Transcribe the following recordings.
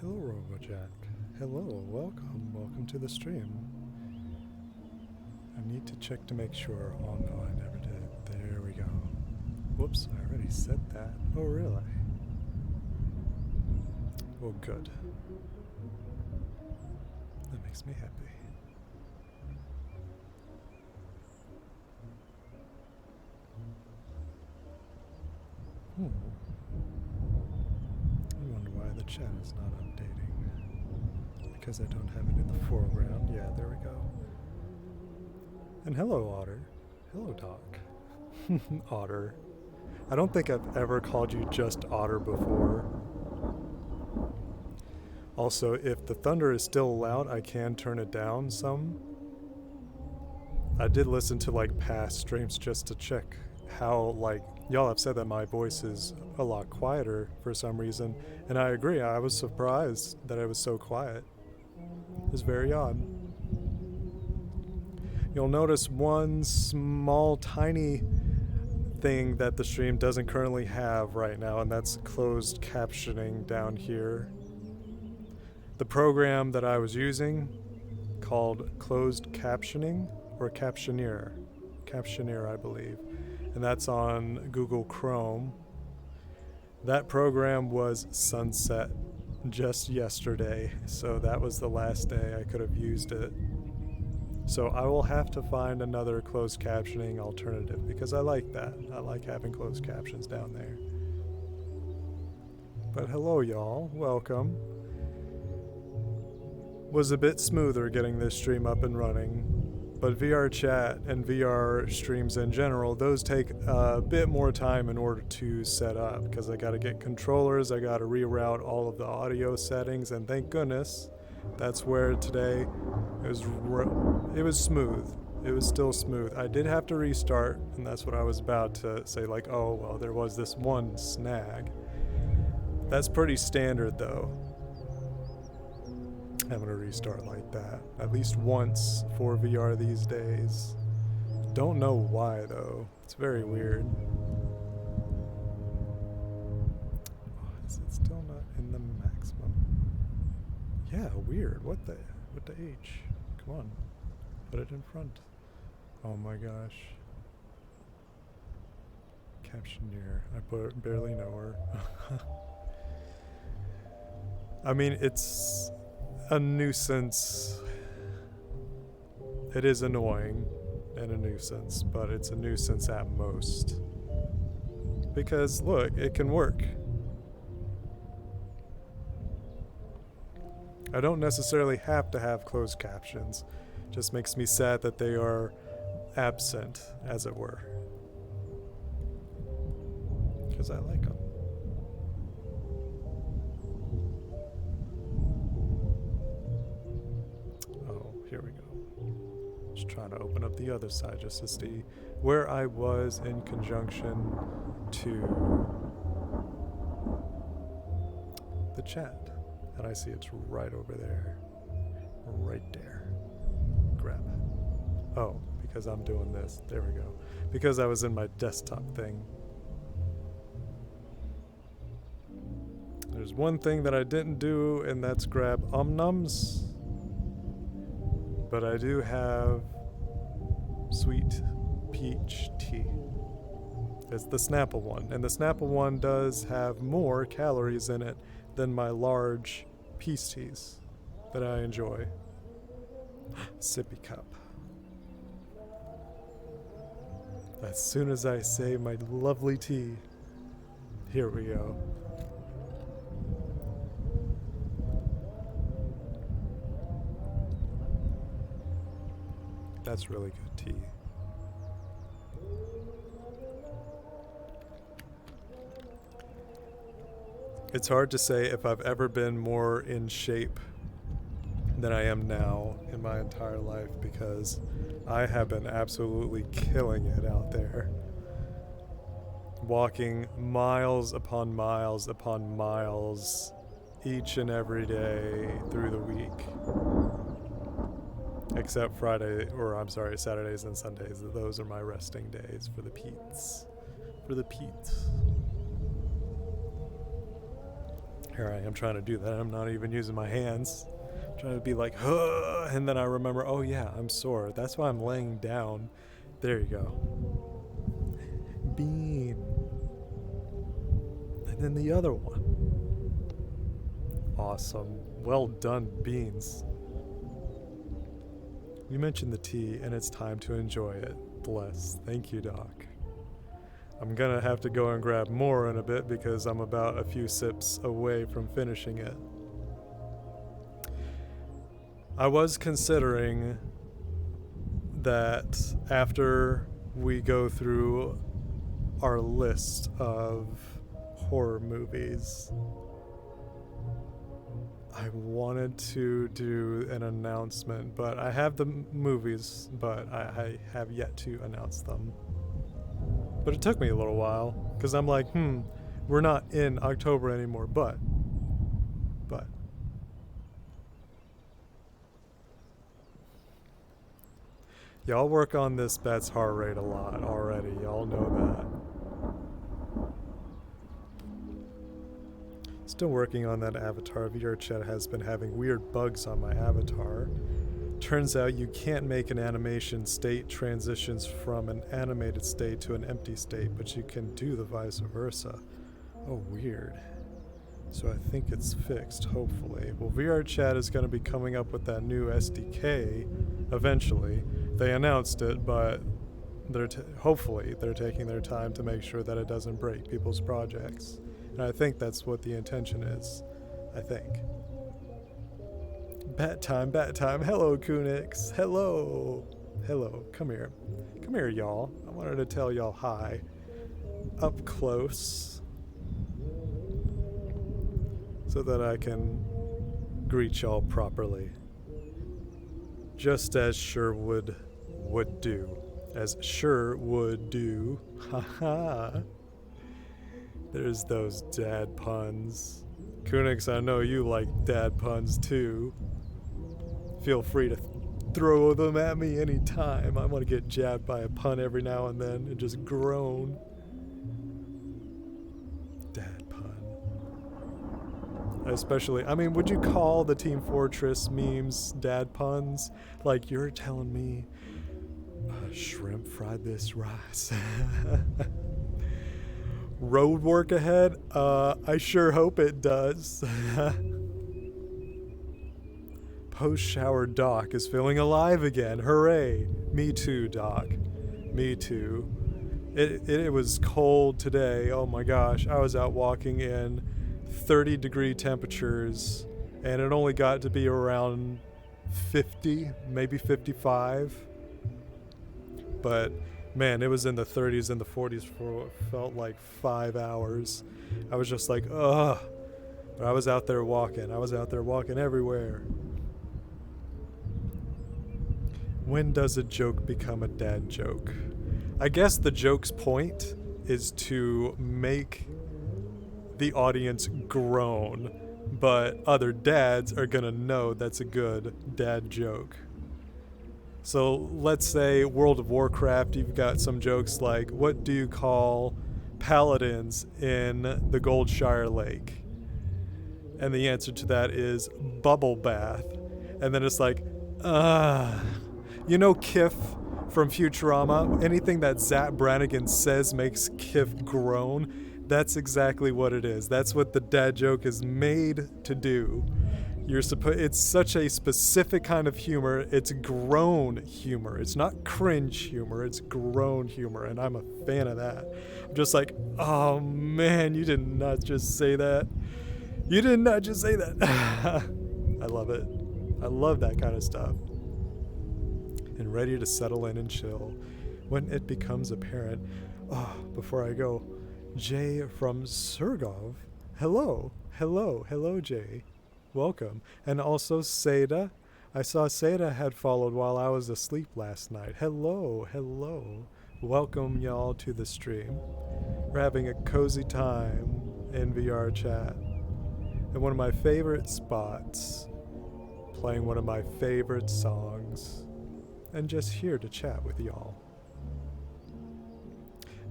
Hello, RoboJack. Hello, welcome to the stream. I need to check to make sure. Oh no, I never did. There we go. Whoops, I already said that. Oh really? Well, good. That makes me happy. I wonder why the chat is not updating. Because I don't have it in the foreground. Yeah, there we go. And hello, Otter. Hello, Doc. Otter. I don't think I've ever called you just Otter before. Also, if the thunder is still loud, I can turn it down some. I did listen to like past streams just to check how, like, y'all have said that my voice is a lot quieter for some reason, and I agree. I was surprised that it was so quiet. It was very odd. You'll notice one small, tiny thing that the stream doesn't currently have right now, and that's closed captioning down here. The program that I was using, called closed captioning, or Captioneer, I believe, and that's on Google Chrome. That program was sunset just yesterday, so that was the last day I could have used it. So I will have to find another closed captioning alternative because I like that. I like having closed captions down there. But hello y'all, welcome. Was a bit smoother getting this stream up and running, but VR chat and VR streams in general, those take a bit more time in order to set up because I gotta get controllers, I gotta reroute all of the audio settings, and thank goodness that's where today it was smooth. It was still smooth. I did have to restart, and that's what I was about to say, like, oh well, there was this one snag. That's pretty standard though, having a restart like that at least once for VR these days. Don't know why though. It's very weird. Oh, is it still not in the maximum? Yeah, weird. What the H? Come on, put it in front. Oh my gosh. Captioneer. I barely know her. I mean, it's a nuisance. It is annoying and a nuisance, but it's a nuisance at most. Because look, it can work. I don't necessarily have to have closed captions. It just makes me sad that they are absent, as it were. Because I like them. Oh, here we go. Just trying to open up the other side just to see where I was in conjunction to the chat. And I see it's right over there. Right there. Grab. Oh, because I'm doing this. There we go. Because I was in my desktop thing. There's one thing that I didn't do, and that's grab omnums. But I do have sweet peach tea. It's the Snapple one. And the Snapple one does have more calories in it than my large peace teas that I enjoy. Sippy cup. As soon as I say my lovely tea, here we go. That's really good tea. It's hard to say if I've ever been more in shape than I am now in my entire life because I have been absolutely killing it out there. Walking miles upon miles upon miles each and every day through the week. Except Saturdays and Sundays. Those are my resting days for the Pete's. Here I am trying to do that. I'm not even using my hands. I'm trying to be like, huh, and then I remember, oh yeah, I'm sore. That's why I'm laying down. There you go. Bean. And then the other one. Awesome. Well done, beans. You mentioned the tea, and it's time to enjoy it. Bless. Thank you, Doc. I'm gonna have to go and grab more in a bit because I'm about a few sips away from finishing it. I was considering that after we go through our list of horror movies, I wanted to do an announcement, but I have the movies, but I have yet to announce them. But it took me a little while, because I'm like, we're not in October anymore, but. Y'all work on this Bet's heart rate a lot already, y'all know that. Still working on that avatar. VR chat has been having weird bugs on my avatar. Turns out you can't make an animation state transitions from an animated state to an empty state, but you can do the vice versa. Oh, weird. So I think it's fixed, hopefully. Well, VR chat is going to be coming up with that new SDK eventually. They announced it, but hopefully they're taking their time to make sure that it doesn't break people's projects. And I think that's what the intention is. I think. Bat time. Hello, Kunix. Hello. Come here. Come here, y'all. I wanted to tell y'all hi. Up close. So that I can greet y'all properly. Just as Sherwood would do. As Sure would do. Haha. There's those dad puns. Kunix, I know you like dad puns too. Feel free to throw them at me anytime. I want to get jabbed by a pun every now and then and just groan. Dad pun. Especially, I mean, would you call the Team Fortress memes dad puns? Like, you're telling me shrimp fried this rice. Road work ahead? I sure hope it does. Post-shower Doc is feeling alive again. Hooray. Me too, Doc. Me too. It was cold today. Oh my gosh. I was out walking in 30-degree temperatures, and it only got to be around 50, maybe 55. But man, it was in the 30s and the 40s for what felt like 5 hours. I was just like, ugh. But I was out there walking. I was out there walking everywhere. When does a joke become a dad joke? I guess the joke's point is to make the audience groan, but other dads are gonna know that's a good dad joke. So let's say World of Warcraft, you've got some jokes like, what do you call paladins in the Goldshire Lake? And the answer to that is bubble bath. And then it's like, you know Kif from Futurama? Anything that Zach Brannigan says makes Kif groan. That's exactly what it is. That's what the dad joke is made to do. It's such a specific kind of humor. It's groan humor. It's not cringe humor. It's groan humor, and I'm a fan of that. I'm just like, oh man, you did not just say that. You did not just say that. I love it. I love that kind of stuff. And ready to settle in and chill when it becomes apparent. Oh, before I go, Jay from Surgov. Hello, Jay. Welcome. And also Seda. I saw Seda had followed while I was asleep last night. Hello. Welcome y'all to the stream. We're having a cozy time in VR chat. And one of my favorite spots, playing one of my favorite songs, and just here to chat with y'all.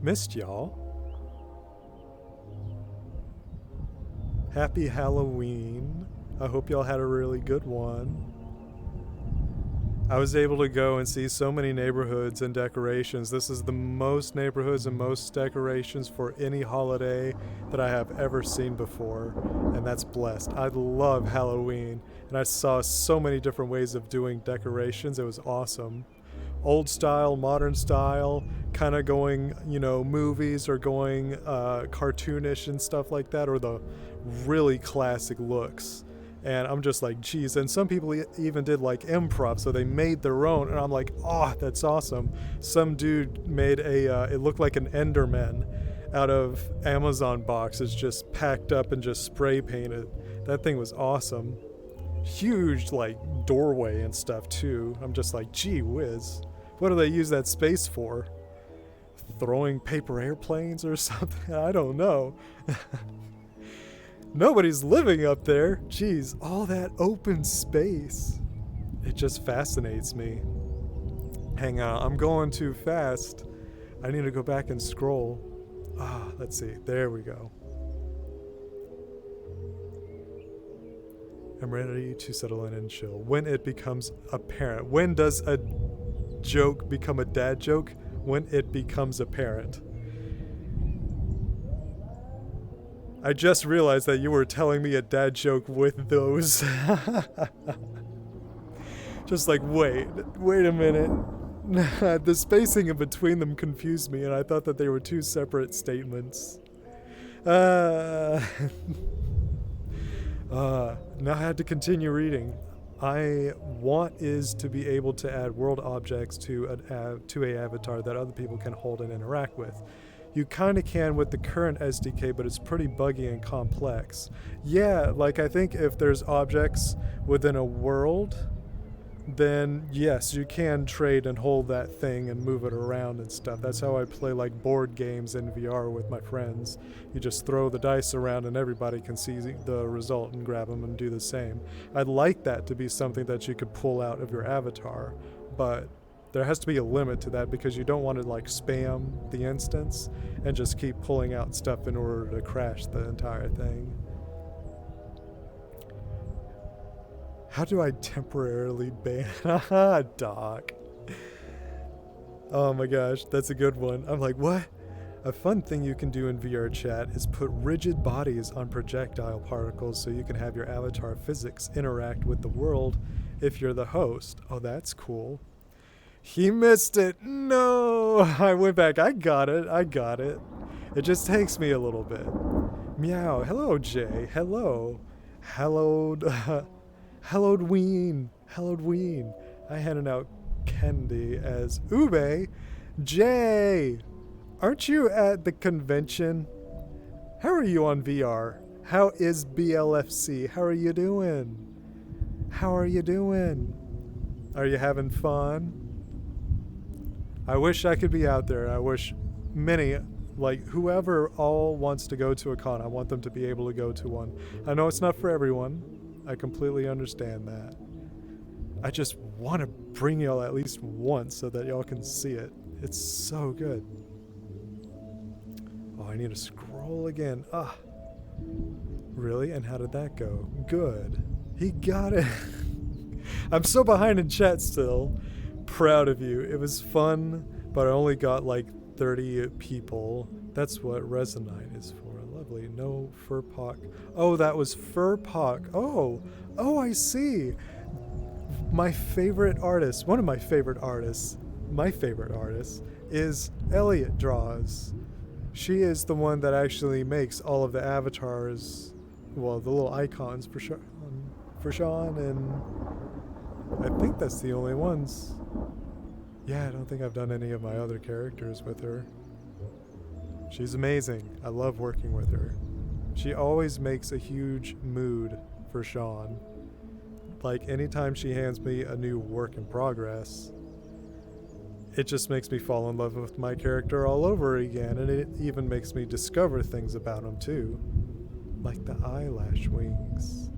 Missed y'all. Happy Halloween. I hope y'all had a really good one. I was able to go and see so many neighborhoods and decorations. This is the most neighborhoods and most decorations for any holiday that I have ever seen before, and that's blessed. I love Halloween, and I saw so many different ways of doing decorations. It was awesome. Old style, modern style, kind of going, movies or going cartoonish and stuff like that, or the really classic looks. And I'm just like, geez. And some people even did like improv, so they made their own. And I'm like, oh, that's awesome. Some dude made it looked like an Enderman out of Amazon boxes, just packed up and just spray painted. That thing was awesome. Huge, like, doorway and stuff, too. I'm just like, gee whiz. What do they use that space for? Throwing paper airplanes or something? I don't know. Nobody's living up there. Jeez, all that open space. It just fascinates me. Hang on, I'm going too fast. I need to go back and scroll. Let's see. There we go. I'm ready to settle in and chill. When it becomes apparent. When does a joke become a dad joke? When it becomes apparent. I just realized that you were telling me a dad joke with those. Just like, wait a minute. The spacing in between them confused me, and I thought that they were two separate statements. Now I had to continue reading. I want is to be able to add world objects to a avatar that other people can hold and interact with. You kind of can with the current SDK, but it's pretty buggy and complex. Yeah, like I think if there's objects within a world, then yes, you can trade and hold that thing and move it around and stuff. That's how I play like board games in VR with my friends. You just throw the dice around and everybody can see the result and grab them and do the same. I'd like that to be something that you could pull out of your avatar, but there has to be a limit to that because you don't want to like spam the instance and just keep pulling out stuff in order to crash the entire thing. How do I temporarily ban? Haha, Doc. Oh my gosh, that's a good one. I'm like, what? A fun thing you can do in VR chat is put rigid bodies on projectile particles so you can have your avatar physics interact with the world if you're the host. Oh, that's cool. He missed it. No, I went back. I got it. It just takes me a little bit. Meow. Hello, Jay. Hello. Halloween. I handed out candy as Ube. Jay, aren't you at the convention? How are you on VR? How is BLFC? How are you doing? Are you having fun? I wish I could be out there. I wish many, like whoever all wants to go to a con, I want them to be able to go to one. I know it's not for everyone. I completely understand that. I just want to bring y'all at least once so that y'all can see it. It's so good. Oh, I need to scroll again. Really? And how did that go? Good. He got it. I'm so behind in chat still. Proud of you. It was fun, but I only got like 30 people. That's what Resonite is for. Lovely. No Furpock. Oh, that was Furpock. Oh, I see. My favorite artist, one of my favorite artists is Elliot Draws. She is the one that actually makes all of the avatars, well, the little icons for Sean, and I think that's the only ones. Yeah, I don't think I've done any of my other characters with her. She's amazing. I love working with her. She always makes a huge mood for Sean. Like, anytime she hands me a new work in progress, it just makes me fall in love with my character all over again, and it even makes me discover things about him too. Like the eyelash wings.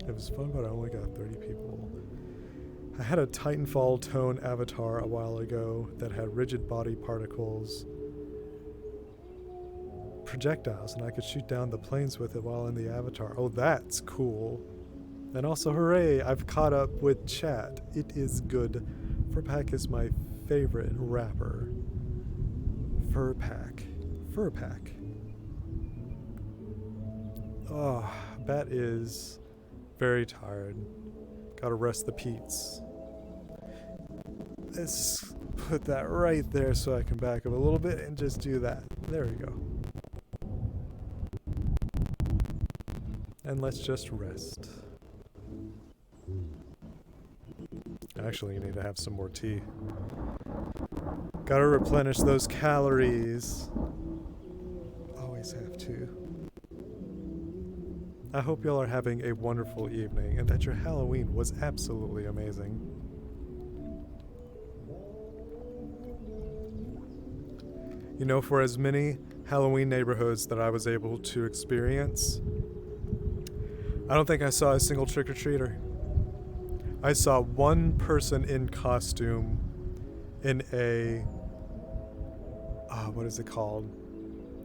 It was fun, but I only got 30 people. I had a Titanfall tone avatar a while ago that had rigid body particles projectiles, and I could shoot down the planes with it while in the avatar. Oh, that's cool. And also, hooray, I've caught up with chat. It is good. Furpack is my favorite rapper. Furpack. Furpack. Oh, Bat is very tired. Gotta rest the Pete's. Let's put that right there so I can back up a little bit and just do that. There we go. And let's just rest. Actually, you need to have some more tea. Gotta replenish those calories. Always have to. I hope y'all are having a wonderful evening and that your Halloween was absolutely amazing. You know, for as many Halloween neighborhoods that I was able to experience, I don't think I saw a single trick-or-treater. I saw one person in costume in a, what is it called?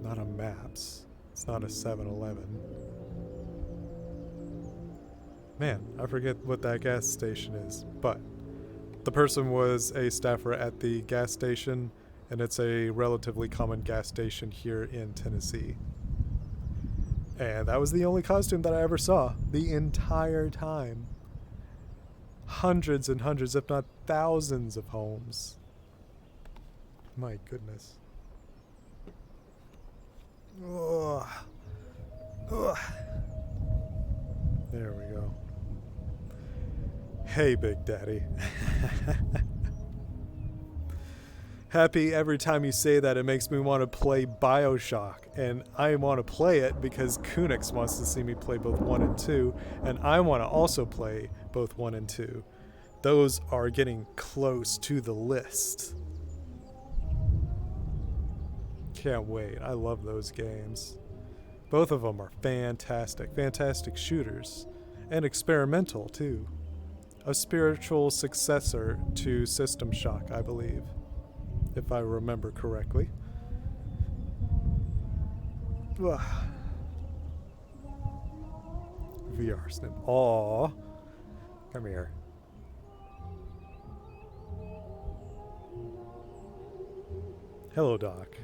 Not a Maps. It's not a 7-Eleven. Man, I forget what that gas station is, but the person was a staffer at the gas station, and it's a relatively common gas station here in Tennessee. And that was the only costume that I ever saw the entire time. Hundreds and hundreds, if not thousands of homes. My goodness. Ugh. Ugh. There we go. Hey, Big Daddy. Happy every time you say that. It makes me want to play BioShock. And I want to play it because Kunix wants to see me play both 1 and 2. And I want to also play both 1 and 2. Those are getting close to the list. Can't wait. I love those games. Both of them are fantastic. Fantastic shooters. And experimental, too. A spiritual successor to System Shock, I believe. If I remember correctly. Ugh. VR snip. Aww. Come here. Hello, Doc.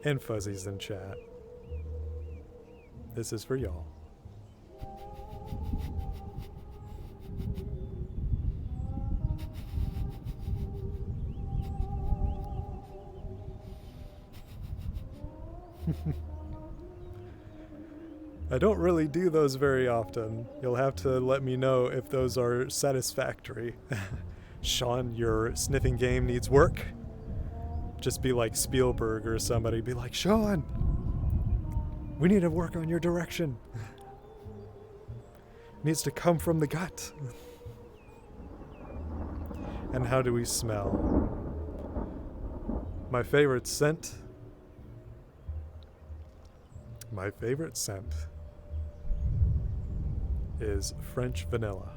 And Fuzzy's in chat. This is for y'all. I don't really do those very often. You'll have to let me know if those are satisfactory. Sean, your sniffing game needs work. Just be like Spielberg or somebody. Be like, Sean, we need to work on your direction. Needs to come from the gut. And how do we smell? My favorite scent. My favorite scent is French vanilla.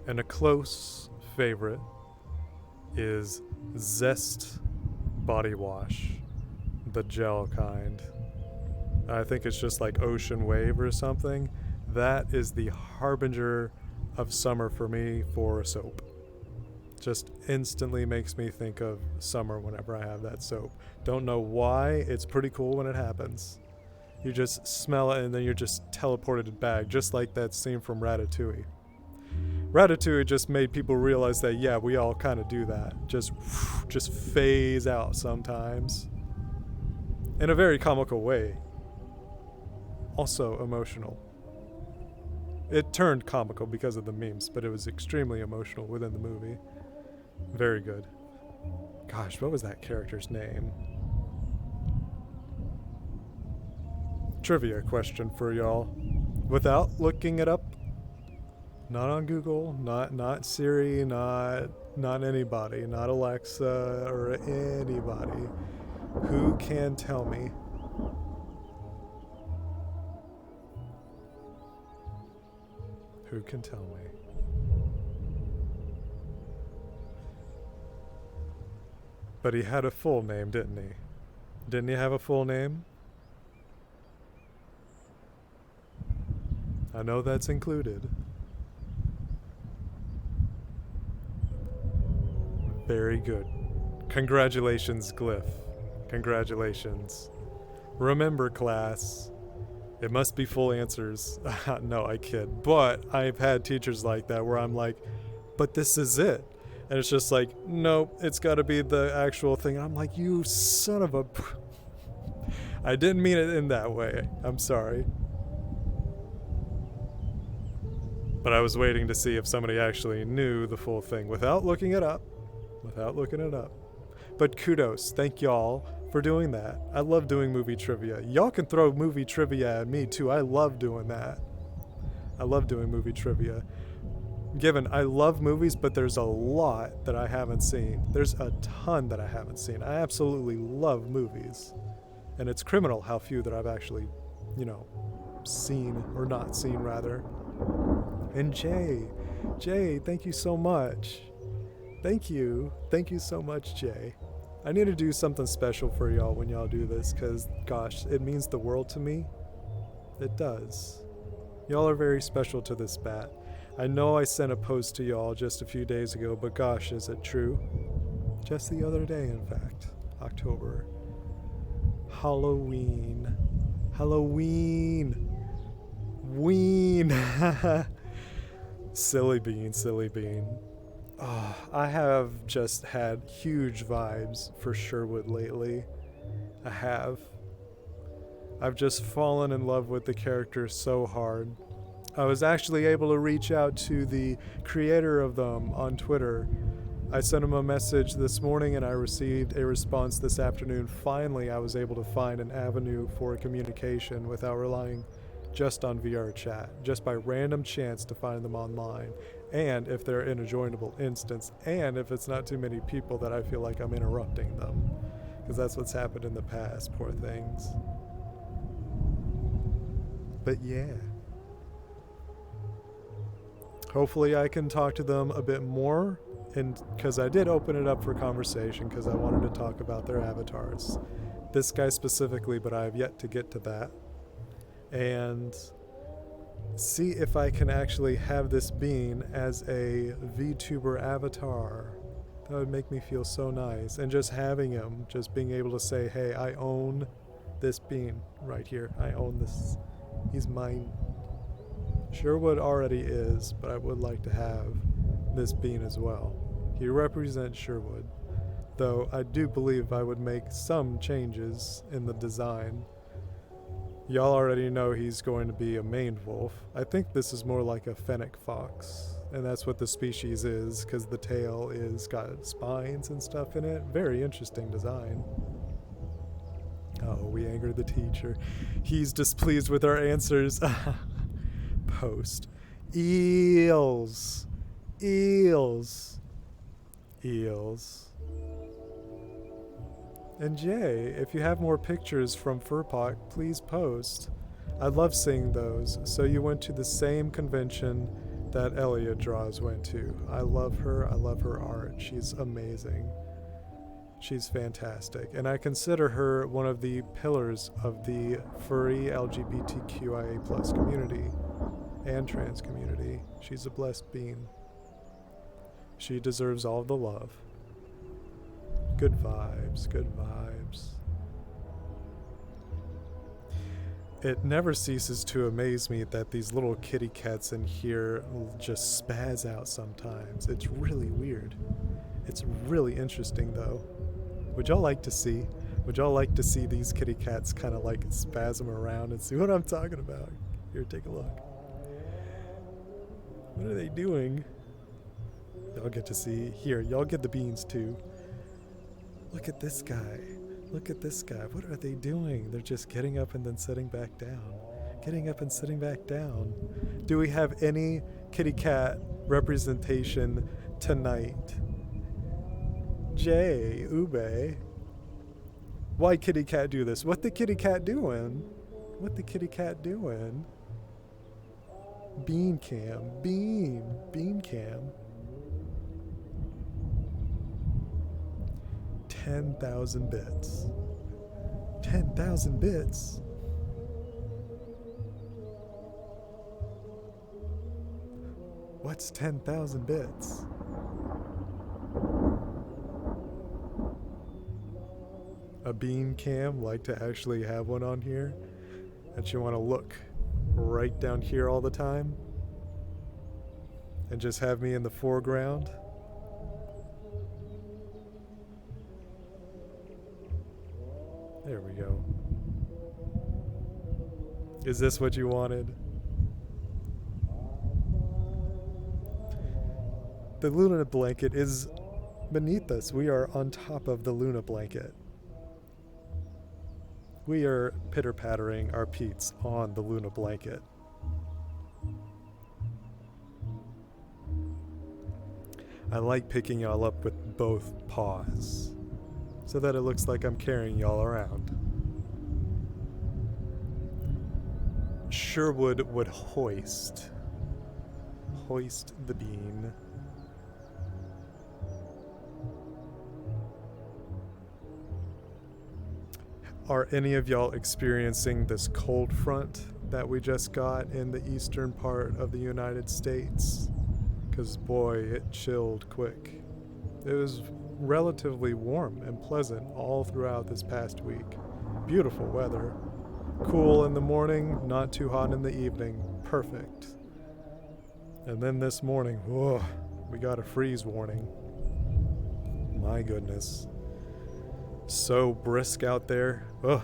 And a close favorite is Zest body wash, the gel kind. I think it's just like Ocean Wave or something. That is the harbinger of summer for me for a soap. Just instantly makes me think of summer whenever I have that soap. Don't know why. It's pretty cool when it happens. You just smell it and then you're just teleported back, just like that scene from Ratatouille. Ratatouille just made people realize that, yeah, we all kind of do that. Just phase out sometimes. In a very comical way. Also emotional. It turned comical because of the memes, but it was extremely emotional within the movie. Very good. Gosh, what was that character's name? Trivia question for y'all. Without looking it up. Not on Google, not Siri, not anybody, not Alexa or anybody. Who can tell me? Who can tell me? But he had a full name, didn't he? Didn't he have a full name? I know that's included. Very good. Congratulations, Glyph. Congratulations. Remember, class, it must be full answers. No, I kid. But I've had teachers like that where I'm like, but this is it. And it's just like, nope, it's got to be the actual thing. I'm like, you son of a... I didn't mean it in that way. I'm sorry. But I was waiting to see if somebody actually knew the full thing without looking it up. But kudos, thank y'all for doing that. I love doing movie trivia. Y'all can throw movie trivia at me too. I love doing that. I love doing movie trivia. Given I love movies, but there's a lot that I haven't seen. There's a ton that I haven't seen. I absolutely love movies. And it's criminal how few that I've actually, seen, or not seen rather. And Jay, thank you so much. Thank you so much, Jay. I need to do something special for y'all when y'all do this, because, gosh, it means the world to me. It does. Y'all are very special to this bat. I know I sent a post to y'all just a few days ago, but gosh, is it true? Just the other day, in fact. October. Halloween. Ween. Silly bean. Oh, I have just had huge vibes for Sherwood lately. I have. I've just fallen in love with the character so hard. I was actually able to reach out to the creator of them on Twitter. I sent him a message this morning and I received a response this afternoon. Finally, I was able to find an avenue for communication without relying just on VR chat, just by random chance to find them online, and if they're in a joinable instance, and if it's not too many people that I feel like I'm interrupting them, because that's what's happened in the past, poor things. But yeah. Hopefully I can talk to them a bit more, and because I did open it up for conversation because I wanted to talk about their avatars. This guy specifically, but I have yet to get to that. And see if I can actually have this being as a VTuber avatar. That would make me feel so nice. And just having him, just being able to say, hey, I own this being right here. I own this. He's mine. Sherwood already is, but I would like to have this being as well. He represents Sherwood, though I do believe I would make some changes in the design. Y'all already know he's going to be a maned wolf. I think this is more like a fennec fox, and that's what the species is, because the tail is got spines and stuff in it. Very interesting design. Oh, we angered the teacher. He's displeased with our answers. Post. Eels. And Jay, if you have more pictures from Furpok, please post. I love seeing those. So you went to the same convention that Elliot Draws went to. I love her art. She's amazing. She's fantastic. And I consider her one of the pillars of the furry LGBTQIA plus community and trans community. She's a blessed being. She deserves all the love. Good vibes. It never ceases to amaze me that these little kitty cats in here just spaz out sometimes. It's really weird. It's really interesting though. Would y'all like to see? Would y'all like to see these kitty cats kind of like spasm around and see what I'm talking about? Here, take a look. What are they doing? Y'all get to see. Here, y'all get the beans too. Look at this guy. Look at this guy. What are they doing? They're just getting up and then sitting back down. Getting up and sitting back down. Do we have any kitty cat representation tonight? Jay, Ube. Why kitty cat do this? What the kitty cat doing? What the kitty cat doing? Bean cam. Bean cam. 10,000 bits. 10,000 bits? What's 10,000 bits? A beam cam, like to actually have one on here? That you want to look right down here all the time? And just have me in the foreground? There we go. Is this what you wanted? The Loona blanket is beneath us. We are on top of the Loona blanket. We are pitter-pattering our peats on the Loona blanket. I like picking y'all up with both paws, so that it looks like I'm carrying y'all around. Sherwood would hoist the bean. Are any of y'all experiencing this cold front that we just got in the eastern part of the United States? Because boy, it chilled quick. It was relatively warm and pleasant all throughout this past week. Beautiful weather. Cool in the morning, not too hot in the evening. Perfect. And then this morning, whoa, we got a freeze warning. My goodness. So brisk out there. Ugh.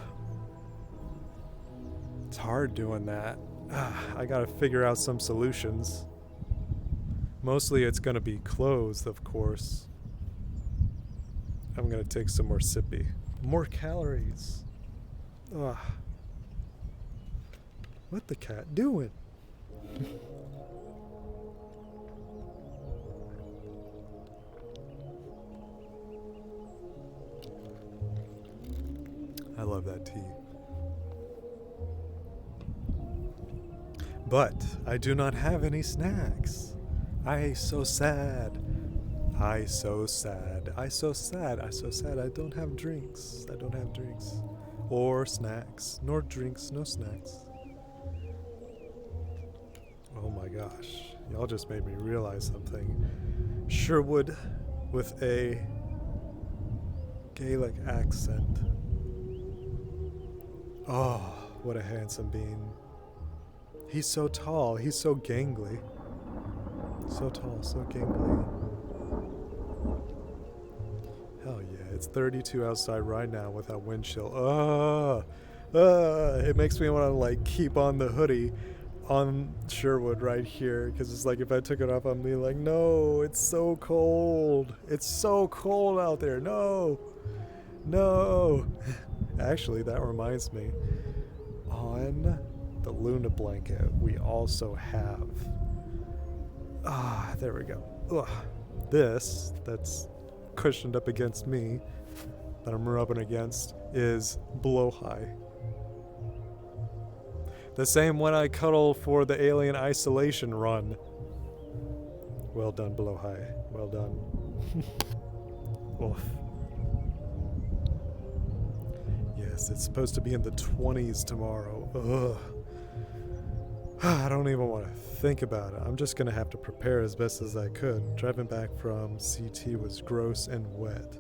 It's hard doing that. I gotta figure out some solutions. Mostly it's gonna be clothes, of course. I'm gonna take some more sippy. More calories. Ugh. What the cat doing? I love that tea. But I do not have any snacks. I so sad. I so sad. I so sad. I so sad. I don't have drinks. I don't have drinks. Or snacks. Nor drinks, no snacks. Oh my gosh. Y'all just made me realize something. Sherwood with a Gaelic accent. Oh, what a handsome bean. He's so tall. He's so gangly. So tall, so gangly. Hell yeah. It's 32 outside right now with that wind chill. It makes me want to like keep on the hoodie on Sherwood right here. Because it's like if I took it off, I'm be like, no, it's so cold. It's so cold out there. No. No. Actually, that reminds me. On the Loona blanket, we also have... there we go. Ugh. This, that's cushioned up against me, that I'm rubbing against, is Blow High. The same one I cuddle for the Alien Isolation run. Well done, Blow High. Well done. Oof. Yes, it's supposed to be in the 20s tomorrow. Ugh. I don't even want to think about it. I'm just going to have to prepare as best as I could. Driving back from CT was gross and wet.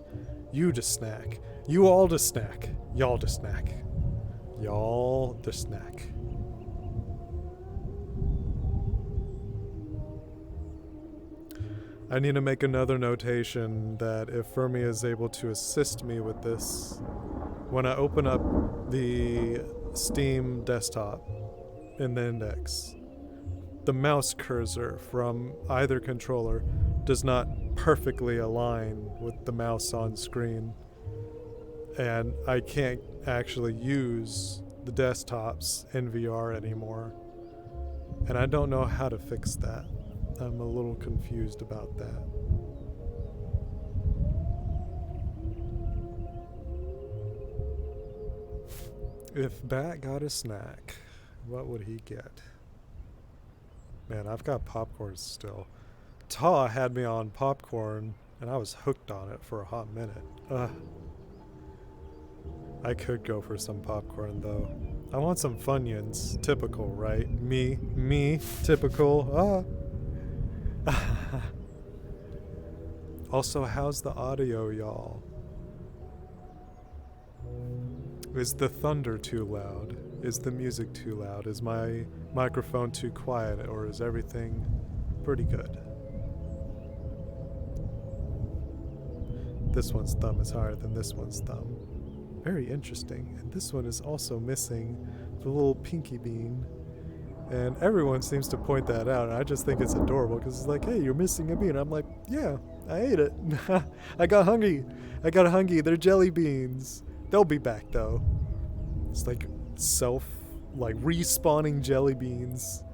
You to snack. You all to snack. Y'all to snack. Y'all to snack. I need to make another notation that if Fermi is able to assist me with this, when I open up the Steam desktop in the index, the mouse cursor from either controller does not perfectly align with the mouse on screen. And I can't actually use the desktops in VR anymore. And I don't know how to fix that. I'm a little confused about that. If Bat got a snack, what would he get? Man, I've got popcorn still. Ta had me on popcorn, and I was hooked on it for a hot minute. I could go for some popcorn though. I want some Funyuns. Typical, right? Me, typical. Ah. Also, how's the audio, y'all? Is the thunder too loud? Is the music too loud? Is my microphone too quiet? Or is everything pretty good? This one's thumb is higher than this one's thumb. Very interesting. And this one is also missing the little pinky bean. And everyone seems to point that out, and I just think it's adorable because it's like, hey, you're missing a bean. I'm like, yeah, I ate it. I got hungry. They're jelly beans. They'll be back though. It's like respawning jelly beans.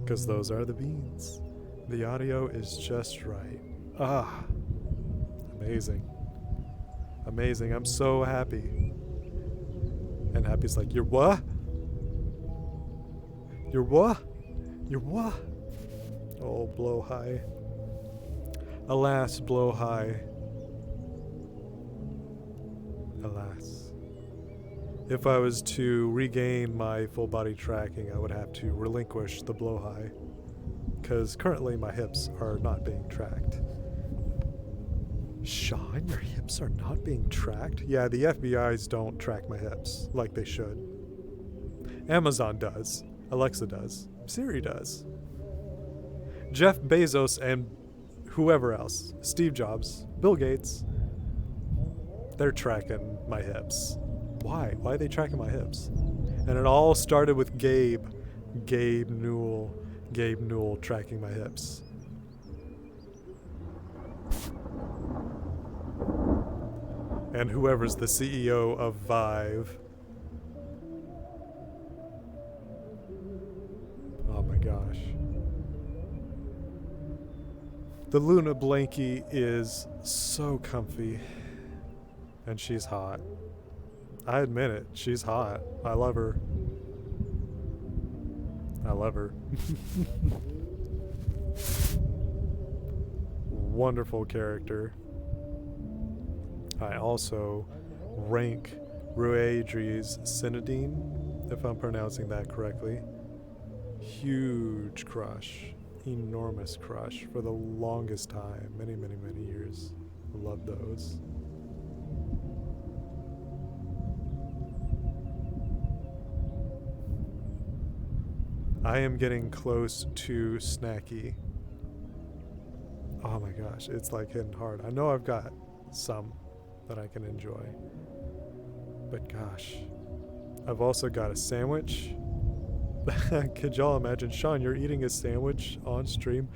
Because those are the beans. The audio is just right. Ah, amazing. Amazing. I'm so happy. And Happy's like, you're what? You're what? You're what? Oh, blow high. Alas, blow high. Alas. If I was to regain my full body tracking, I would have to relinquish the blow high. Because currently my hips are not being tracked. Sean, your hips are not being tracked? Yeah, the FBI's don't track my hips like they should. Amazon does. Alexa does. Siri does. Jeff Bezos and whoever else, Steve Jobs, Bill Gates, they're tracking my hips. Why? Why are they tracking my hips? And it all started with Gabe Newell tracking my hips. And whoever's the CEO of Vive. Oh my gosh. The Loona blankie is so comfy. And she's hot. I admit it, she's hot. I love her. I love her. Wonderful character. I also rank Ruaidri's Synodine, if I'm pronouncing that correctly. Huge crush. Enormous crush for the longest time. Many, many, many years. Love those. I am getting close to Snacky. Oh my gosh, it's like hitting hard. I know I've got some that I can enjoy. But gosh, I've also got a sandwich. Could y'all imagine, Sean, you're eating a sandwich on stream?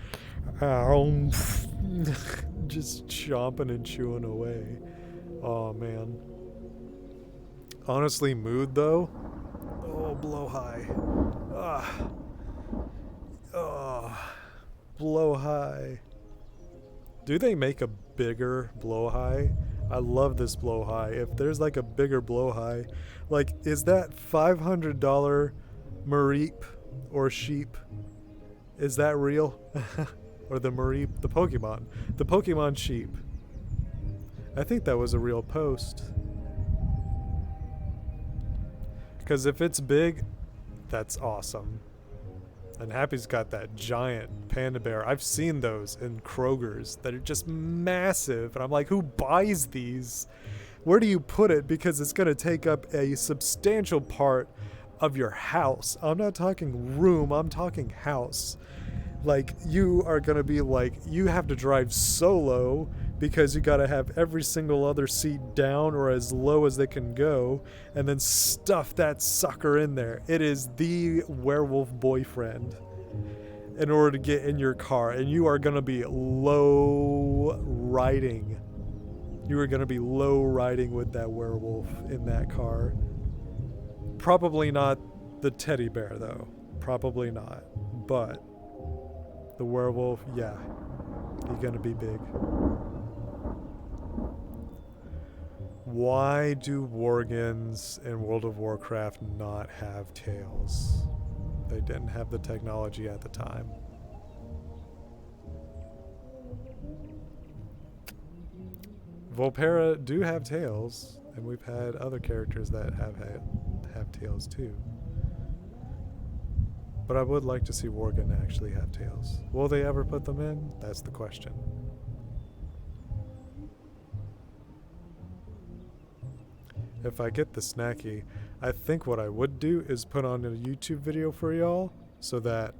Just chomping and chewing away. Oh man. Honestly, mood though. Oh, blow high. Oh, blow high. Do they make a bigger blow high? I love this blow high. If there's like a bigger blow high, like, is that $500 Mareep or sheep? Is that real? Or the Mareep, the Pokemon sheep. I think that was a real post. Because if it's big, that's awesome. And Happy's got that giant panda bear. I've seen those in Kroger's that are just massive. And I'm like, who buys these? Where do you put it? Because it's going to take up a substantial part of your house. I'm not talking room. I'm talking house. Like, you are going to be like, you have to drive solo because you got to have every single other seat down or as low as they can go, and then stuff that sucker in there. It is the werewolf boyfriend in order to get in your car, and you are going to be low riding. You are going to be low riding with that werewolf in that car. Probably not the teddy bear, though. Probably not. But the werewolf, yeah, he's going to be big. Why do Worgens in World of Warcraft not have tails? They didn't have the technology at the time. Volpera do have tails, and we've had other characters that have tails too. But I would like to see Worgen actually have tails. Will they ever put them in? That's the question. If I get the snacky, I think what I would do is put on a YouTube video for y'all so that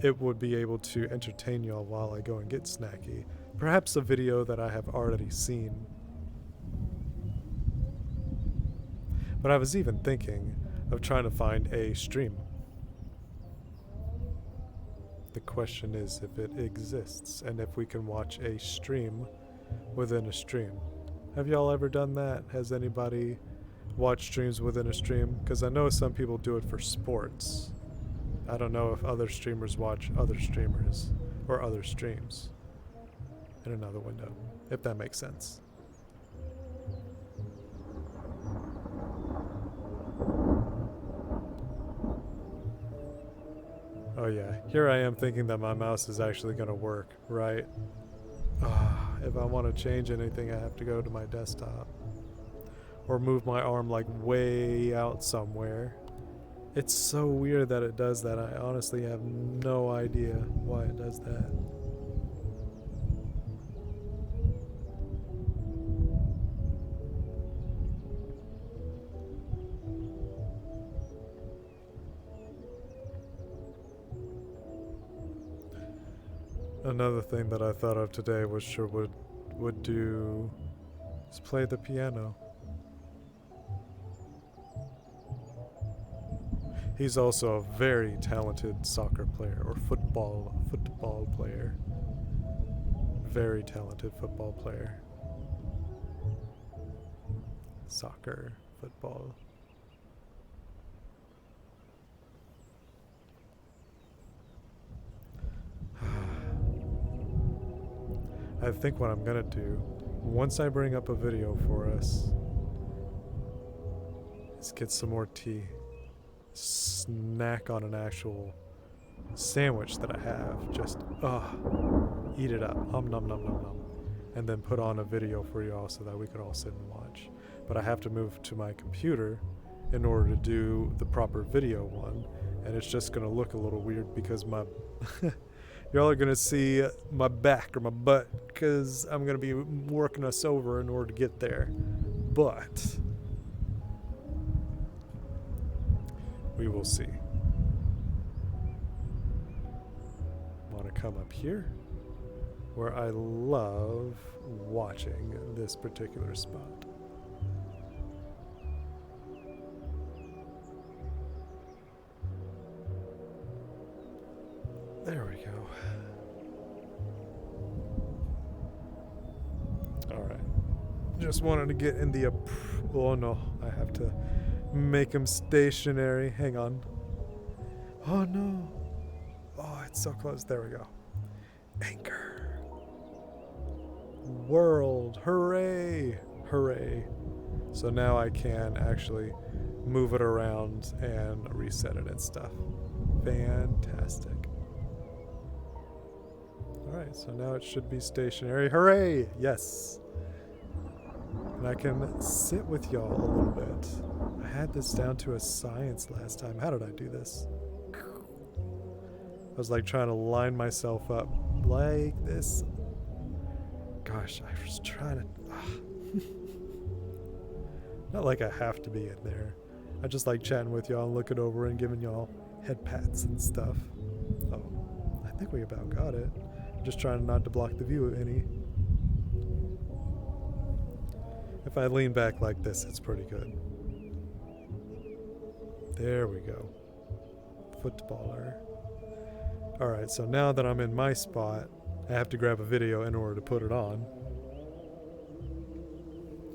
it would be able to entertain y'all while I go and get snacky. Perhaps a video that I have already seen. But I was even thinking of trying to find a stream. The question is if it exists and if we can watch a stream within a stream. Have y'all ever done that? Has anybody watched streams within a stream? Because I know some people do it for sports. I don't know if other streamers watch other streamers or other streams in another window, if that makes sense. Oh yeah, here I am thinking that my mouse is actually going to work, right? If I want to change anything, I have to go to my desktop. Or move my arm like way out somewhere. It's so weird that it does that. I honestly have no idea why it does that. Another thing that I thought of today was sure would do is play the piano. He's also a very talented soccer player or football player. Very talented football player. Soccer, football. I think what I'm gonna do, once I bring up a video for us, is get some more tea. Snack on an actual sandwich that I have. Just, eat it up. Nom nom nom nom. And then put on a video for y'all so that we could all sit and watch. But I have to move to my computer in order to do the proper video one. And it's just gonna look a little weird because my... Y'all are gonna see my back or my butt because I'm gonna be working us over in order to get there. But we will see. Want to come up here where I love watching this particular spot. There we go. Alright. Just wanted to get in the... oh no, I have to make him stationary. Hang on. Oh no. Oh, it's so close. There we go. Anchor. World. Hooray. Hooray. So now I can actually move it around and reset it and stuff. Fantastic. Alright, so now it should be stationary. Hooray! Yes! And I can sit with y'all a little bit. I had this down to a science last time. How did I do this? I was like trying to line myself up like this. Gosh, I was trying to... Not like I have to be in there. I just like chatting with y'all and looking over and giving y'all head pats and stuff. Oh, I think we about got it. Just trying not to block the view any. If I lean back like this, it's pretty good. There we go. Footballer. Alright, so now that I'm in my spot, I have to grab a video in order to put it on.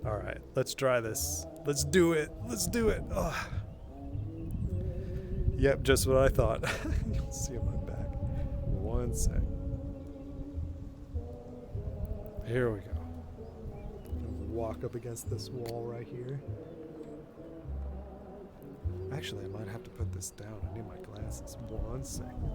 Alright, let's try this. Let's do it. Let's do it. Ugh. Yep, just what I thought. You'll see on my back. One sec. Here we go. Walk up against this wall right here. Actually, I might have to put this down. I need my glasses. One second.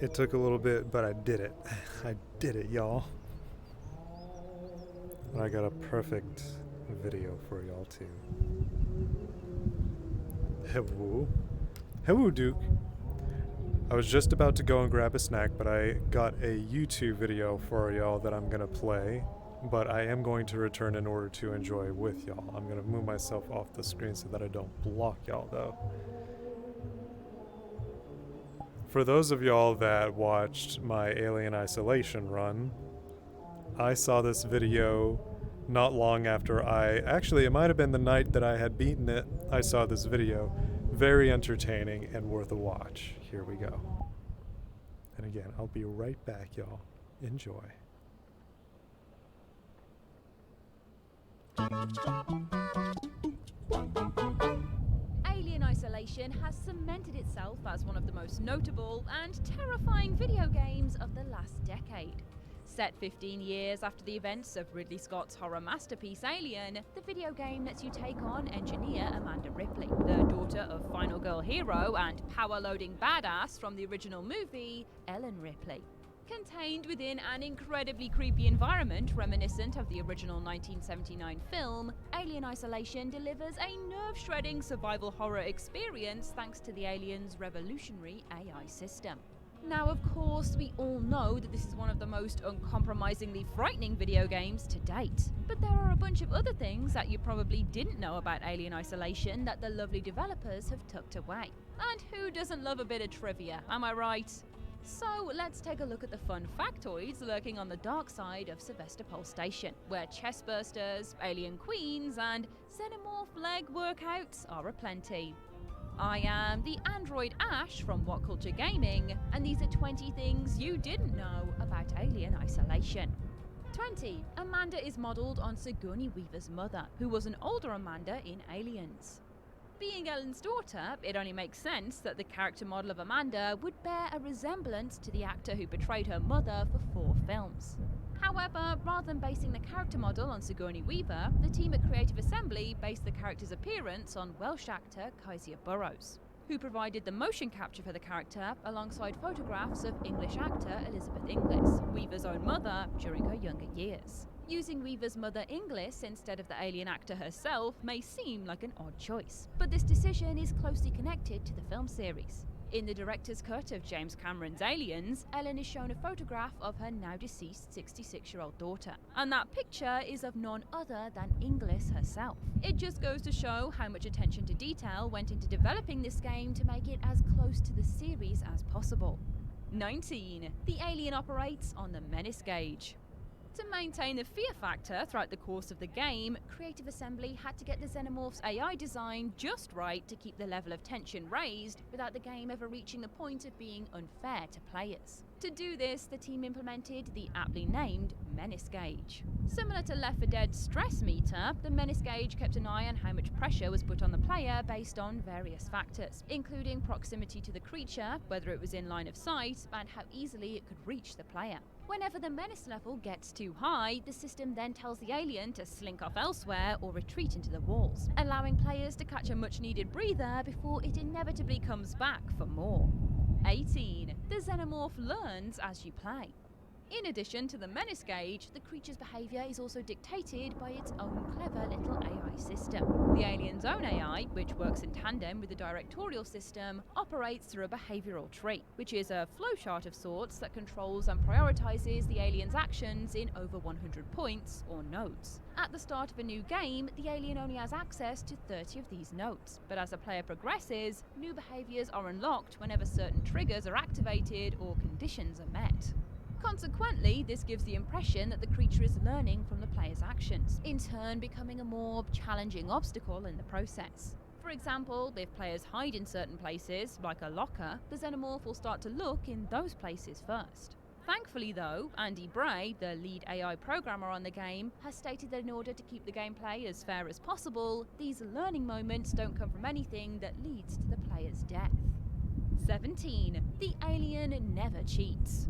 It took a little bit, but I did it. I did it, y'all. And I got a perfect video for y'all too. Hello. Hello, Duke. I was just about to go and grab a snack, but I got a YouTube video for y'all that I'm gonna play. But I am going to return in order to enjoy with y'all. I'm gonna move myself off the screen so that I don't block y'all though. For those of y'all that watched my Alien Isolation run, I saw this video not long after actually it might have been the night that I had beaten it. I saw this video. Very entertaining and worth a watch. Here we go. And again, I'll be right back, y'all. Enjoy. Alien Isolation has cemented itself as one of the most notable and terrifying video games of the last decade. Set 15 years after the events of Ridley Scott's horror masterpiece Alien, the video game lets you take on engineer Amanda Ripley, the daughter of final girl hero and power-loading badass from the original movie, Ellen Ripley. Contained within an incredibly creepy environment reminiscent of the original 1979 film, Alien Isolation delivers a nerve-shredding survival horror experience thanks to the alien's revolutionary AI system. Now, of course, we all know that this is one of the most uncompromisingly frightening video games to date. But there are a bunch of other things that you probably didn't know about Alien Isolation that the lovely developers have tucked away. And who doesn't love a bit of trivia, am I right? So let's take a look at the fun factoids lurking on the dark side of Sevastopol Station, where chestbursters, alien queens, and xenomorph leg workouts are aplenty. I am the android Ash from What Culture Gaming, and these are 20 things you didn't know about Alien Isolation. 20. Amanda is modelled on Sigourney Weaver's mother, who was an older Amanda in Aliens. Being Ellen's daughter, it only makes sense that the character model of Amanda would bear a resemblance to the actor who portrayed her mother for 4 films. However, rather than basing the character model on Sigourney Weaver, the team at Creative Assembly based the character's appearance on Welsh actor Kezia Burrows, who provided the motion capture for the character alongside photographs of English actor Elizabeth Inglis, Weaver's own mother, during her younger years. Using Weaver's mother Inglis instead of the alien actor herself may seem like an odd choice, but this decision is closely connected to the film series. In the director's cut of James Cameron's Aliens, Ellen is shown a photograph of her now deceased 66-year-old daughter, and that picture is of none other than Inglis herself. It just goes to show how much attention to detail went into developing this game to make it as close to the series as possible. 19. The alien operates on the menace gauge. To maintain the fear factor throughout the course of the game, Creative Assembly had to get the Xenomorph's AI design just right to keep the level of tension raised without the game ever reaching the point of being unfair to players. To do this, the team implemented the aptly named Menace Gauge. Similar to Left 4 Dead's Stress Meter, the Menace Gauge kept an eye on how much pressure was put on the player based on various factors, including proximity to the creature, whether it was in line of sight, and how easily it could reach the player. Whenever the menace level gets too high, the system then tells the alien to slink off elsewhere or retreat into the walls, allowing players to catch a much-needed breather before it inevitably comes back for more. 18. The Xenomorph learns as you play. In addition to the menace gauge, the creature's behaviour is also dictated by its own clever little AI system. The alien's own AI, which works in tandem with the directorial system, operates through a behavioural tree, which is a flowchart of sorts that controls and prioritises the alien's actions in over 100 points, or nodes. At the start of a new game, the alien only has access to 30 of these nodes, but as the player progresses, new behaviours are unlocked whenever certain triggers are activated or conditions are met. Consequently, this gives the impression that the creature is learning from the player's actions, in turn becoming a more challenging obstacle in the process. For example, if players hide in certain places, like a locker, the Xenomorph will start to look in those places first. Thankfully though, Andy Bray, the lead AI programmer on the game, has stated that in order to keep the gameplay as fair as possible, these learning moments don't come from anything that leads to the player's death. 17. The alien never cheats.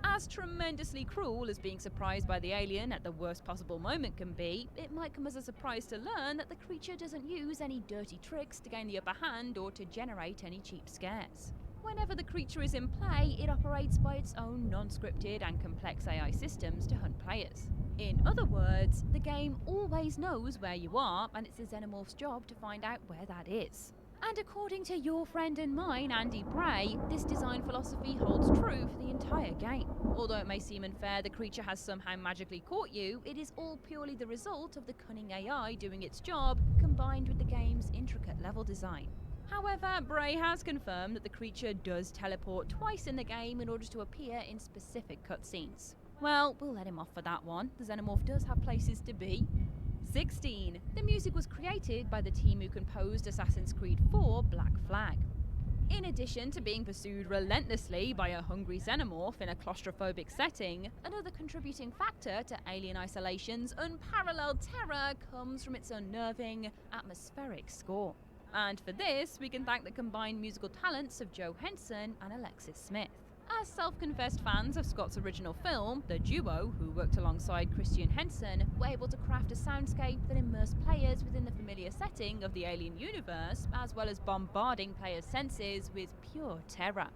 As tremendously cruel as being surprised by the alien at the worst possible moment can be, it might come as a surprise to learn that the creature doesn't use any dirty tricks to gain the upper hand or to generate any cheap scares. Whenever the creature is in play, it operates by its own non-scripted and complex AI systems to hunt players. In other words, the game always knows where you are, and it's the Xenomorph's job to find out where that is. And according to your friend and mine, Andy Bray, this design philosophy holds true for the entire game. Although it may seem unfair the creature has somehow magically caught you, it is all purely the result of the cunning AI doing its job, combined with the game's intricate level design. However, Bray has confirmed that the creature does teleport twice in the game in order to appear in specific cutscenes. Well, we'll let him off for that one. The Xenomorph does have places to be. 16. The music was created by the team who composed Assassin's Creed 4 Black Flag. In addition to being pursued relentlessly by a hungry xenomorph in a claustrophobic setting, another contributing factor to Alien Isolation's unparalleled terror comes from its unnerving, atmospheric score. And for this, we can thank the combined musical talents of Joe Henson and Alexis Smith. As self-confessed fans of Scott's original film, the duo, who worked alongside Christian Henson, were able to craft a soundscape that immersed players within the familiar setting of the Alien universe, as well as bombarding players' senses with pure terror.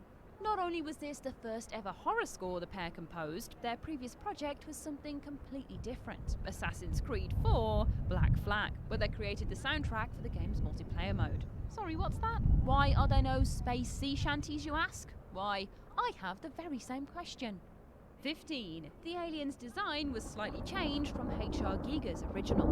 Not only was this the first ever horror score the pair composed, their previous project was something completely different, Assassin's Creed 4 Black Flag, where they created the soundtrack for the game's multiplayer mode. Sorry, what's that? Why are there no space sea shanties, you ask? Why, I have the very same question. 15. The alien's design was slightly changed from H.R. Giger's original.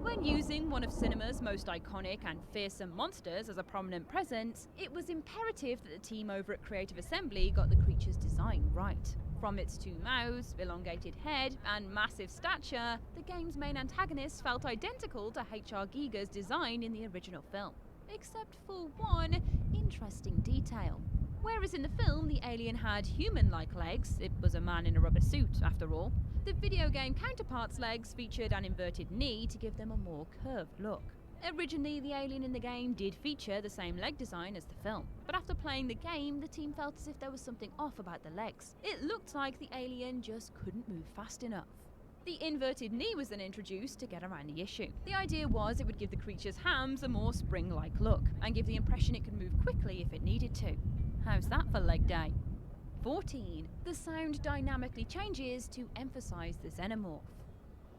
When using one of cinema's most iconic and fearsome monsters as a prominent presence, it was imperative that the team over at Creative Assembly got the creature's design right. From its two mouths, elongated head, and massive stature, the game's main antagonist felt identical to H.R. Giger's design in the original film. Except for one interesting detail. Whereas in the film, the alien had human-like legs, it was a man in a rubber suit, after all, the video game counterpart's legs featured an inverted knee to give them a more curved look. Originally, the alien in the game did feature the same leg design as the film, but after playing the game, the team felt as if there was something off about the legs. It looked like the alien just couldn't move fast enough. The inverted knee was then introduced to get around the issue. The idea was it would give the creature's hams a more spring-like look, and give the impression it could move quickly if it needed to. How's that for leg day? 14. The sound dynamically changes to emphasize the xenomorph.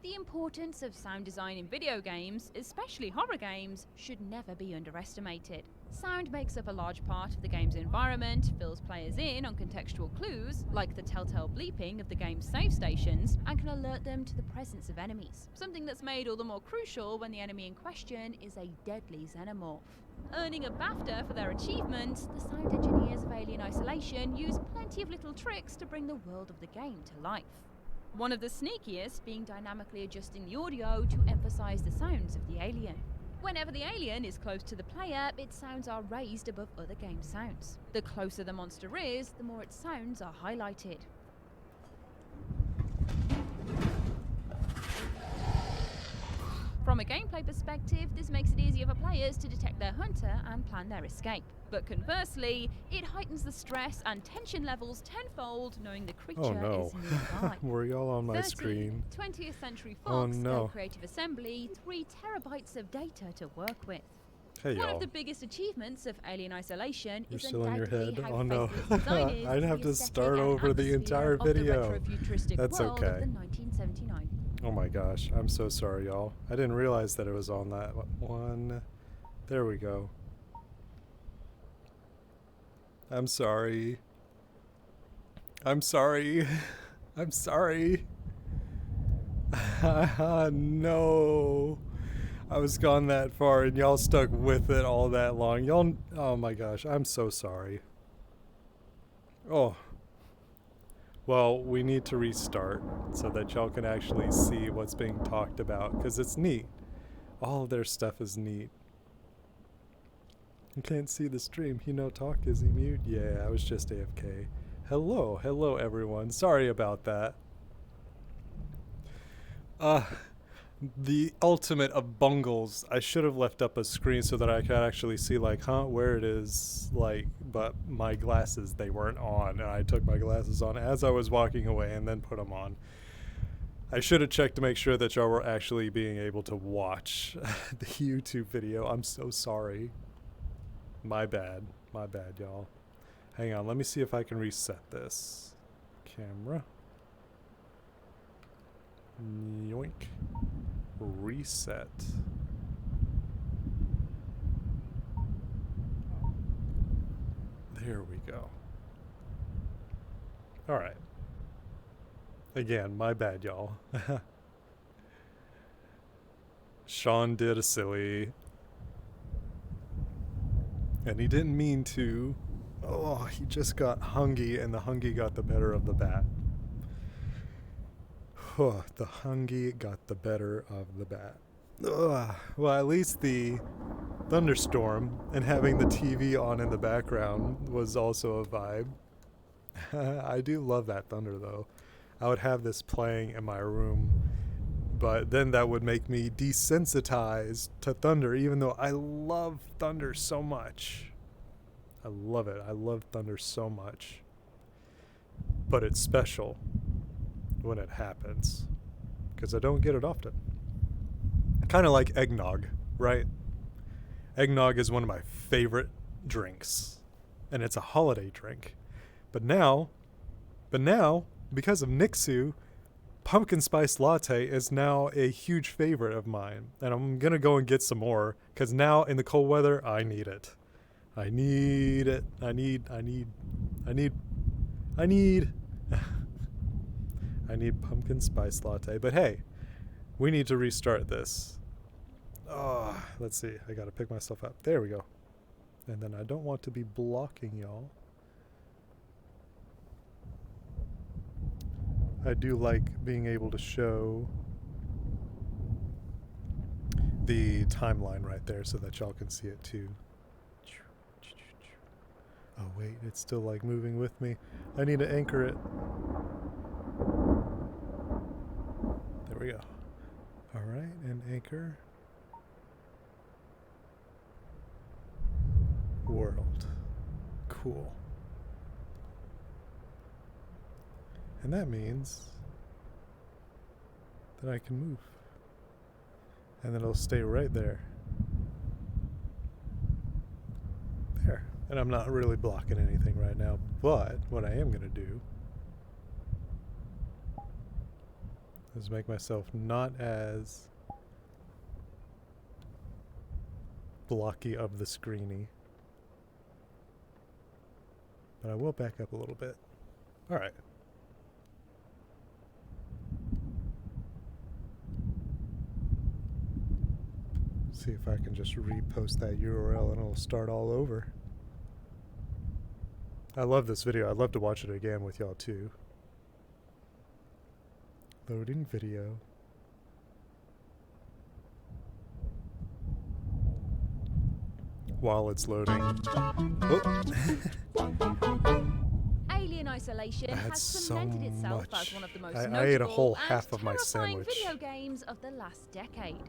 The importance of sound design in video games, especially horror games, should never be underestimated. Sound makes up a large part of the game's environment, fills players in on contextual clues, like the telltale bleeping of the game's save stations, and can alert them to the presence of enemies, something that's made all the more crucial when the enemy in question is a deadly xenomorph. Earning a BAFTA for their achievement, the sound engineers of Alien Isolation use plenty of little tricks to bring the world of the game to life. One of the sneakiest being dynamically adjusting the audio to emphasize the sounds of the alien. Whenever the alien is close to the player, its sounds are raised above other game sounds. The closer the monster is, the more its sounds are highlighted. From a gameplay perspective, this makes it easier for players to detect their hunter and plan their escape. But conversely, it heightens the stress and tension levels tenfold knowing the creature Oh no. is nearby. Were y'all on my 30. screen? 20th Century Oh Fox no. gave Creative Assembly 3 terabytes of data to work with. Hey One y'all. of the biggest achievements of Alien Isolation You're is still in your undoubtedly head? how Oh no. faithful its design is I'd have the to aesthetic start and over the atmosphere entire of the video. retro-futuristic That's world okay. of the 1979. Oh my gosh, I'm so sorry, y'all. I didn't realize that it was on that one. There we go. I'm sorry. I'm sorry. I'm sorry. No. I was gone that far and y'all stuck with it all that long. Y'all, oh my gosh, I'm so sorry. Oh. Well, we need to restart so that y'all can actually see what's being talked about, because it's neat. All of their stuff is neat. You can't see the stream. He no talk, is he mute? Yeah, I was just AFK. Hello everyone. Sorry about that. The ultimate of bungles. I should have left up a screen so that I could actually see, like, where it is, like, but my glasses, they weren't on, and I took my glasses on as I was walking away and then put them on. I should have checked to make sure that y'all were actually being able to watch the YouTube video. I'm so sorry. My bad, y'all. Hang on, let me see if I can reset this. Camera. Yoink. Reset. There we go. Alright. Again, my bad, y'all. Sean did a silly. And he didn't mean to. Oh, he just got hungry, and the hungry got the better of the bat. The hungry got the better of the bat. Well, at least the thunderstorm and having the TV on in the background was also a vibe. I do love that thunder, though. I would have this playing in my room, but then that would make me desensitized to thunder, even though I love thunder so much. I love it. I love thunder so much. But it's special when it happens, because I don't get it often. Kind of like eggnog, right? Eggnog is one of my favorite drinks, and it's a holiday drink. But now, because of Nixu, pumpkin spice latte is now a huge favorite of mine, and I'm gonna go and get some more, because now in the cold weather, I need it. I need it. I need I need pumpkin spice latte. But hey, we need to restart this. Oh, let's see. I gotta pick myself up. There we go. And then I don't want to be blocking y'all. I do like being able to show the timeline right there so that y'all can see it too. Oh wait, it's still like moving with me. I need to anchor it. There we go. Alright, and anchor. World. Cool. And that means that I can move. And then it'll stay right there. There. And I'm not really blocking anything right now, but what I am going to do is make myself not as blocky of the screeny. But I will back up a little bit. Alright. See if I can just repost that URL and it'll start all over. I love this video. I'd love to watch it again with y'all too. Loading video. While it's loading. Oh. Alien Isolation I had has so cemented itself much. as one of the most I ate a whole notable half and of my terrifying sandwich. video games of the last decade.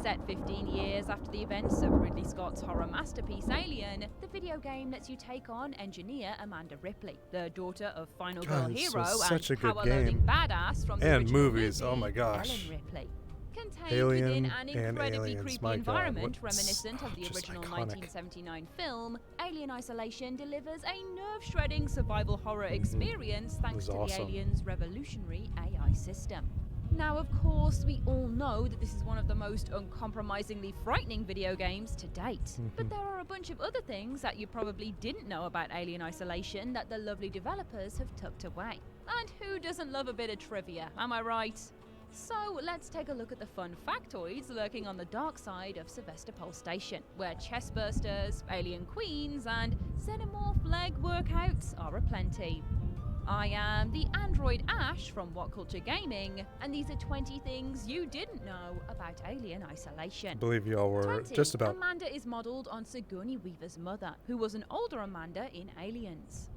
Set 15 years after the events of Ridley Scott's horror masterpiece Alien, the video game lets you take on engineer Amanda Ripley, the daughter of Final Girl God, this hero was such a and good power-loading game. badass from the And original movies, movie, oh my gosh. Ellen Ripley. Contained Alien within an and incredibly Aliens, creepy my God, environment what's- reminiscent of the just original iconic. 1979 film, Alien Isolation delivers a nerve-shredding survival horror experience thanks It was to awesome. the Alien's revolutionary AI system. Now, of course, we all know that this is one of the most uncompromisingly frightening video games to date. But there are a bunch of other things that you probably didn't know about Alien Isolation that the lovely developers have tucked away. And who doesn't love a bit of trivia, am I right? So let's take a look at the fun factoids lurking on the dark side of Sevastopol Station, where chestbursters, alien queens, and xenomorph leg workouts are aplenty. I am the android Ash from What Culture Gaming, and these are 20 things you didn't know about Alien I Isolation. believe y'all were 20. just about Amanda is modelled on Sigourney Weaver's mother, who was an older Amanda in Aliens.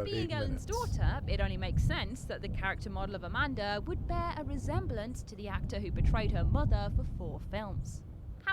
Being 8 Ellen's minutes. daughter, it only makes sense that the character model of Amanda would bear a resemblance to the actor who portrayed her mother for 4 films.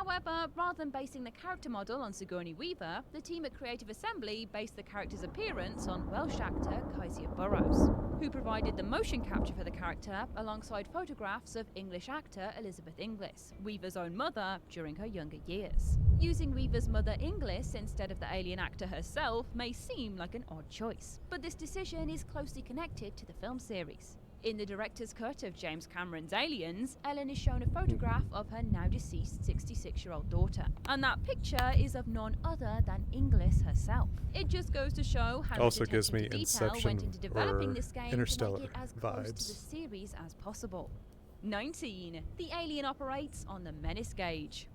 However, rather than basing the character model on Sigourney Weaver, the team at Creative Assembly based the character's appearance on Welsh actor Kezia Burrows, who provided the motion capture for the character alongside photographs of English actor Elizabeth Inglis, Weaver's own mother, during her younger years. Using Weaver's mother Inglis instead of the alien actor herself may seem like an odd choice, but this decision is closely connected to the film series. In the director's cut of James Cameron's Aliens, Ellen is shown a photograph of her now deceased 66-year-old daughter, and that picture is of none other than Inglis herself. It just goes to show how Also much gives attention me to detail Inception went into developing or this game Interstellar to make it as close to the vibes. series as possible. 19. The alien operates on the menace gauge.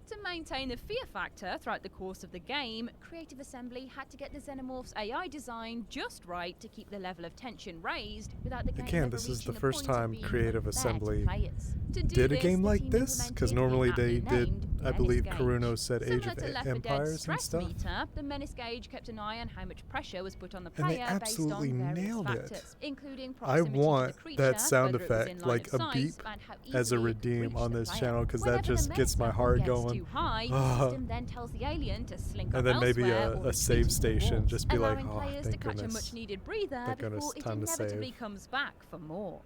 To maintain the fear factor throughout the course of the game, Creative Assembly had to get the Xenomorph's AI design just right to keep the level of tension raised without the game Again, ever this is reaching the a first point of time being Creative unfair to Assembly players. To do did a this, game the like team this, because implemented normally the they aptly did, named I Menace believe Gauge. Karuno said Age Similar of to Left 4 Dead's Empires and stress stuff. meter, the Menace Gauge kept an eye on how much pressure was put on the And they player based absolutely on various nailed it. factors, including I proximity want to the creature, that sound whether it was in effect, line like of a sight, beep, and how as a easily it could redeem reach on the this player. channel, because that Whenever the just menace gets my level heart gets going. too high, the system then tells the alien to slink And up then maybe elsewhere or a retreat save into the station, walls, just be like, allowing oh, players to thank catch a goodness. much-needed breather Thank goodness, before it time to inevitably save. comes back for more.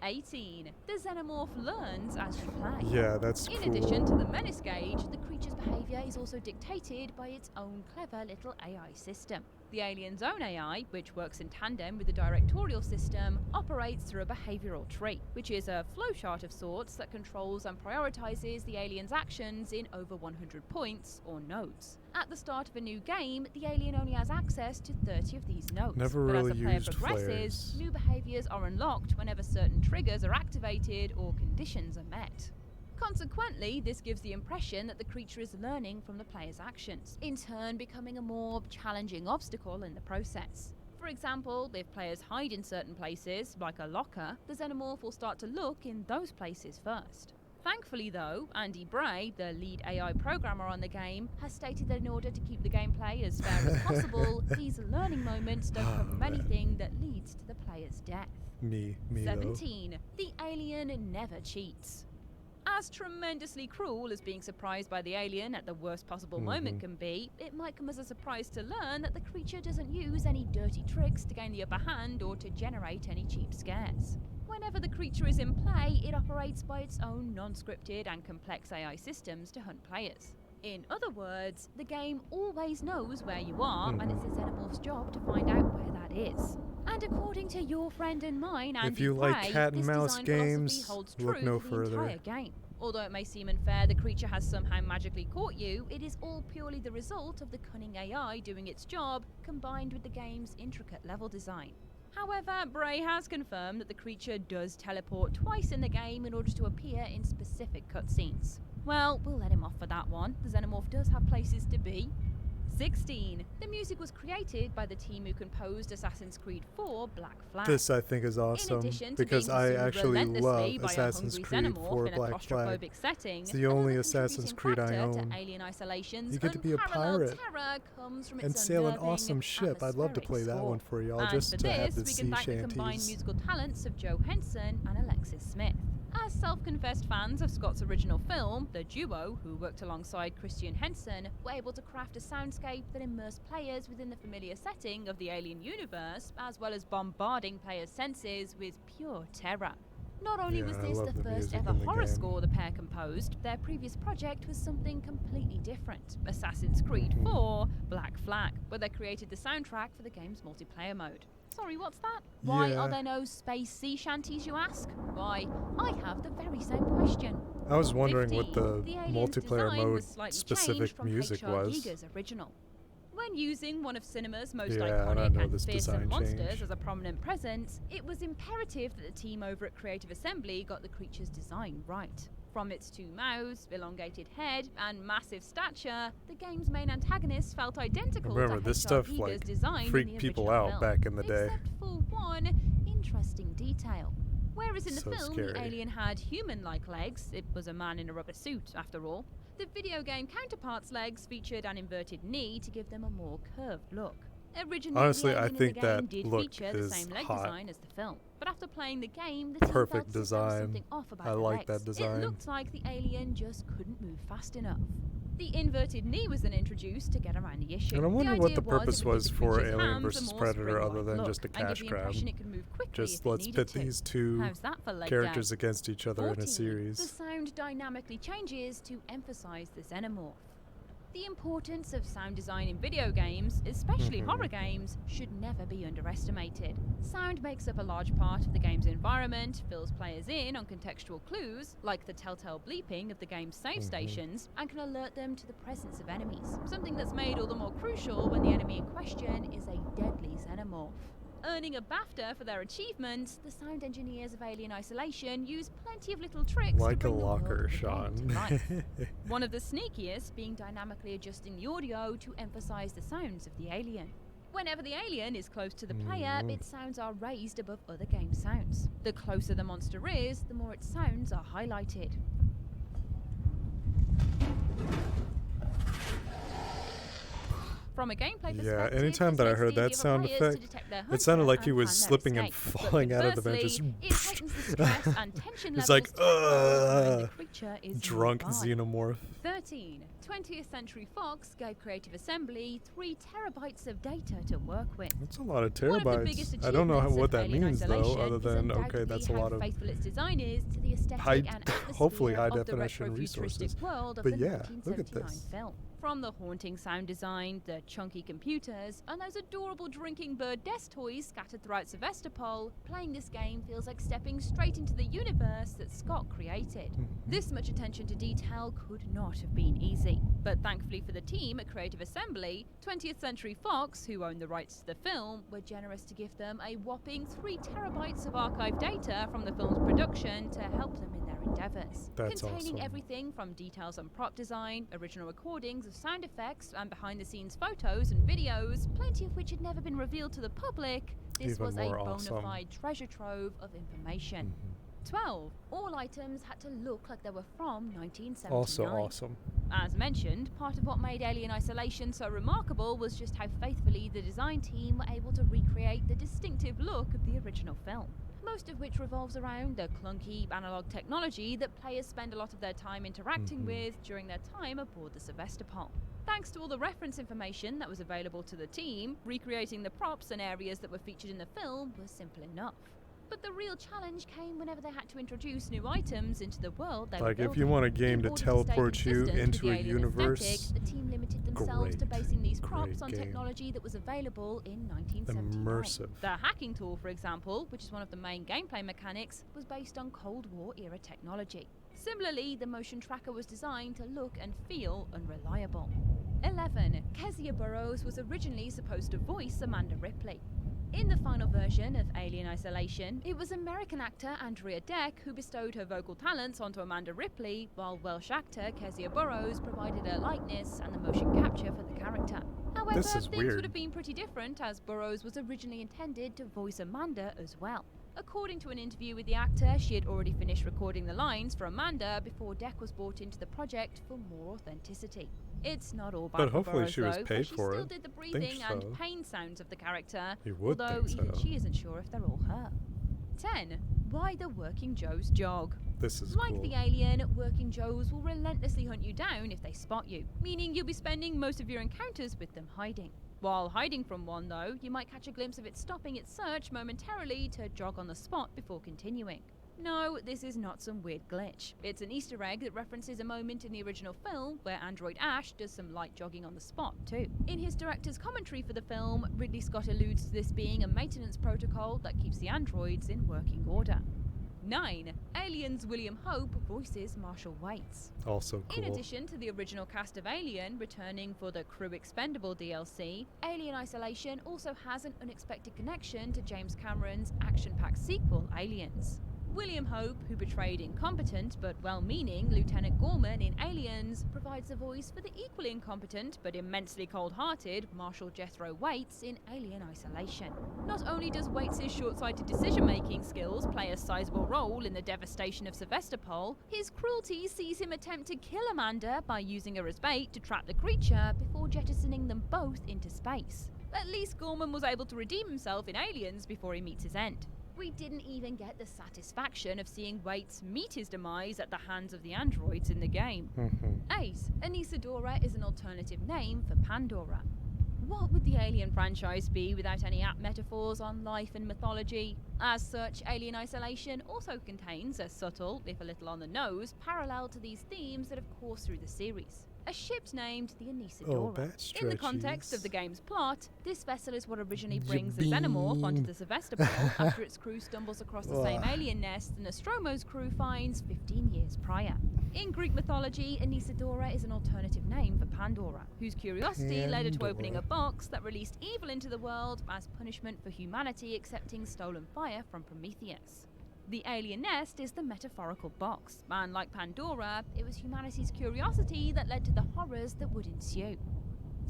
18. The Xenomorph learns as you play. Yeah, that's In cool. addition to the menace gauge, the creature's behaviour is also dictated by its own clever little AI system. The alien's own AI, which works in tandem with the directorial system, operates through a behavioural tree, which is a flowchart of sorts that controls and prioritises the alien's actions in over 100 points, or nodes. At the start of a new game, the alien only has access to 30 of these nodes. Never but really as the player used progresses, flares. new behaviours are unlocked whenever certain triggers are activated or conditions are met. Consequently, this gives the impression that the creature is learning from the player's actions, in turn becoming a more challenging obstacle in the process. For example, if players hide in certain places, like a locker, the Xenomorph will start to look in those places first. Thankfully though, Andy Bray, the lead AI programmer on the game, has stated that in order to keep the gameplay as fair as possible, these learning moments don't come from anything that leads to the player's death. Me though. 17. The alien never cheats. As tremendously cruel as being surprised by the alien at the worst possible moment can be, it might come as a surprise to learn that the creature doesn't use any dirty tricks to gain the upper hand or to generate any cheap scares. Whenever the creature is in play, it operates by its own non-scripted and complex AI systems to hunt players. In other words, the game always knows where you are, and it's the Xenomorph's job to find out where that is. And according to your friend and mine, Andy If you like Bray, cat and this mouse design philosophy games, holds look true no for the further. entire game. Although it may seem unfair the creature has somehow magically caught you, it is all purely the result of the cunning AI doing its job, combined with the game's intricate level design. However, Bray has confirmed that the creature does teleport twice in the game in order to appear in specific cutscenes. Well, we'll let him off for that one. The Xenomorph does have places to be. 16. The music was created by the team who composed Assassin's Creed 4 Black Flag. This I think is awesome, addition to because being I pursued actually relentlessly love by a Assassin's hungry Creed xenomorph 4 in a Black Flag. claustrophobic setting, It's the only another Assassin's contributing Creed I factor own. to Alien Isolation's You get to be a unparalleled pirate terror comes from its and sail an unnerving awesome ship. I'd love to atmospheric play that score. one for y'all, And just for to have this, the we can sea thank the combined shanties. musical talents of Joe Henson and Alexis Smith. As self-confessed fans of Scott's original film, the duo, who worked alongside Christian Henson, were able to craft a soundscape that immersed players within the familiar setting of the Alien universe, as well as bombarding players' senses with pure terror. Not only Yeah, was I this love the the first music ever in the horror game. score the pair composed, their previous project was something completely different, Assassin's Creed 4 Black Flag, where they created the soundtrack for the game's multiplayer mode. Sorry, what's that? Why Yeah. are there no space sea shanties, you ask? Why, I have the very same question. I was wondering what 15. the alien's multiplayer design mode was slightly specific changed from music H.R. was. Giger's original. When using one of cinema's most Yeah, I iconic know and this fearsome design monsters change. as a prominent presence, it was imperative that the team over at Creative Assembly got the creature's design right. From its two mouths, elongated head, and massive stature, the game's main antagonist felt identical Remember, to this H.R. stuff, Giger's like, design in freaked the people original out film, back in the day. except for one interesting detail. Whereas in the So film, scary. the alien had human-like legs, it was a man in a rubber suit after all, the video game counterpart's legs featured an inverted knee to give them a more curved look. Originally, Honestly, the I alien think in the game that did look feature the is same leg hot. design as the film, but after playing the game, the team Perfect felt as if there was design. something off about I the like that legs. design. It looked like the alien just couldn't move fast enough. The inverted knee was then introduced to get around the issue. And I wonder what idea the purpose it would was give the for creature's Alien hands a vs. more Predator other spring-like than look, just a and give cash the grab. impression it could move quickly Just if it let's needed pit to. these two How's that for leg characters day? against each other in 14. a The series. sound dynamically changes to emphasize the xenomorph. The importance of sound design in video games, especially horror games, should never be underestimated. Sound makes up a large part of the game's environment, fills players in on contextual clues, like the telltale bleeping of the game's save stations, and can alert them to the presence of enemies, something that's made all the more crucial when the enemy in question is a deadly xenomorph. Earning a BAFTA for their achievements, the sound engineers of Alien Isolation use plenty of little tricks Like to a bring the world locker, of the game Sean. to life. One of the sneakiest being dynamically adjusting the audio to emphasize the sounds of the alien. Whenever the alien is close to the player, its sounds are raised above other game sounds. The closer the monster is, the more its sounds are highlighted. From a gameplay perspective, Yeah, anytime this that I makes heard it that easier for sound players to effect, detect their it sounded hunter like he and was plan their slipping and escape. But falling out of the bench. conversely, it heightens the stress and tension It's levels like, tenfold when the creature is drunk nearby. xenomorph. 13. 20th Century Fox gave Creative Assembly 3 terabytes of data to work with. That's a lot of One of the biggest terabytes. I don't know achievements what of that Alien means though, Isolation other is than okay, undoubtedly that's a how lot of faithful its design is to the aesthetic high, and atmosphere hopefully high of the definition retro-futuristic resources. world of But the yeah, look at 1979 this. film. From the haunting sound design, the chunky computers, and those adorable drinking bird desk toys scattered throughout Sevastopol, playing this game feels like stepping straight into the universe that Scott created. This much attention to detail could not have been easy. But thankfully for the team at Creative Assembly, 20th Century Fox, who owned the rights to the film, were generous to give them a whopping 3 terabytes of archived data from the film's production to help them in their endeavors. That's Containing awesome. everything from details on prop design, original recordings of sound effects, and behind-the-scenes photos and videos, plenty of which had never been revealed to the public, this Even was a more bona awesome. fide treasure trove of information. 12. All items had to look like they were from 1979. Also awesome. As mentioned, part of what made Alien Isolation so remarkable was just how faithfully the design team were able to recreate the distinctive look of the original film. Most of which revolves around the clunky analog technology that players spend a lot of their time interacting with during their time aboard the Sevastopol. Thanks to all the reference information that was available to the team, recreating the props and areas that were featured in the film was simple enough. But the real challenge came whenever they had to introduce new items into the world they were Like if building. you want a game In to order stay teleport you consistent with into the a alien universe, aesthetic, the team limited themselves to great, basing these great props on game. technology that was available in 1979. Immersive. The hacking tool, for example, which is one of the main gameplay mechanics, was based on Cold War era technology. Similarly, the motion tracker was designed to look and feel unreliable. 11. Kezia Burrows was originally supposed to voice Amanda Ripley. In the final version of Alien Isolation, it was American actor Andrea Deck who bestowed her vocal talents onto Amanda Ripley, while Welsh actor Kezia Burrows provided her likeness and the motion capture for the character. However, This is things weird. would have been pretty different, as Burrows was originally intended to voice Amanda as well. According to an interview with the actor, she had already finished recording the lines for Amanda before Deck was brought into the project for more authenticity. It's not all bad But for hopefully Burrows, she was though, paid but she for still it. did the Think breathing so. and pain sounds of the character, You would although think even so. she isn't sure if they're all her. 10. Why the Working Joes jog. This is Like cool. the alien, Working Joes will relentlessly hunt you down if they spot you, meaning you'll be spending most of your encounters with them hiding. While hiding from one, though, you might catch a glimpse of it stopping its search momentarily to jog on the spot before continuing. No, this is not some weird glitch. It's an Easter egg that references a moment in the original film where android Ash does some light jogging on the spot, too. In his director's commentary for the film, Ridley Scott alludes to this being a maintenance protocol that keeps the androids in working order. 9. Alien's William Hope voices Marshall Waits. Also cool. In addition to the original cast of Alien returning for the Crew Expendable DLC, Alien Isolation also has an unexpected connection to James Cameron's action-packed sequel, Aliens. William Hope, who portrayed incompetent but well-meaning Lieutenant Gorman in Aliens, provides a voice for the equally incompetent but immensely cold-hearted Marshal Jethro Waits in Alien Isolation. Not only does Waits' short-sighted decision-making skills play a sizable role in the devastation of Sevastopol, his cruelty sees him attempt to kill Amanda by using her as bait to trap the creature before jettisoning them both into space. At least Gorman was able to redeem himself in Aliens before he meets his end. We didn't even get the satisfaction of seeing Waits meet his demise at the hands of the androids in the game. 8. Anesidora is an alternative name for Pandora. What would the Alien franchise be without any apt metaphors on life and mythology? As such, Alien Isolation also contains a subtle, if a little on the nose, parallel to these themes that have coursed through the series. A ship named the Anesidora. In the context of the game's plot, this vessel is what originally brings the Xenomorph onto the Sevastopol after its crew stumbles across the same alien nest the Nostromo's crew finds 15 years prior. In Greek mythology, Anesidora is an alternative name for Pandora, whose curiosity led her to opening a box that released evil into the world as punishment for humanity accepting stolen fire from Prometheus. The alien nest is the metaphorical box, and like Pandora, it was humanity's curiosity that led to the horrors that would ensue.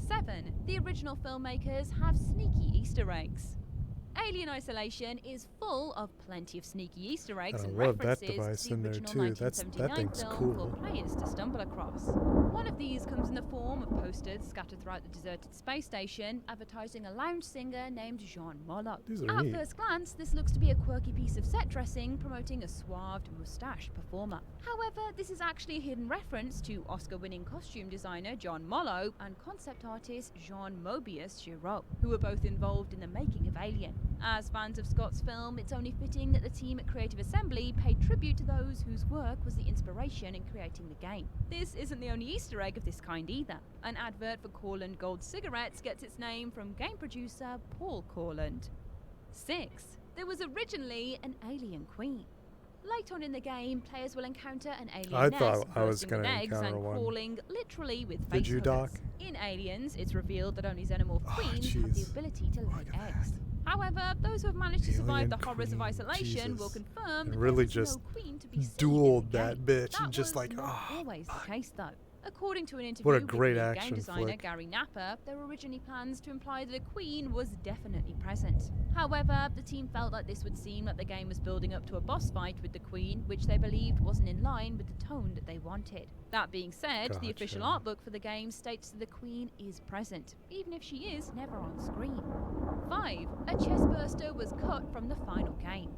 7. The original filmmakers have sneaky Easter eggs. Alien Isolation is full of plenty of sneaky Easter eggs and references to the original 1979 film for players to stumble across. One of these comes in the form of posters scattered throughout the deserted space station advertising a lounge singer named Jean Moreau. At first glance, this looks to be a quirky piece of set dressing promoting a suaved, moustached performer. However, this is actually a hidden reference to Oscar-winning costume designer John Mollo and concept artist Jean Mobius Giraud, who were both involved in the making of Alien. As fans of Scott's film, it's only fitting that the team at Creative Assembly paid tribute to those whose work was the inspiration in creating the game. This isn't the only Easter egg of this kind either. An advert for Corland Gold cigarettes gets its name from game producer Paul Corland. 6. There was originally an alien queen. Late on in the game, players will encounter an alien nest bursting with eggs and crawling literally with face huggers. In Aliens, it's revealed that only Xenomorph queens have the ability to lay eggs. However, those who have managed to survive the horrors of isolation will confirm that really there's just no queen to be seen dueled in the that game. bitch and just like, not always the case though. According to an interview what a with great the action game designer flick. Gary Napper, there were originally plans to imply that a queen was definitely present. However, the team felt like this would seem like the game was building up to a boss fight with the queen, which they believed wasn't in line with the tone that they wanted. That being said, the official art book for the game states that the queen is present, even if she is never on screen. 5. A chestburster was cut from the final game.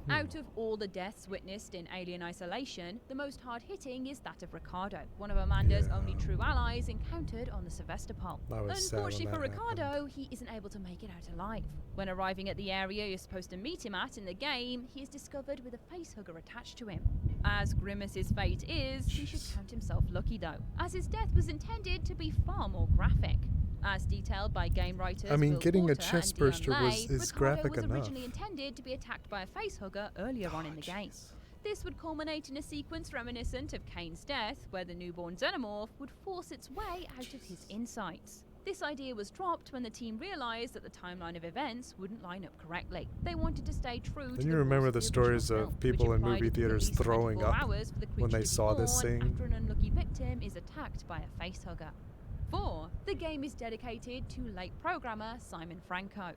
Out of all the deaths witnessed in Alien Isolation, the most hard-hitting is that of Ricardo, one of Amanda's only true allies encountered on the Sevastopol. Unfortunately for Ricardo, he isn't able to make it out alive. When arriving at the area you're supposed to meet him at in the game, he is discovered with a facehugger attached to him. As grim as his fate is, he should count himself lucky though, as his death was intended to be far more graphic. As detailed by game writers Will getting Porter a chest burster is graphic was enough. originally intended to be attacked by a facehugger earlier on in the game. This would culminate in a sequence reminiscent of Kane's death, where the newborn Xenomorph would force its way out of his insides. This idea was dropped when the team realized that the timeline of events wouldn't line up correctly. They wanted to stay true to you the remember rules the of stories original of film, people which in implied movie it took at theaters least throwing 24 up hours for the when creature they to be saw this born scene? after an unlucky victim is attacked by a facehugger. 4. The game is dedicated to late programmer Simon Franco.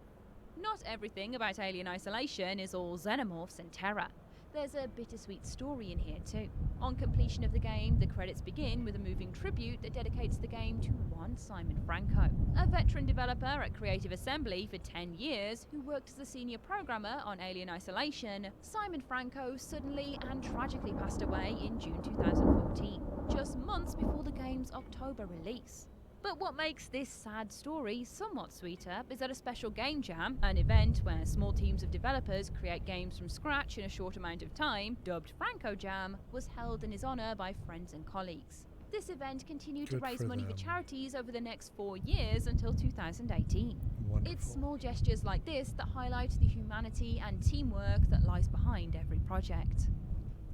Not everything about Alien Isolation is all xenomorphs and terror. There's a bittersweet story in here too. On completion of the game, the credits begin with a moving tribute that dedicates the game to one Simon Franco, a veteran developer at Creative Assembly for 10 years who worked as a senior programmer on Alien Isolation. Simon Franco suddenly and tragically passed away in June 2014, just months before the game's October release. But what makes this sad story somewhat sweeter is that a special game jam, an event where small teams of developers create games from scratch in a short amount of time, dubbed Franco Jam, was held in his honour by friends and colleagues. This event continued to raise money for charities over the next 4 years until 2018. It's small gestures like this that highlight the humanity and teamwork that lies behind every project.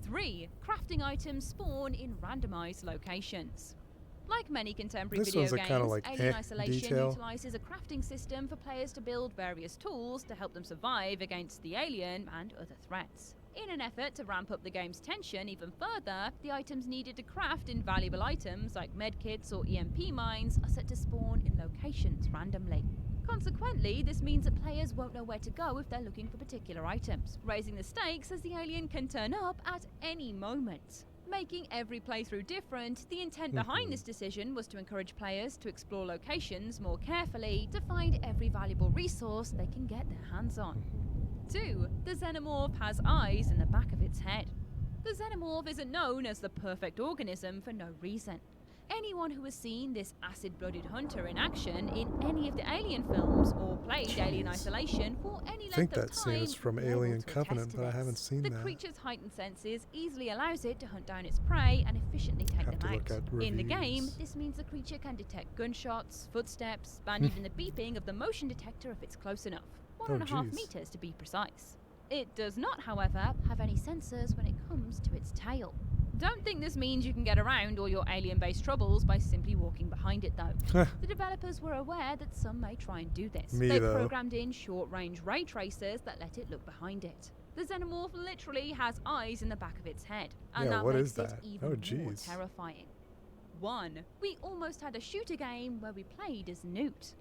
3. Crafting items spawn in randomised locations. Like many contemporary video games, Alien Isolation utilizes a crafting system for players to build various tools to help them survive against the alien and other threats. In an effort to ramp up the game's tension even further, the items needed to craft invaluable items like medkits or EMP mines are set to spawn in locations randomly. Consequently, this means that players won't know where to go if they're looking for particular items, raising the stakes as the alien can turn up at any moment. Making every playthrough different, the intent behind this decision was to encourage players to explore locations more carefully to find every valuable resource they can get their hands on. 2. The xenomorph has eyes in the back of its head. The xenomorph isn't known as the perfect organism for no reason. Anyone who has seen this acid-blooded hunter in action in any of the Alien films or played Alien Isolation for any I think length of that scene time is from will be able Alien to attest Covenant, to but I this. haven't seen The that. creature's heightened senses easily allows it to hunt down its prey and efficiently take Have them to look out. at In the game, reviews. this means the creature can detect gunshots, footsteps, and even the beeping of the motion detector if it's close enough. 1.5 meters to be precise. It does not, however, have any sensors when it comes to its tail. Don't think this means you can get around all your alien-based troubles by simply walking behind it, though. The developers were aware that some may try and do this. They programmed in short-range ray tracers that let it look behind it. The xenomorph literally has eyes in the back of its head, and that makes it even more terrifying. 1. We almost had a shooter game where we played as Newt.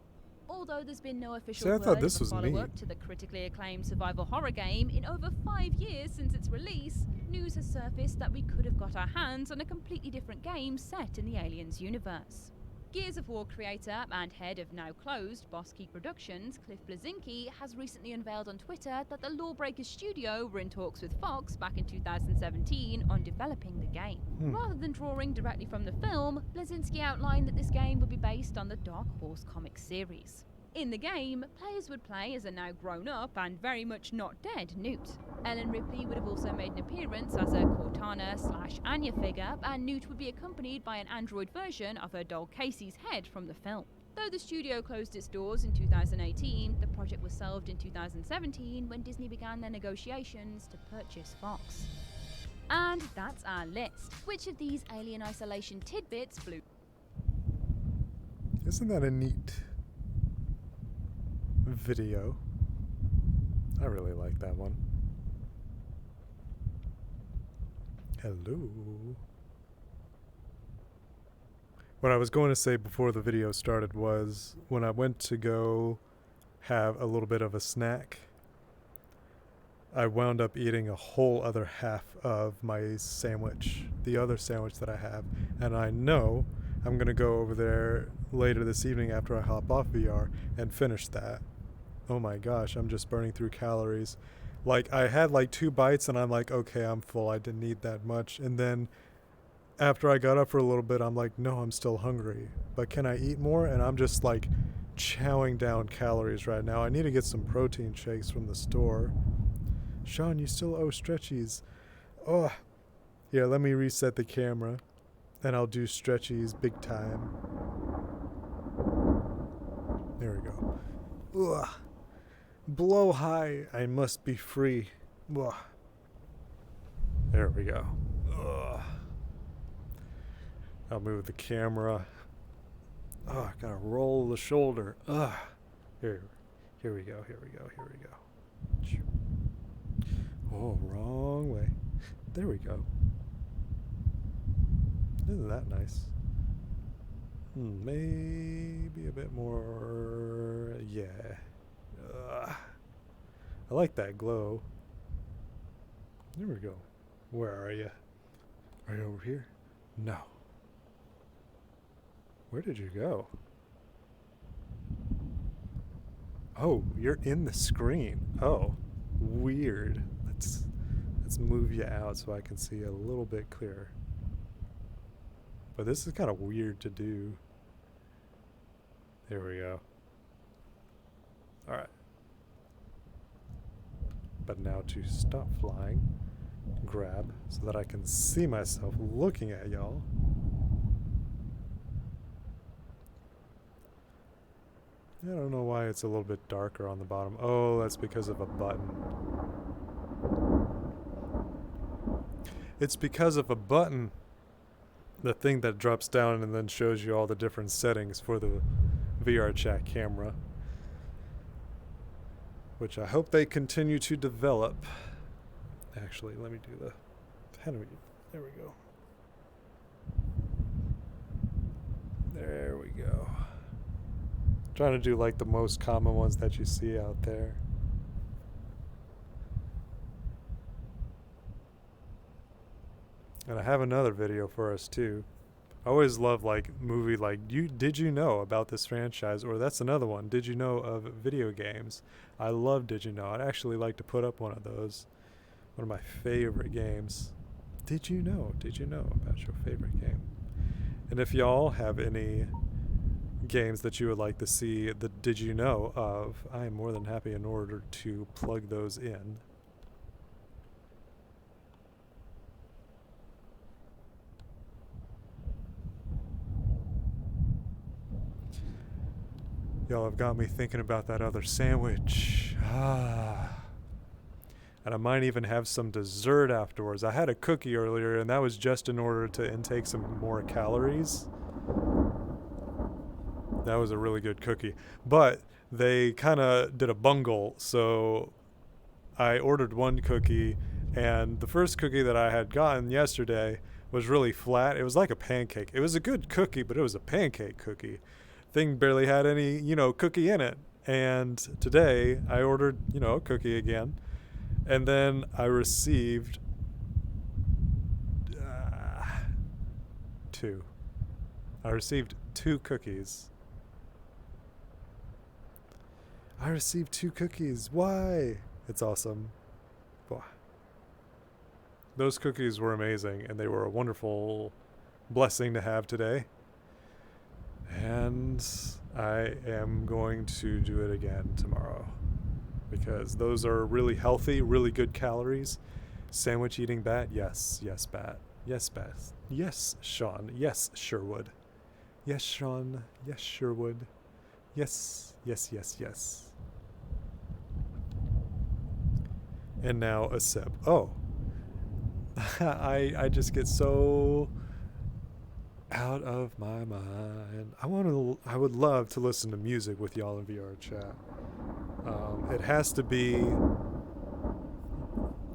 Although there's been no official word of a follow-up to the critically acclaimed survival horror game in over 5 years since its release, news has surfaced that we could have got our hands on a completely different game set in the Aliens universe. Gears of War creator and head of now closed Boss Key Productions, Cliff Bleszinski, has recently unveiled on Twitter that the Lawbreakers studio were in talks with Fox back in 2017 on developing the game. Rather than drawing directly from the film, Bleszinski outlined that this game would be based on the Dark Horse comic series. In the game, players would play as a now grown-up and very much not dead Newt. Ellen Ripley would have also made an appearance as a Cortana/Anya figure, and Newt would be accompanied by an android version of her doll Casey's head from the film. Though the studio closed its doors in 2018, the project was shelved in 2017 when Disney began their negotiations to purchase Fox. And that's our list. Which of these Alien Isolation tidbits blew? Isn't that a neat video? I really like that one. Hello. What I was going to say before the video started was when I went to go have a little bit of a snack, I wound up eating a whole other half of my sandwich, the other sandwich that I have, and I know I'm going to go over there later this evening after I hop off VR and finish that. Oh my gosh, I'm just burning through calories. Like, I had like 2 bites and I'm like, okay, I'm full. I didn't eat that much. And then after I got up for a little bit, I'm like, no, I'm still hungry. But can I eat more? And I'm just like chowing down calories right now. I need to get some protein shakes from the store. Sean, you still owe stretchies. Oh, here, let me reset the camera and I'll do stretchies big time. There we go. Ugh. Blow high, I must be free. Ugh. There we go. Ugh. I'll move the camera. Oh, I gotta roll the shoulder. Ugh. Here we go. Oh, wrong way. There we go. Isn't that nice? Maybe a bit more. Yeah. I like that glow. There we go. Where are you? Are you over here? No. Where did you go? Oh, you're in the screen. Oh, weird. Let's move you out so I can see a little bit clearer. But this is kind of weird to do. There we go. All right. But now to stop flying, grab so that I can see myself looking at y'all. I don't know why it's a little bit darker on the bottom. Oh, that's because of a button. It's because of a button. The thing that drops down and then shows you all the different settings for the VR chat camera. Which I hope they continue to develop. Actually, let me do there we go. There we go. Trying to do like the most common ones that you see out there. And I have another video for us too. I always love like movie like you did you know about this franchise, or that's another one. Did you know of video games? I love Did You Know. I'd actually like to put up one of those. One of my favorite games. Did you know? Did you know about your favorite game? And if y'all have any games that you would like to see the Did You Know of, I am more than happy in order to plug those in. Y'all have got me thinking about that other sandwich. And I might even have some dessert afterwards. I had a cookie earlier, and that was just in order to intake some more calories. That was a really good cookie. But they kind of did a bungle, so I ordered one cookie, and the first cookie that I had gotten yesterday was really flat. It was like a pancake. It was a good cookie, but it was a pancake cookie. Thing barely had any, cookie in it. And today I ordered, a cookie again. And then I received two. I received two cookies. I received two cookies. Why? It's awesome. Boy. Those cookies were amazing, and they were a wonderful blessing to have today. And I am going to do it again tomorrow because those are really healthy, really good calories. Sandwich eating Bat? Yes, Bat. Yes, Bat. Yes, Sean. Yes, Sherwood. Yes, Sean. Yes, Sherwood. Yes. And now a sip. Oh. I just get so out of my mind. I would love to listen to music with y'all in VR chat. It has to be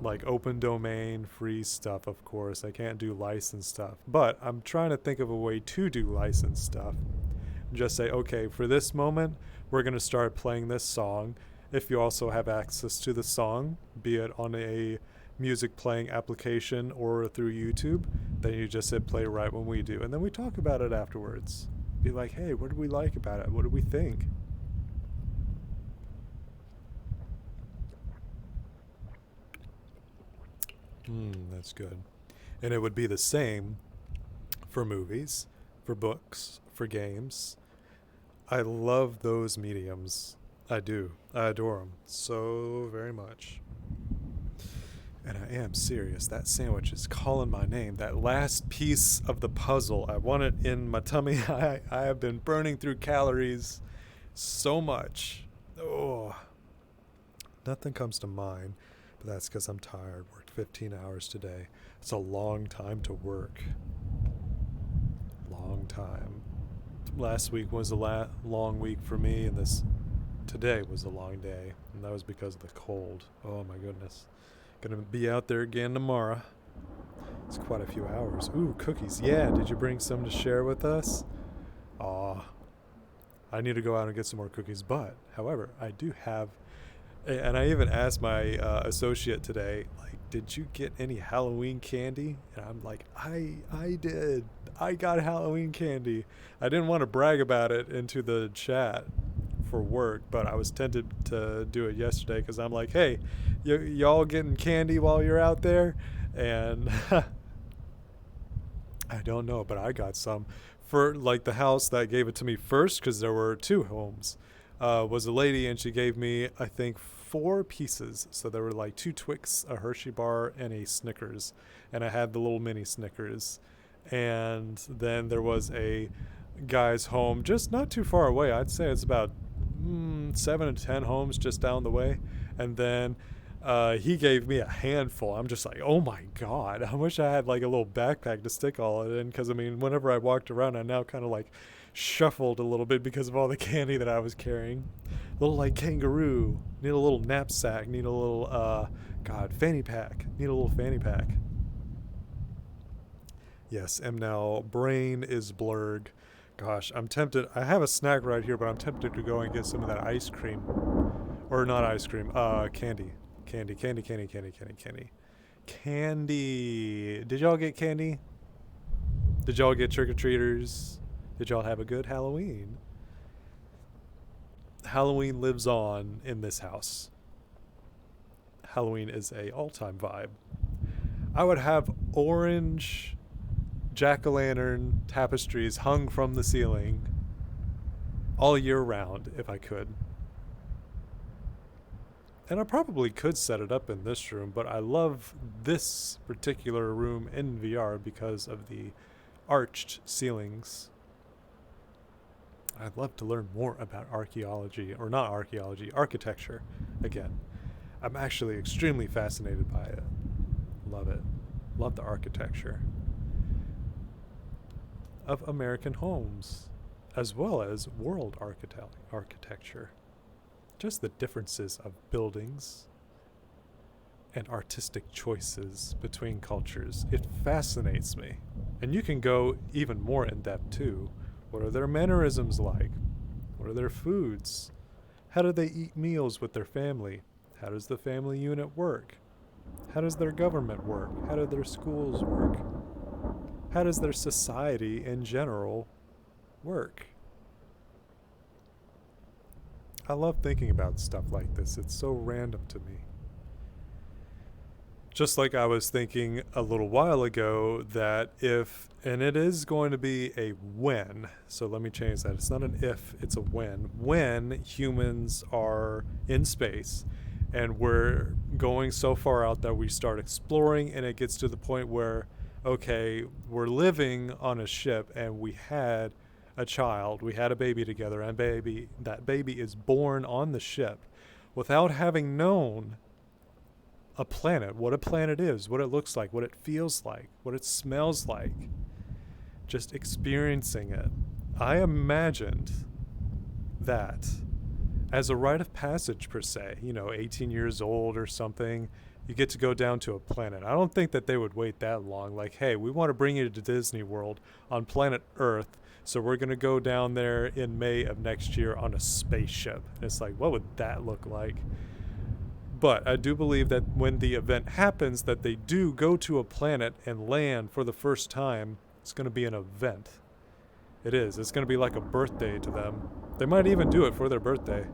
like open domain, free stuff, of course. I can't do licensed stuff. But I'm trying to think of a way to do licensed stuff. Just say, okay, for this moment, we're going to start playing this song. If you also have access to the song, be it on a music playing application or through YouTube, then you just hit play right when we do. And then we talk about it afterwards. Be like, hey, what did we like about it? What did we think? That's good. And it would be the same for movies, for books, for games. I love those mediums. I do. I adore them so very much. And I am serious. That sandwich is calling my name. That last piece of the puzzle, I want it in my tummy. I have been burning through calories so much. Oh, nothing comes to mind, but that's because I'm tired. Worked 15 hours today. It's a long time to work. Long time. Last week was a long week for me, and today was a long day, and that was because of the cold. Oh my goodness. Gonna be out there again tomorrow. It's quite a few hours. Ooh, cookies. Yeah, did you bring some to share with us? Aw. I need to go out and get some more cookies, but, however, I do have, and I even asked my associate today, like, did you get any Halloween candy? And I'm like, I did. I got Halloween candy. I didn't want to brag about it into the chat for work, but I was tempted to do it yesterday because I'm like, hey, y'all getting candy while you're out there? And I don't know, but I got some. For like the house that gave it to me first, because there were two homes, was a lady, and she gave me, I think, 4 pieces. So there were like 2 Twix, a Hershey bar, and a Snickers. And I had the little mini Snickers. And then there was a guy's home just not too far away. I'd say it's about 7 to 10 homes just down the way. And then he gave me a handful. I'm just like, oh my God, I wish I had like a little backpack to stick all of it in. Because I mean, whenever I walked around, I now kind of like shuffled a little bit because of all the candy that I was carrying. A little like kangaroo. Need a little knapsack. Need a little, fanny pack. Need a little fanny pack. Yes, am now brain is blurred. Gosh, I'm tempted. I have a snack right here, but I'm tempted to go and get some of that ice cream. Or not ice cream, candy. Candy. Candy. Did y'all get candy? Did y'all get trick-or-treaters? Did y'all have a good Halloween? Halloween lives on in this house. Halloween is a all-time vibe. I would have orange jack-o'-lantern tapestries hung from the ceiling all year round if I could. And I probably could set it up in this room, but I love this particular room in VR because of the arched ceilings. I'd love to learn more about archaeology, or not archaeology, architecture again. I'm actually extremely fascinated by it. Love it. Love the architecture of American homes, as well as world architecture. Just the differences of buildings and artistic choices between cultures. It fascinates me. And you can go even more in depth too. What are their mannerisms like? What are their foods? How do they eat meals with their family? How does the family unit work? How does their government work? How do their schools work? How does their society in general work? I love thinking about stuff like this. It's so random to me. Just like I was thinking a little while ago that if, and it is going to be a when, so let me change that. It's not an if, it's a when humans are in space and we're going so far out that we start exploring and it gets to the point where, okay, we're living on a ship and we had a child, we had a baby together, and that baby is born on the ship without having known a planet, what a planet is, what it looks like, what it feels like, what it smells like, just experiencing it. I imagined that as a rite of passage per se, 18 years old or something, you get to go down to a planet. I don't think that they would wait that long. Like, hey, we want to bring you to Disney World on planet Earth, so we're going to go down there in May of next year on a spaceship. And it's like, what would that look like? But I do believe that when the event happens, that they do go to a planet and land for the first time. It's going to be an event. It is. It's going to be like a birthday to them. They might even do it for their birthday.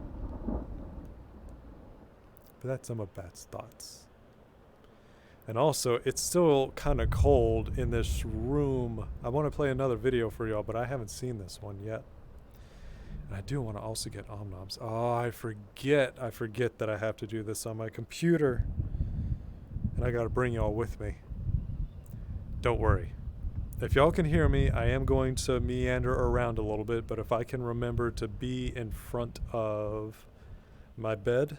But that's some of Bat's thoughts. And also, it's still kind of cold in this room. I want to play another video for y'all, but I haven't seen this one yet. And I do want to also get omnoms. Oh, I forget that I have to do this on my computer. And I got to bring y'all with me. Don't worry. If y'all can hear me, I am going to meander around a little bit, but if I can remember to be in front of my bed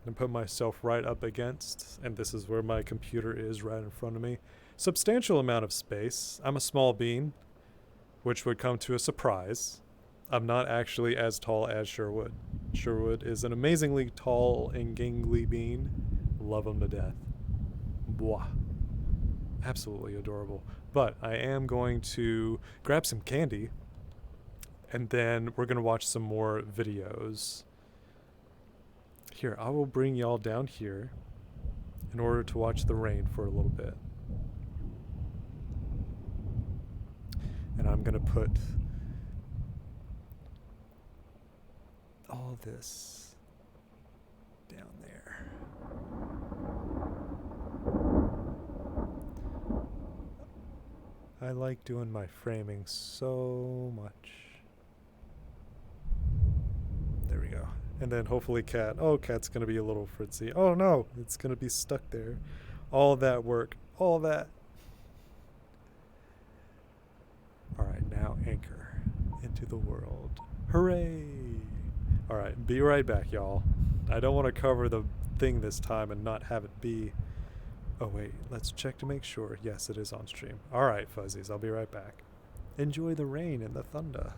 and put myself right up against, and this is where my computer is right in front of me, substantial amount of space. I'm a small bean, which would come to a surprise. I'm not actually as tall as Sherwood. Sherwood is an amazingly tall and gangly bean. Love him to death. Bwah. Absolutely adorable. But I am going to grab some candy, and then we're going to watch some more videos. Here, I will bring y'all down here in order to watch the rain for a little bit. And I'm going to put all this down there. I like doing my framing so much. There we go. And then hopefully Cat. Oh, Cat's going to be a little fritzy. Oh no, it's going to be stuck there. All that work. All that. Alright, now anchor into the world. Hooray! Alright, be right back, y'all. I don't want to cover the thing this time and not have it be... Oh wait, let's check to make sure. Yes, it is on stream. Alright, fuzzies, I'll be right back. Enjoy the rain and the thunder.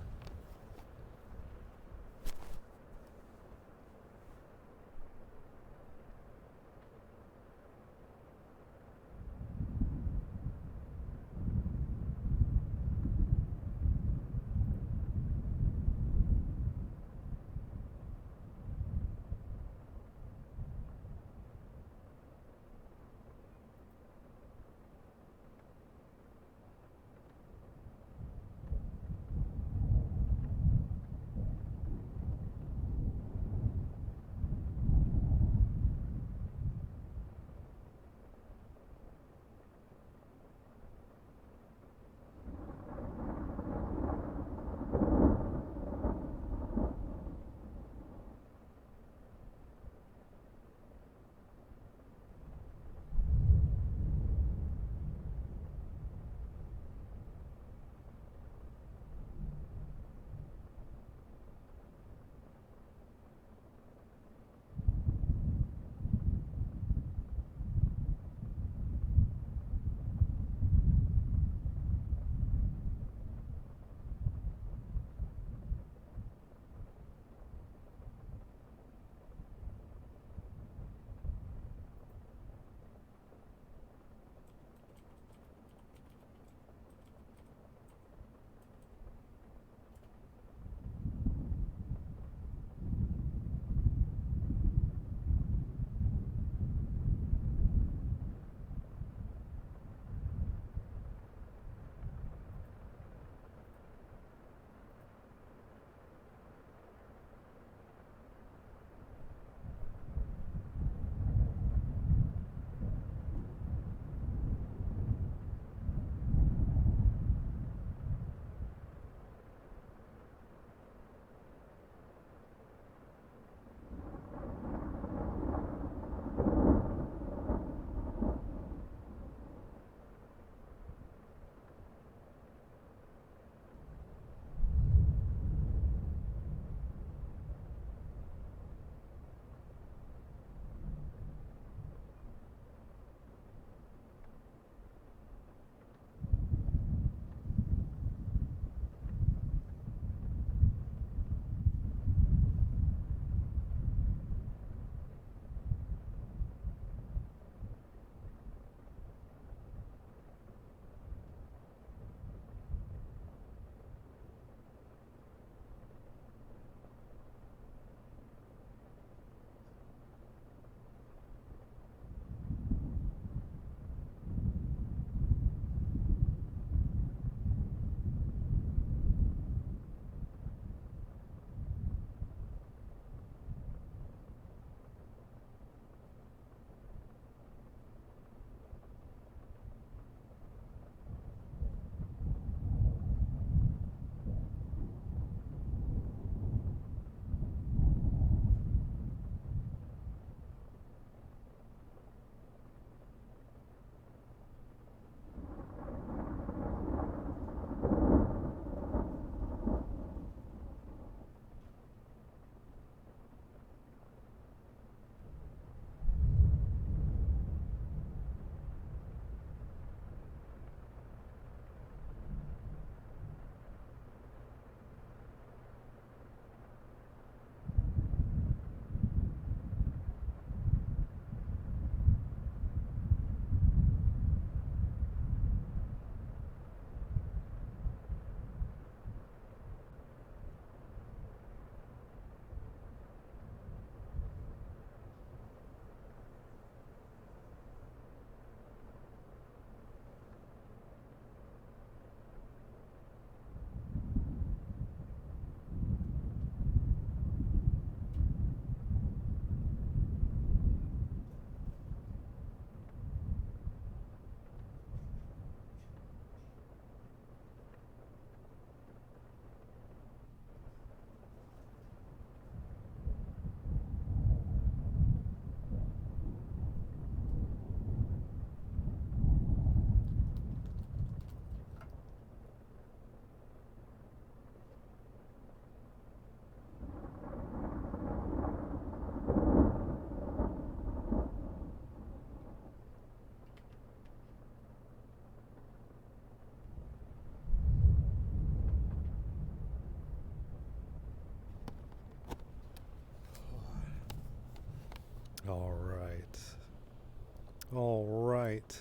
All right.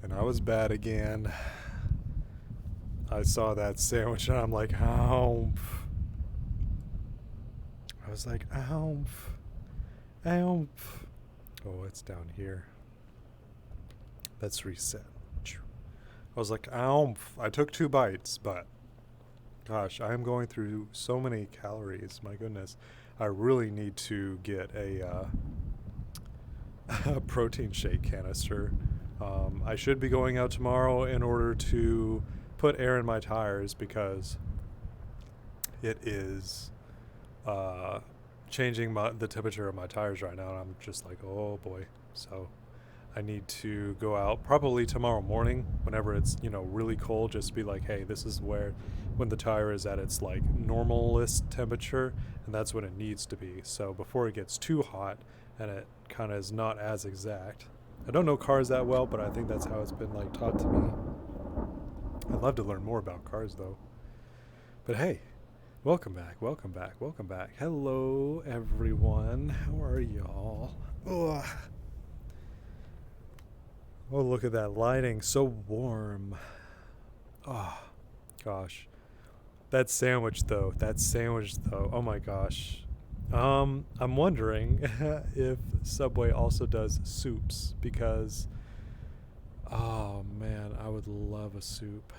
And I was bad again. I saw that sandwich and I'm like, ow. I was like, ow. Ow. Oh, it's down here. Let's reset. I was like, ow. I took 2 bites, but gosh, I am going through so many calories. My goodness. I really need to get a protein shake canister. I should be going out tomorrow in order to put air in my tires because it is changing the temperature of my tires right now, and I'm just like, oh boy. So I need to go out probably tomorrow morning whenever it's, really cold, just be like, hey, this is when the tire is at its like normalist temperature, and that's when it needs to be. So before it gets too hot and it kind of is not as exact. I don't know cars that well, but I think that's how it's been like taught to me. I'd love to learn more about cars though. But hey, welcome back. Hello everyone. How are y'all? Ugh. Oh, look at that lighting. So warm. Oh, gosh. That sandwich though. Oh my gosh. I'm wondering if Subway also does soups because, oh man, I would love a soup.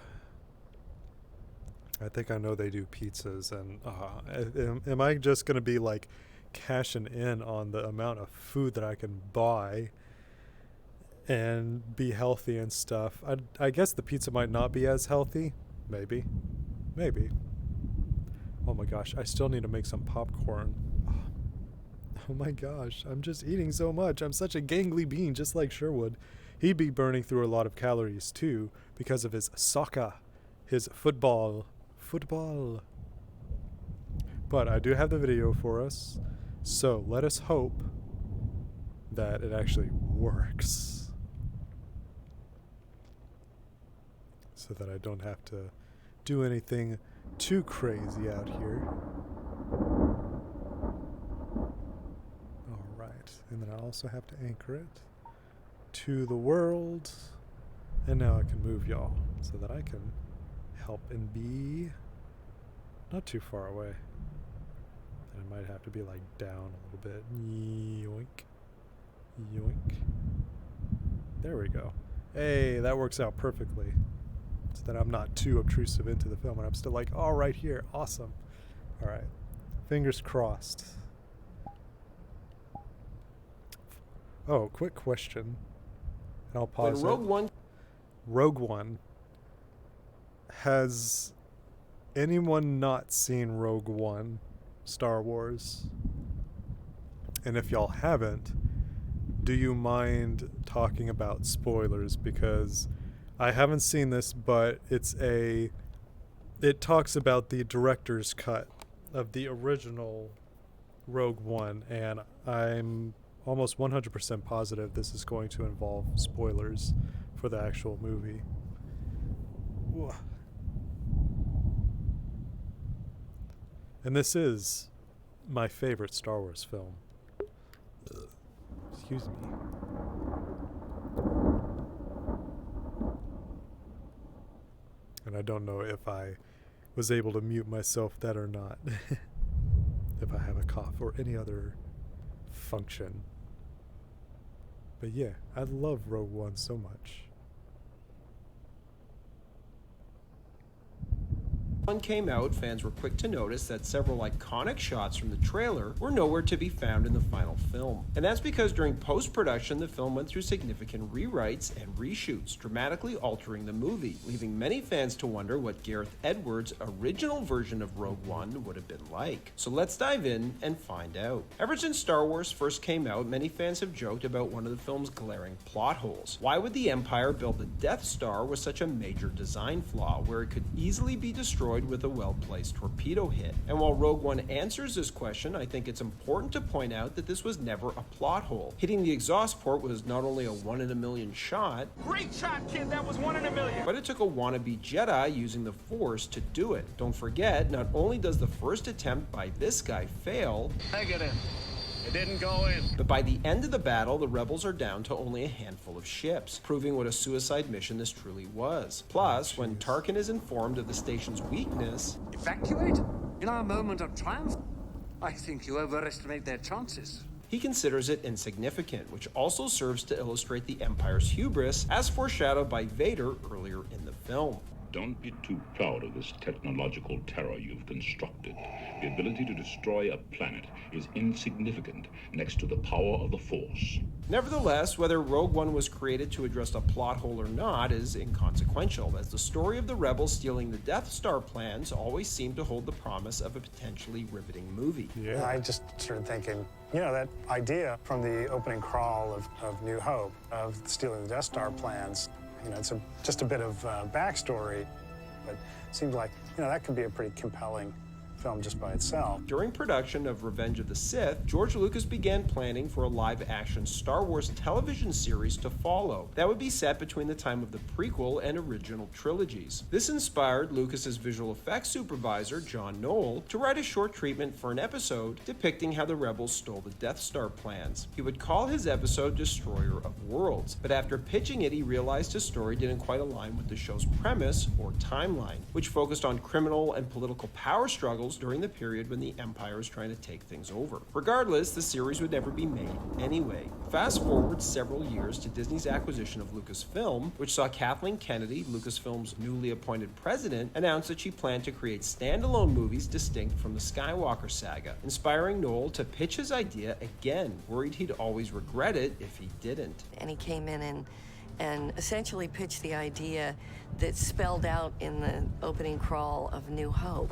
I think I know they do pizzas, and am I just going to be like cashing in on the amount of food that I can buy and be healthy and stuff? I guess the pizza might not be as healthy. Maybe. Oh my gosh, I still need to make some popcorn. Oh my gosh, I'm just eating so much. I'm such a gangly bean, just like Sherwood. He'd be burning through a lot of calories too because of his soccer, his football. But I do have the video for us, so let us hope that it actually works, so that I don't have to do anything too crazy out here. Alright, and then I also have to anchor it to the world, and now I can move y'all so that I can help and be not too far away. And I might have to be like down a little bit. Yoink. There we go. Hey, that works out perfectly. So that I'm not too obtrusive into the film and I'm still like, oh, right here. Awesome. All right. Fingers crossed. Oh, quick question. And I'll pause. Rogue One. Has anyone not seen Rogue One, Star Wars? And if y'all haven't, do you mind talking about spoilers? Because I haven't seen this, but it talks about the director's cut of the original Rogue One, and I'm almost 100% positive this is going to involve spoilers for the actual movie. Whoa. And this is my favorite Star Wars film. Excuse me. And I don't know if I was able to mute myself that or not. If I have a cough or any other function. But yeah, I love Rogue One so much. One came out, fans were quick to notice that several iconic shots from the trailer were nowhere to be found in the final film. And that's because during post-production, the film went through significant rewrites and reshoots, dramatically altering the movie, leaving many fans to wonder what Gareth Edwards' original version of Rogue One would have been like. So let's dive in and find out. Ever since Star Wars first came out, many fans have joked about one of the film's glaring plot holes. Why would the Empire build the Death Star with such a major design flaw, where it could easily be destroyed with a well-placed torpedo hit? And while Rogue One answers this question, I think it's important to point out that this was never a plot hole. Hitting the exhaust port was not only a 1 in a million shot, great shot, kid, that was 1 in a million, but it took a wannabe Jedi using the Force to do it. Don't forget, not only does the first attempt by this guy fail, negative. It didn't go in. But by the end of the battle, the rebels are down to only a handful of ships, proving what a suicide mission this truly was. Plus, when Tarkin is informed of the station's weakness... Evacuate? In our moment of triumph? I think you overestimate their chances. He considers it insignificant, which also serves to illustrate the Empire's hubris, as foreshadowed by Vader earlier in the film. Don't be too proud of this technological terror you've constructed. The ability to destroy a planet is insignificant next to the power of the Force. Nevertheless, whether Rogue One was created to address a plot hole or not is inconsequential, as the story of the rebels stealing the Death Star plans always seemed to hold the promise of a potentially riveting movie. Yeah. I just started thinking, you know, that idea from the opening crawl of New Hope, of stealing the Death Star plans, you know, it's just a bit of backstory, but it seemed like, you know, that could be a pretty compelling film just by itself. During production of Revenge of the Sith, George Lucas began planning for a live-action Star Wars television series to follow that would be set between the time of the prequel and original trilogies. This inspired Lucas's visual effects supervisor, John Knoll, to write a short treatment for an episode depicting how the rebels stole the Death Star plans. He would call his episode Destroyer of Worlds, but after pitching it, he realized his story didn't quite align with the show's premise or timeline, which focused on criminal and political power struggles during the period when the Empire is trying to take things over. Regardless, the series would never be made anyway. Fast forward several years to Disney's acquisition of Lucasfilm, which saw Kathleen Kennedy, Lucasfilm's newly appointed president, announce that she planned to create standalone movies distinct from the Skywalker saga, inspiring Knoll to pitch his idea again, worried he'd always regret it if he didn't. And he came in and essentially pitched the idea that's spelled out in the opening crawl of New Hope,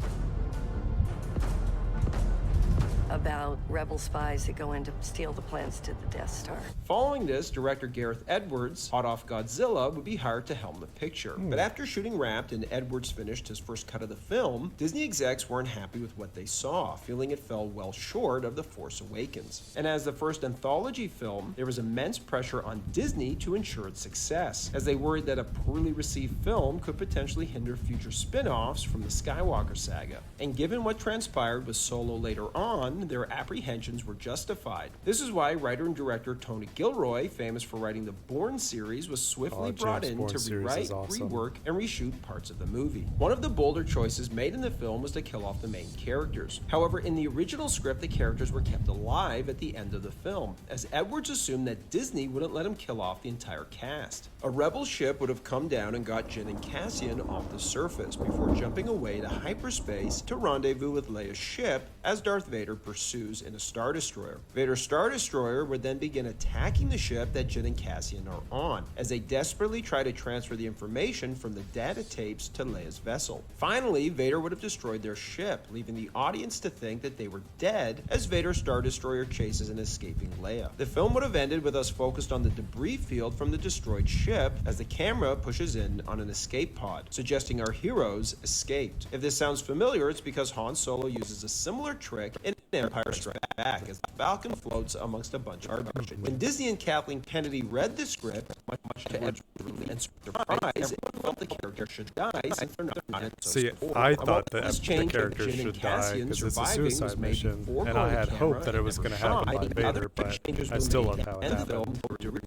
about rebel spies that go in to steal the plans to the Death Star. Following this, director Gareth Edwards, hot off Godzilla, would be hired to helm the picture. But after shooting wrapped and Edwards finished his first cut of the film, Disney execs weren't happy with what they saw, feeling it fell well short of The Force Awakens. And as the first anthology film, there was immense pressure on Disney to ensure its success, as they worried that a poorly received film could potentially hinder future spin-offs from the Skywalker saga. And given what transpired with Solo later on, their apprehensions were justified. This is why writer and director Tony Gilroy, famous for writing the Bourne series, was swiftly brought in to rewrite, rework, and reshoot parts of the movie. One of the bolder choices made in the film was to kill off the main characters. However, in the original script, the characters were kept alive at the end of the film, as Edwards assumed that Disney wouldn't let him kill off the entire cast. A rebel ship would have come down and got Jyn and Cassian off the surface before jumping away to hyperspace to rendezvous with Leia's ship as Darth Vader pursues in a Star Destroyer. Vader's Star Destroyer would then begin attacking the ship that Jyn and Cassian are on, as they desperately try to transfer the information from the data tapes to Leia's vessel. Finally, Vader would have destroyed their ship, leaving the audience to think that they were dead as Vader's Star Destroyer chases an escaping Leia. The film would have ended with us focused on the debris field from the destroyed ship as the camera pushes in on an escape pod, suggesting our heroes escaped. If this sounds familiar, it's because Han Solo uses a similar trick in Empire Strikes Back as the Falcon floats amongst a bunch of garbage. When Disney and Kathleen Kennedy read the script, much to Edward's relief and surprise, everyone felt the character should die, and they're not. See, I thought that the character should die because it's a suicide mission, and I had hope that it was going to happen by Vader, but I still love how it happened.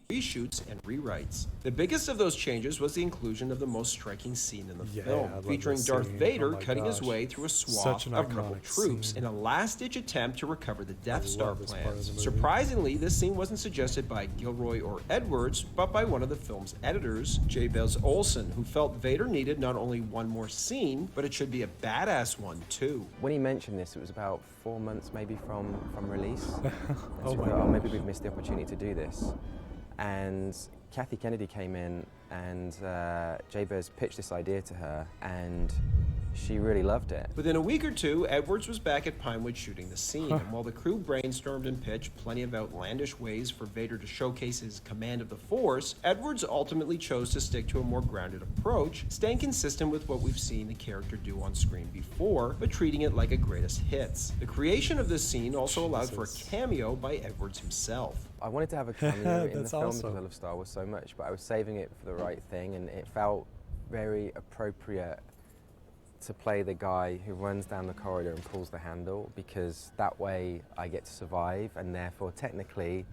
Reshoots and rewrites. The biggest of those changes was the inclusion of the most striking scene in the film, featuring Darth Vader cutting his way through a swath of rebel troops in a last-ditch attempt to recover the Death Star plans. Surprisingly, this scene wasn't suggested by Gilroy or Edwards, but by one of the film's editors, Jabez Olson, who felt Vader needed not only one more scene, but it should be a badass one too. When he mentioned this, it was about 4 months maybe from release. Oh my oh, maybe we've missed the opportunity to do this. And Kathy Kennedy came in and Jabez pitched this idea to her, and she really loved it. Within a week or two, Edwards was back at Pinewood shooting the scene, and while the crew brainstormed and pitched plenty of outlandish ways for Vader to showcase his command of the Force, Edwards ultimately chose to stick to a more grounded approach, staying consistent with what we've seen the character do on screen before, but treating it like a greatest hits. The creation of this scene also allowed for a cameo by Edwards himself. I wanted to have a cameo in the film awesome. because I love Star Wars so much, but I was saving it for the right thing, and it felt very appropriate to play the guy who runs down the corridor and pulls the handle, because that way I get to survive, and therefore technically,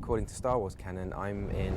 according to Star Wars canon, I'm in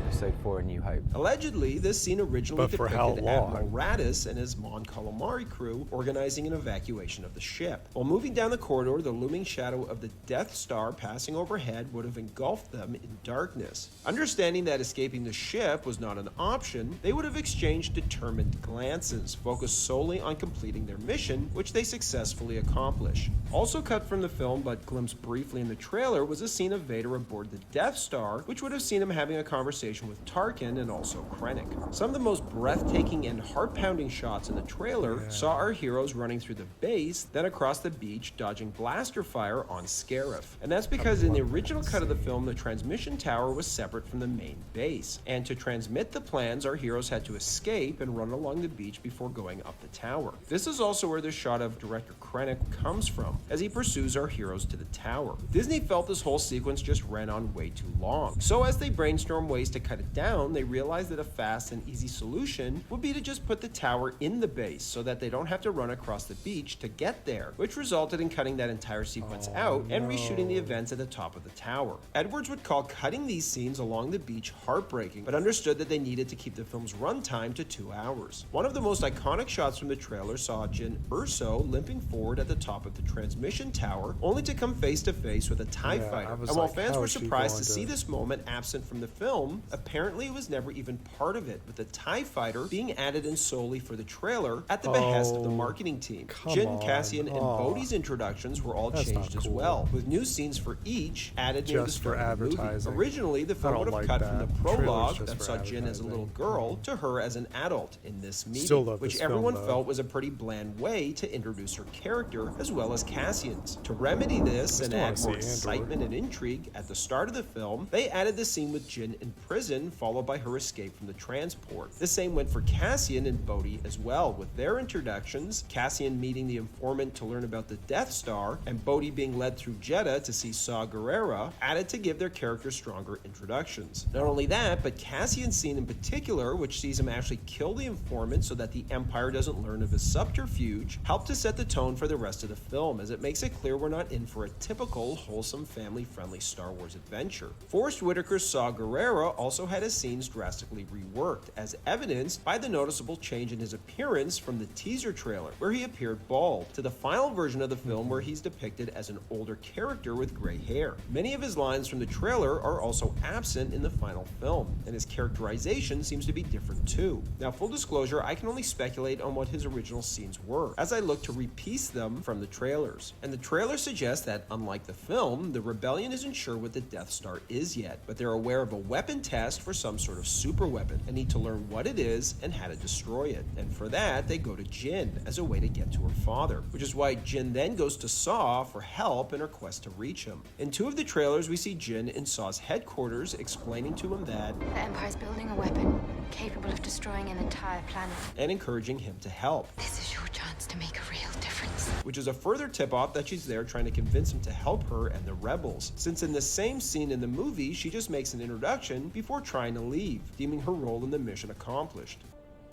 Episode 4, A New Hope. Allegedly, this scene originally But for how depicted long? Admiral Raddus and his Mon Calamari crew organizing an evacuation of the ship. While moving down the corridor, the looming shadow of the Death Star passing overhead would have engulfed them in darkness. Understanding that escaping the ship was not an option, they would have exchanged determined glances, focused solely on completing their mission, which they successfully accomplish. Also cut from the film, but glimpsed briefly in the trailer, was a scene of Vader aboard the Death Star, which would have seen him having a conversation with Tarkin and also Krennic. Some of the most breathtaking and heart-pounding shots in the trailer saw our heroes running through the base, then across the beach, dodging blaster fire on Scarif. And that's because in the original cut of the film, the transmission tower was separate from the main base. And to transmit the plans, our heroes had to escape and run along the beach before going up the tower. This is also where the shot of director Krennic comes from, as he pursues our heroes to the tower. Disney felt this whole sequence just ran on way too long. So as they brainstormed ways to cut it down, they realized that a fast and easy solution would be to just put the tower in the base so that they don't have to run across the beach to get there, which resulted in cutting that entire sequence out and reshooting the events at the top of the tower. Edwards would call cutting these scenes along the beach heartbreaking, but understood that they needed to keep the film's runtime to 2 hours. One of the most iconic shots from the trailer saw Jyn Erso limping forward at the top of the transmission tower, only to come face to face with a TIE fighter. And while fans were surprised to see this moment absent from the film, apparently it was never even part of it, with the TIE fighter being added in solely for the trailer at the behest of the marketing team. Jyn, Cassian, and Bodhi's introductions were all changed as well, with new scenes for each added near the start of the movie. Originally, the film would have cut from the prologue that saw Jyn as a little girl to her as an adult in this meeting, which everyone felt was a pretty bland way to introduce her character as well as Cassian's. To remedy this and add more excitement and intrigue at the start of the film, they added the scene with Jyn in prison, followed by her escape from the transport. The same went for Cassian and Bodhi as well, with their introductions, Cassian meeting the informant to learn about the Death Star, and Bodhi being led through Jeddah to see Saw Gerrera, added to give their characters stronger introductions. Not only that, but Cassian's scene in particular, which sees him actually kill the informant so that the Empire doesn't learn of his subterfuge, helped to set the tone for the rest of the film, as it makes it clear we're not in for a typical, wholesome, family-friendly Star Wars adventure. Forrest Whitaker's Saw Gerrera also had his scenes drastically reworked, as evidenced by the noticeable change in his appearance from the teaser trailer, where he appeared bald, to the final version of the film where he's depicted as an older character with gray hair. Many of his lines from the trailer are also absent in the final film, and his characterization seems to be different too. Now, full disclosure, I can only speculate on what his original scenes were, as I look to repiece them from the trailers. And the trailer suggests that, unlike the film, the Rebellion isn't sure what the Death Star is yet, but they're aware of a weapon test for some sort of super weapon and need to learn what it is and how to destroy it. And for that, they go to Jyn as a way to get to her father, which is why Jyn then goes to Saw for help in her quest to reach him. In 2 of the trailers, we see Jyn in Saw's headquarters explaining to him that the Empire's building a weapon capable of destroying an entire planet, and encouraging him to help. This is your chance to make a real difference. Which is a further tip-off that she's there trying to convince him to help her and the rebels, since in the same scene in the movie, she just makes an introduction before trying to leave, deeming her role in the mission accomplished.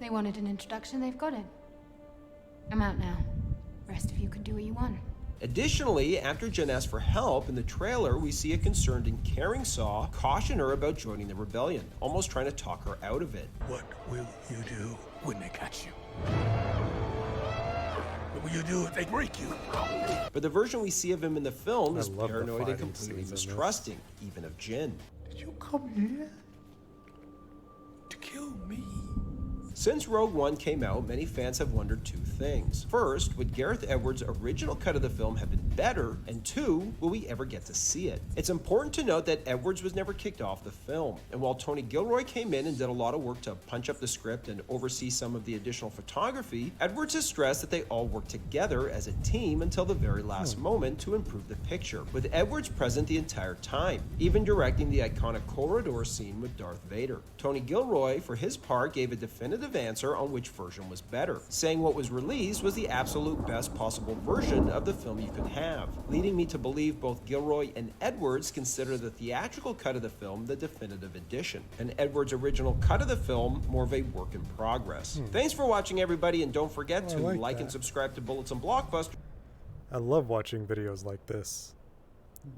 They wanted an introduction, they've got it. I'm out now. Rest of you can do what you want. Additionally, after Jyn asks for help, in the trailer, we see a concerned and caring Saw caution her about joining the rebellion, almost trying to talk her out of it. What will you do when they catch you? What will you do if they break you? But the version we see of him in the film is paranoid and completely mistrusting, even of Jyn. Did you come here to kill me? Since Rogue One came out, many fans have wondered 2 things. First, would Gareth Edwards' original cut of the film have been better? And 2, will we ever get to see it? It's important to note that Edwards was never kicked off the film, and while Tony Gilroy came in and did a lot of work to punch up the script and oversee some of the additional photography, Edwards has stressed that they all worked together as a team until the very last moment to improve the picture, with Edwards present the entire time, even directing the iconic corridor scene with Darth Vader. Tony Gilroy, for his part, gave a definitive definitive answer on which version was better, saying what was released was the absolute best possible version of the film you could have, leading me to believe both Gilroy and Edwards consider the theatrical cut of the film the definitive edition, and Edwards' original cut of the film more of a work in progress. Thanks for watching, everybody, and don't forget to like and subscribe to Bullets and Blockbuster. I love watching videos like this.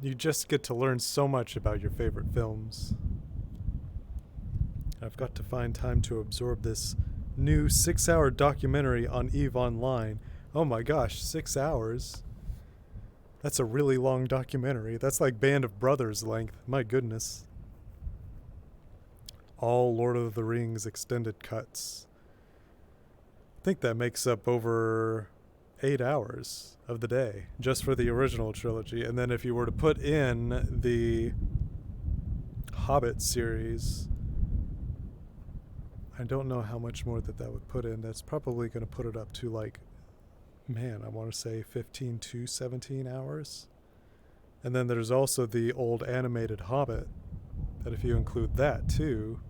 You just get to learn so much about your favorite films. I've got to find time to absorb this new 6-hour documentary on EVE Online. Oh my gosh, 6 hours? That's a really long documentary. That's like Band of Brothers length. My goodness. All Lord of the Rings extended cuts. I think that makes up over 8 hours of the day just for the original trilogy. And then if you were to put in the Hobbit series, I don't know how much more that would put in. That's probably going to put it up to like, man, I want to say 15 to 17 hours. And then there's also the old animated Hobbit, that if you include that too,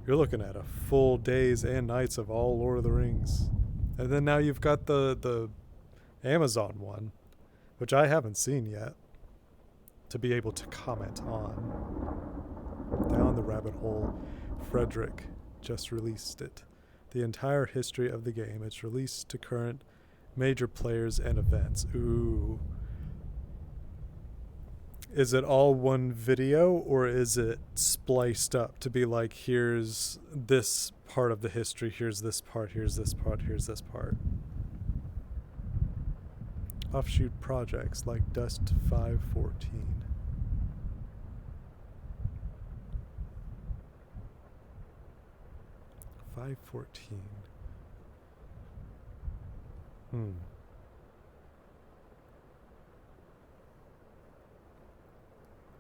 you're looking at a full days and nights of all Lord of the Rings. And then now you've got the Amazon one, which I haven't seen yet, to be able to comment on. Down the rabbit hole, Frederick just released it. The entire history of the game. It's released to current major players and events. Ooh. Is it all one video, or is it spliced up to be like, here's this part of the history, here's this part, here's this part, here's this part? Offshoot projects like Dust 514.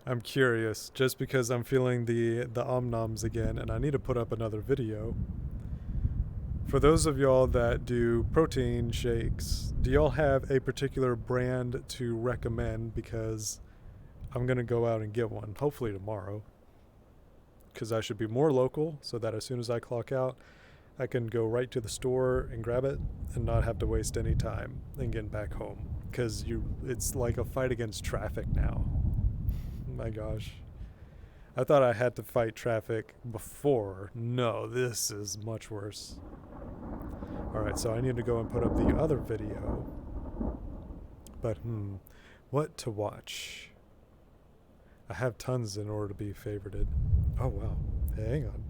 I'm curious, just because I'm feeling the om-noms again, and I need to put up another video. For those of y'all that do protein shakes, do y'all have a particular brand to recommend? Because I'm going to go out and get one, hopefully tomorrow. Because I should be more local, so that as soon as I clock out, I can go right to the store and grab it and not have to waste any time in getting back home. Because it's like a fight against traffic now. My gosh. I thought I had to fight traffic before. No, this is much worse. Alright, so I need to go and put up the other video. But, what to watch? I have tons in order to be favorited. Oh, wow. Hang on.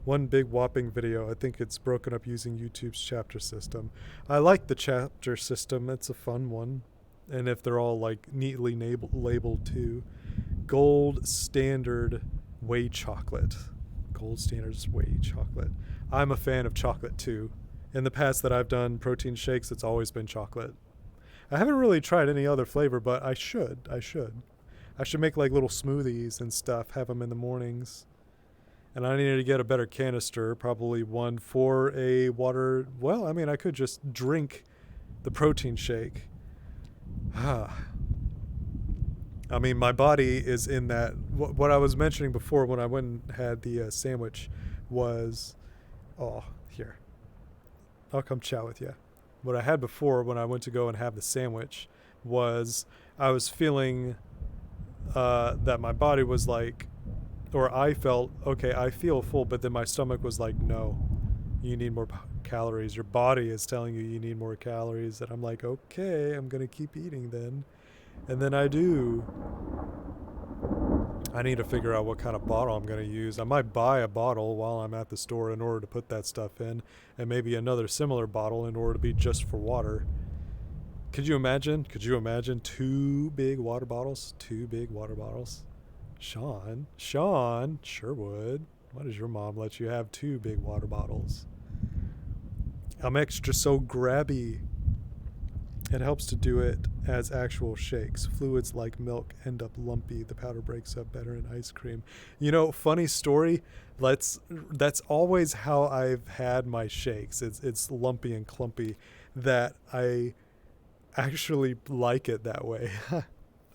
One big whopping video. I think it's broken up using YouTube's chapter system. I like the chapter system. It's a fun one. And if they're all like neatly labeled too. Gold Standard Whey Chocolate. Gold Standard's Whey Chocolate. I'm a fan of chocolate too. In the past that I've done protein shakes, it's always been chocolate. I haven't really tried any other flavor, but I should. I should make like little smoothies and stuff, have them in the mornings. And I needed to get a better canister, probably one for a water. Well, I mean, I could just drink the protein shake. I mean, my body is in that. What I was mentioning before when I went and had the sandwich was, here. I'll come chat with you. What I had before when I went to go and have the sandwich was I was feeling that my body was like, or I felt, okay, I feel full, but then my stomach was like, no, you need more calories. Your body is telling you need more calories. And I'm like, okay, I'm going to keep eating then. And then I do. I need to figure out what kind of bottle I'm going to use. I might buy a bottle while I'm at the store in order to put that stuff in, and maybe another similar bottle in order to be just for water. Could you imagine? Could you imagine 2 big water bottles? 2 big water bottles? Sean, sure would. Why does your mom let you have 2 big water bottles? I'm extra so grabby. It helps to do it as actual shakes. Fluids like milk end up lumpy. The powder breaks up better in ice cream. You know, funny story. That's always how I've had my shakes. It's lumpy and clumpy. That I actually like it that way.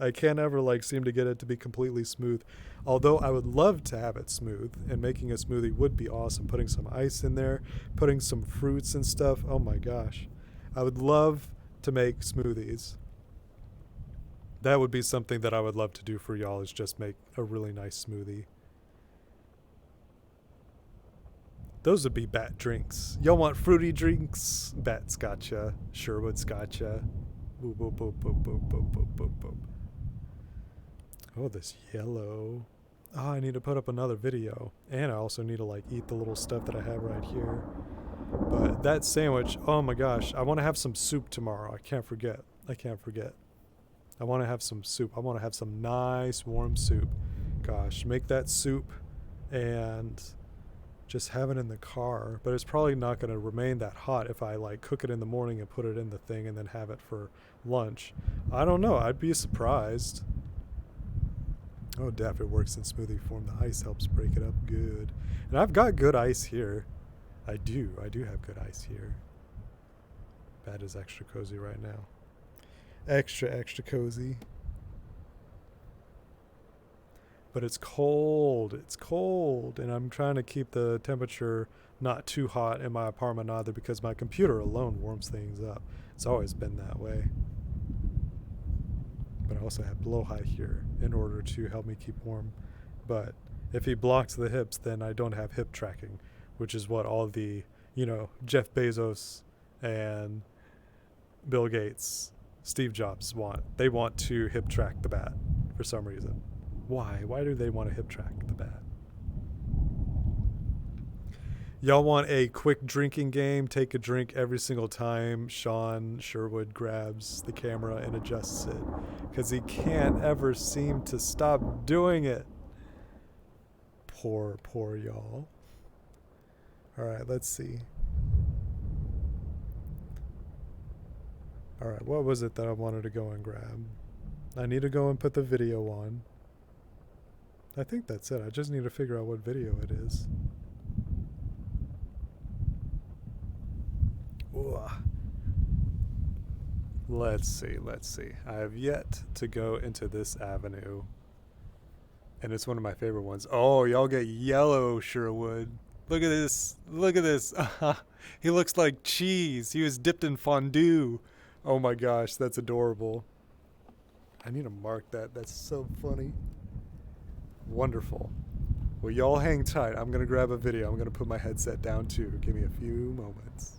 I can't ever like seem to get it to be completely smooth. Although I would love to have it smooth, and making a smoothie would be awesome. Putting some ice in there, putting some fruits and stuff. Oh my gosh. I would love to make smoothies. That would be something that I would love to do for y'all, is just make a really nice smoothie. Those would be bat drinks. Y'all want fruity drinks? Bat's gotcha. Sherwood's gotcha. Boop, boop, boop, boop, boop, boop, boop, boop, boop. Oh, this yellow. Oh, I need to put up another video. And I also need to like eat the little stuff that I have right here. But that sandwich, oh my gosh. I want to have some soup tomorrow. I can't forget. I can't forget. I want to have some soup. I want to have some nice warm soup. Gosh, make that soup and just have it in the car. But it's probably not going to remain that hot if I like cook it in the morning and put it in the thing and then have it for lunch. I don't know. I'd be surprised. Oh, Def, it works in smoothie form. The ice helps break it up good. And I've got good ice here. I do have good ice here. Bat is extra cozy right now. Extra cozy. But it's cold. It's cold. And I'm trying to keep the temperature not too hot in my apartment either, because my computer alone warms things up. It's always been that way. But I also have blowhigh here in order to help me keep warm. But if he blocks the hips, then I don't have hip tracking, which is what all the, Jeff Bezos and Bill Gates, Steve Jobs want. They want to hip track the bat for some reason. Why? Why do they want to hip track the bat? Y'all want a quick drinking game? Take a drink every single time Sean Sherwood grabs the camera and adjusts it, because he can't ever seem to stop doing it. Poor y'all. Alright, let's see. Alright, what was it that I wanted to go and grab? I need to go and put the video on. I think that's it. I just need to figure out what video it is. Ooh. Let's see. I have yet to go into this avenue. And it's one of my favorite ones. Oh, y'all get yellow Sherwood. Look at this. He looks like cheese. He was dipped in fondue. Oh my gosh, that's adorable. I need to mark that. That's so funny. Wonderful. Well, y'all hang tight. I'm going to grab a video. I'm going to put my headset down too. Give me a few moments.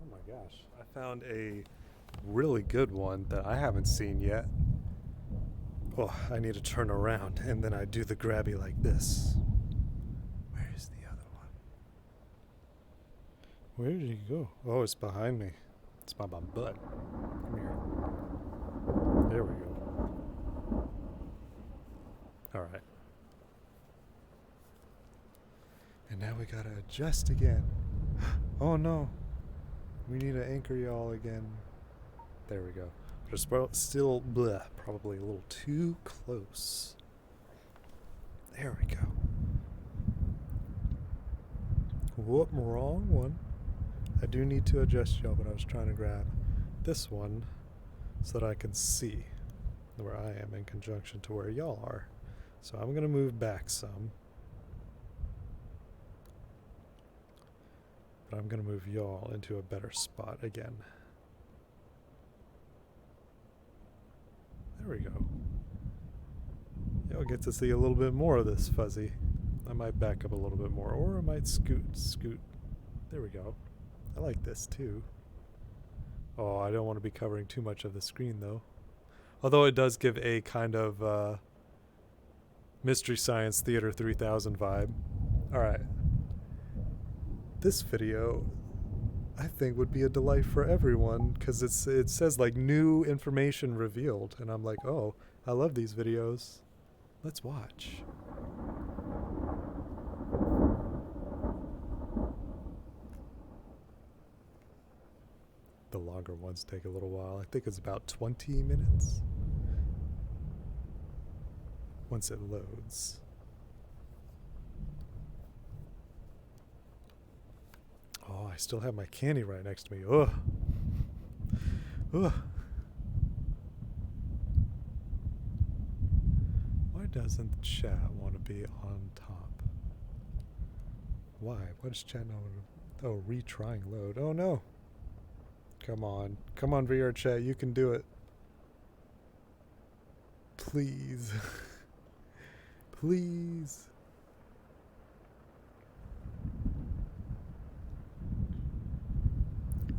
Oh my gosh, I found a really good one that I haven't seen yet. Oh, I need to turn around and then I do the grabby like this. Where's the other one? Where did he go? Oh, it's behind me. It's by my butt. Come here. There we go. Alright. And now we gotta adjust again. Oh no. We need to anchor y'all again. There we go. But it's still probably a little too close. There we go. Whoop, wrong one. I do need to adjust y'all, but I was trying to grab this one so that I can see where I am in conjunction to where y'all are. So I'm going to move back some. But I'm going to move y'all into a better spot again. There we go. Y'all get to see a little bit more of this fuzzy. I might back up a little bit more, or I might scoot. There we go. I like this too. Oh, I don't want to be covering too much of the screen though. Although it does give a kind of Mystery Science Theater 3000 vibe. Alright. This video, I think, would be a delight for everyone, because it says like new information revealed, and I'm like, oh, I love these videos. Let's watch. The longer ones take a little while. I think it's about 20 minutes. Once it loads. Oh, I still have my candy right next to me. Ugh. Ugh. Why doesn't the chat want to be on top? Why? What is chat not want to... Oh, retrying load. Oh no. Come on. Come on, VR chat. You can do it. Please. Please.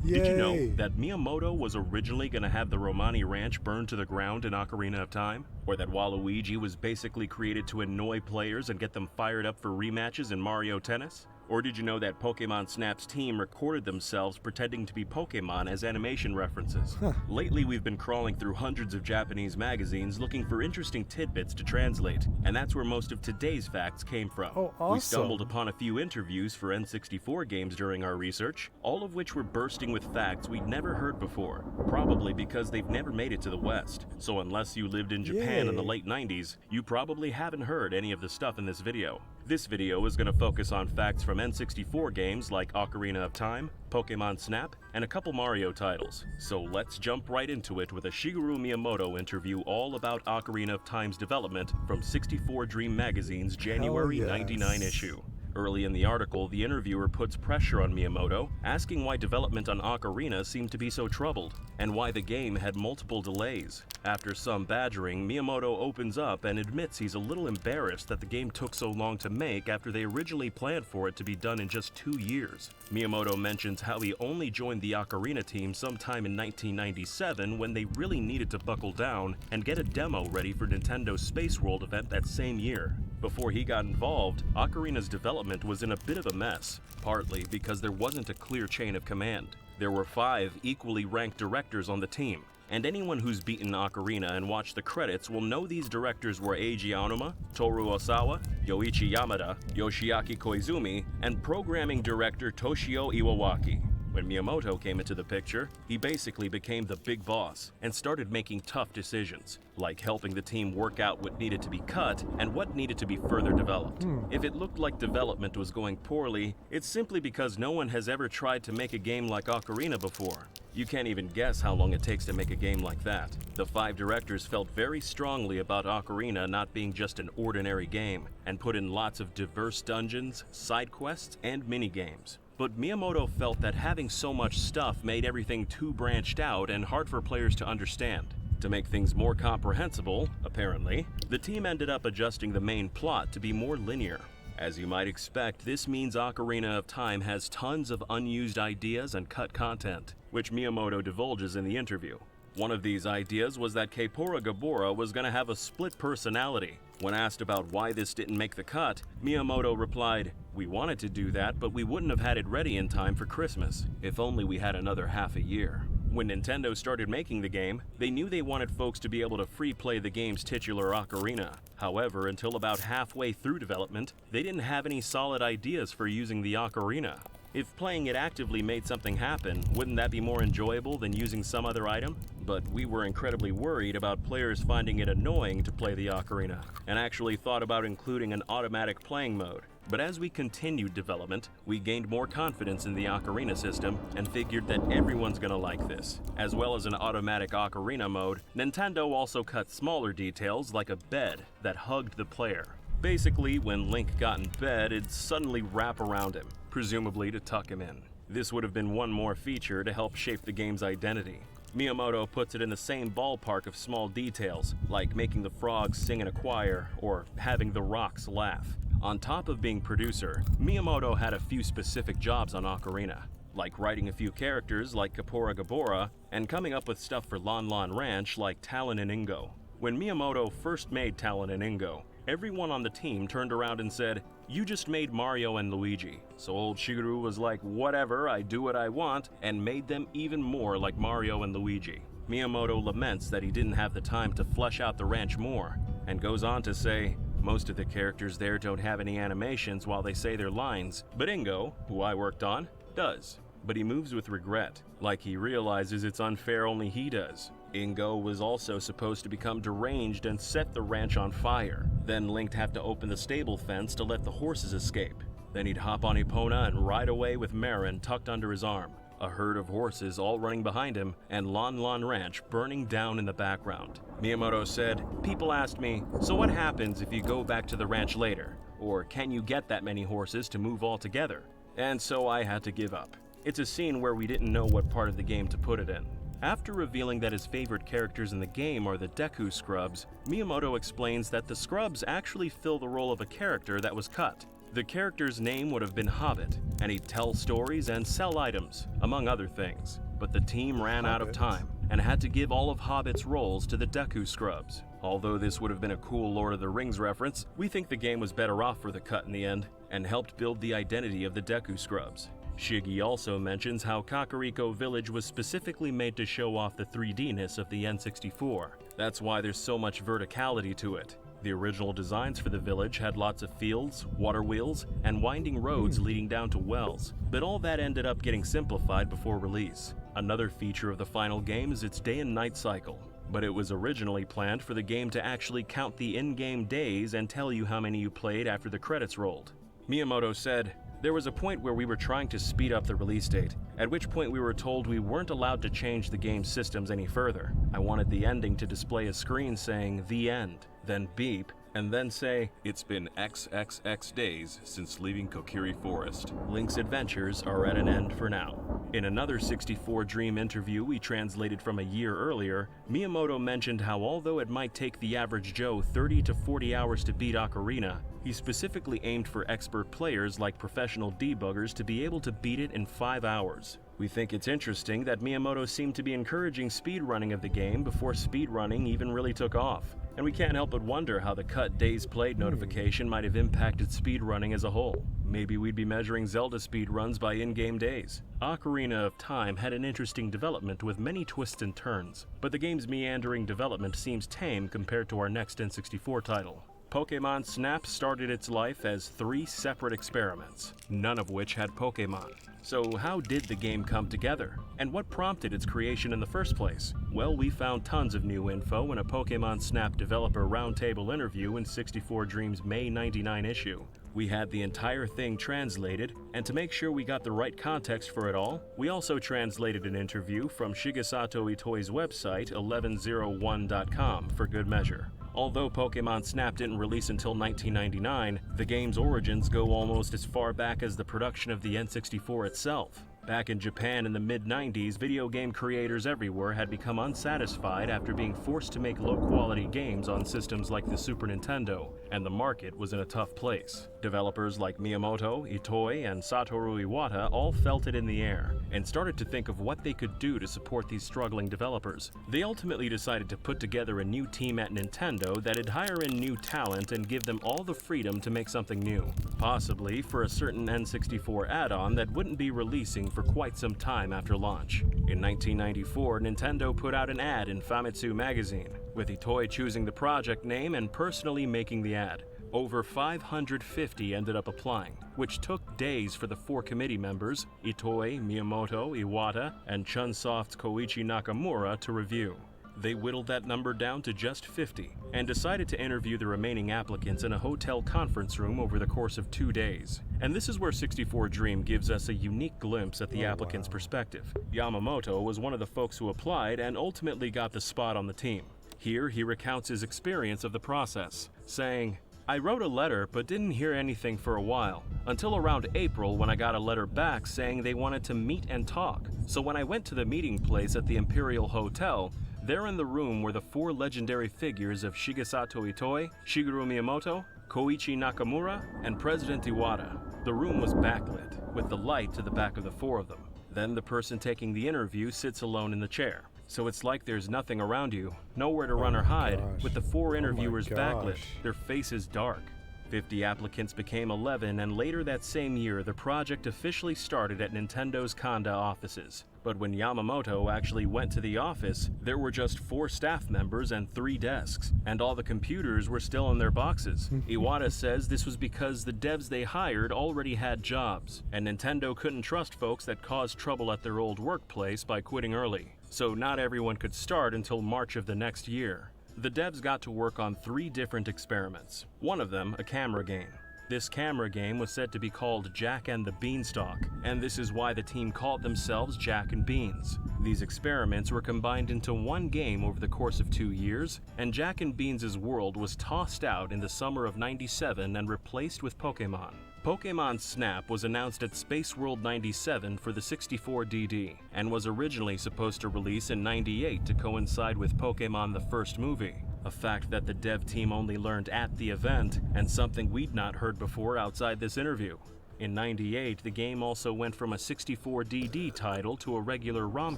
Yay. Did you know that Miyamoto was originally going to have the Romani Ranch burned to the ground in Ocarina of Time? Or that Waluigi was basically created to annoy players and get them fired up for rematches in Mario Tennis? Or did you know that Pokemon Snap's team recorded themselves pretending to be Pokemon as animation references? Lately, we've been crawling through hundreds of Japanese magazines looking for interesting tidbits to translate, and that's where most of today's facts came from. Oh, awesome. We stumbled upon a few interviews for N64 games during our research, all of which were bursting with facts we'd never heard before, probably because they've never made it to the West. So unless you lived in Japan in the late 90s, you probably haven't heard any of the stuff in this video. This video is going to focus on facts from N64 games like Ocarina of Time, Pokemon Snap, and a couple Mario titles. So let's jump right into it with a Shigeru Miyamoto interview all about Ocarina of Time's development from 64 Dream Magazine's January '99 issue. Early in the article, the interviewer puts pressure on Miyamoto, asking why development on Ocarina seemed to be so troubled, and why the game had multiple delays. After some badgering, Miyamoto opens up and admits he's a little embarrassed that the game took so long to make after they originally planned for it to be done in just 2 years. Miyamoto mentions how he only joined the Ocarina team sometime in 1997 when they really needed to buckle down and get a demo ready for Nintendo's Space World event that same year. Before he got involved, Ocarina's development was in a bit of a mess, partly because there wasn't a clear chain of command. There were 5 equally ranked directors on the team, and anyone who's beaten Ocarina and watched the credits will know these directors were Eiji Aonuma, Toru Osawa, Yoichi Yamada, Yoshiaki Koizumi, and programming director Toshio Iwawaki. When Miyamoto came into the picture, he basically became the big boss and started making tough decisions, like helping the team work out what needed to be cut and what needed to be further developed. If it looked like development was going poorly, it's simply because no one has ever tried to make a game like Ocarina before. You can't even guess how long it takes to make a game like that. The 5 directors felt very strongly about Ocarina not being just an ordinary game, and put in lots of diverse dungeons, side quests, and mini-games. But Miyamoto felt that having so much stuff made everything too branched out and hard for players to understand. To make things more comprehensible, apparently, the team ended up adjusting the main plot to be more linear. As you might expect, this means Ocarina of Time has tons of unused ideas and cut content, which Miyamoto divulges in the interview. One of these ideas was that Kaepora Gaebora was going to have a split personality. When asked about why this didn't make the cut, Miyamoto replied, "We wanted to do that, but we wouldn't have had it ready in time for Christmas. If only we had another half a year." When Nintendo started making the game, they knew they wanted folks to be able to free play the game's titular Ocarina. However, until about halfway through development, they didn't have any solid ideas for using the Ocarina. If playing it actively made something happen, wouldn't that be more enjoyable than using some other item? But we were incredibly worried about players finding it annoying to play the ocarina, and actually thought about including an automatic playing mode. But as we continued development, we gained more confidence in the ocarina system and figured that everyone's gonna like this. As well as an automatic ocarina mode, Nintendo also cut smaller details like a bed that hugged the player. Basically, when Link got in bed, it'd suddenly wrap around him, presumably to tuck him in. This would have been one more feature to help shape the game's identity. Miyamoto puts it in the same ballpark of small details, like making the frogs sing in a choir or having the rocks laugh. On top of being producer, Miyamoto had a few specific jobs on Ocarina, like writing a few characters like Kapora Gabora and coming up with stuff for Lon Lon Ranch like Talon and Ingo. When Miyamoto first made Talon and Ingo, everyone on the team turned around and said, "You just made Mario and Luigi." So old Shigeru was like, "Whatever, I do what I want," and made them even more like Mario and Luigi. Miyamoto laments that he didn't have the time to flesh out the ranch more, and goes on to say, "Most of the characters there don't have any animations while they say their lines, but Ingo, who I worked on, does." But he moves with regret, like he realizes it's unfair only he does. Ingo was also supposed to become deranged and set the ranch on fire. Then Link'd have to open the stable fence to let the horses escape. Then he'd hop on Epona and ride away with Marin tucked under his arm, a herd of horses all running behind him, and Lon Lon Ranch burning down in the background. Miyamoto said, "People asked me, so what happens if you go back to the ranch later? Or can you get that many horses to move all together?" And so I had to give up. It's a scene where we didn't know what part of the game to put it in. After revealing that his favorite characters in the game are the Deku Scrubs, Miyamoto explains that the Scrubs actually fill the role of a character that was cut. The character's name would have been Hobbit, and he'd tell stories and sell items, among other things. But the team ran out of time, and had to give all of Hobbit's roles to the Deku Scrubs. Although this would have been a cool Lord of the Rings reference, we think the game was better off for the cut in the end, and helped build the identity of the Deku Scrubs. Shiggy also mentions how Kakariko Village was specifically made to show off the 3D-ness of the N64. That's why there's so much verticality to it. The original designs for the village had lots of fields, water wheels, and winding roads leading down to wells, but all that ended up getting simplified before release. Another feature of the final game is its day and night cycle, but it was originally planned for the game to actually count the in-game days and tell you how many you played after the credits rolled. Miyamoto said, "There was a point where we were trying to speed up the release date, at which point we were told we weren't allowed to change the game's systems any further. I wanted the ending to display a screen saying, 'The End,' then beep, and then say, 'It's been XXX days since leaving Kokiri Forest. Link's adventures are at an end for now.'" In another 64 Dream interview we translated from a year earlier, Miyamoto mentioned how although it might take the average Joe 30 to 40 hours to beat Ocarina, he specifically aimed for expert players like professional debuggers to be able to beat it in 5 hours. We think it's interesting that Miyamoto seemed to be encouraging speedrunning of the game before speedrunning even really took off. And we can't help but wonder how the cut days played notification might have impacted speedrunning as a whole. Maybe we'd be measuring Zelda speedruns by in-game days. Ocarina of Time had an interesting development with many twists and turns, but the game's meandering development seems tame compared to our next N64 title. Pokémon Snap started its life as 3 separate experiments, none of which had Pokémon. So how did the game come together? And what prompted its creation in the first place? Well, we found tons of new info in a Pokémon Snap developer roundtable interview in 64 Dream's May '99 issue. We had the entire thing translated, and to make sure we got the right context for it all, we also translated an interview from Shigesato Itoi's website 1101.com for good measure. Although Pokémon Snap didn't release until 1999, the game's origins go almost as far back as the production of the N64 itself. Back in Japan in the mid-90s, video game creators everywhere had become unsatisfied after being forced to make low-quality games on systems like the Super Nintendo, and the market was in a tough place. Developers like Miyamoto, Itoi, and Satoru Iwata all felt it in the air, and started to think of what they could do to support these struggling developers. They ultimately decided to put together a new team at Nintendo that'd hire in new talent and give them all the freedom to make something new, possibly for a certain N64 add-on that wouldn't be releasing for quite some time after launch. In 1994, Nintendo put out an ad in Famitsu magazine, with Itoi choosing the project name and personally making the ad. Over 550 ended up applying, which took days for the 4 committee members, Itoi, Miyamoto, Iwata, and Chunsoft's Koichi Nakamura, to review. They whittled that number down to just 50 and decided to interview the remaining applicants in a hotel conference room over the course of 2 days. And this is where 64 Dream gives us a unique glimpse at the applicant's perspective. Yamamoto was one of the folks who applied and ultimately got the spot on the team. Here he recounts his experience of the process, saying, "I wrote a letter but didn't hear anything for a while, until around April when I got a letter back saying they wanted to meet and talk. So when I went to the meeting place at the Imperial Hotel, there in the room were the 4 legendary figures of Shigesato Itoi, Shigeru Miyamoto, Koichi Nakamura, and President Iwata. The room was backlit, with the light to the back of the 4 of them. Then the person taking the interview sits alone in the chair. So it's like there's nothing around you, nowhere to run or hide, with the 4 interviewers backlit, their faces dark. 50 applicants became 11, and later that same year, the project officially started at Nintendo's Kanda offices. But when Yamamoto actually went to the office, there were just 4 staff members and 3 desks, and all the computers were still in their boxes. Iwata says this was because the devs they hired already had jobs, and Nintendo couldn't trust folks that caused trouble at their old workplace by quitting early. So not everyone could start until March of the next year. The devs got to work on 3 different experiments, one of them a camera game. This camera game was said to be called Jack and the Beanstalk, and this is why the team called themselves Jack and Beans. These experiments were combined into one game over the course of 2 years, and Jack and Beans' world was tossed out in the summer of '97 and replaced with Pokémon. Pokémon Snap was announced at Space World 97 for the 64DD, and was originally supposed to release in '98 to coincide with Pokémon the first movie, a fact that the dev team only learned at the event, and something we'd not heard before outside this interview. In '98, the game also went from a 64DD title to a regular ROM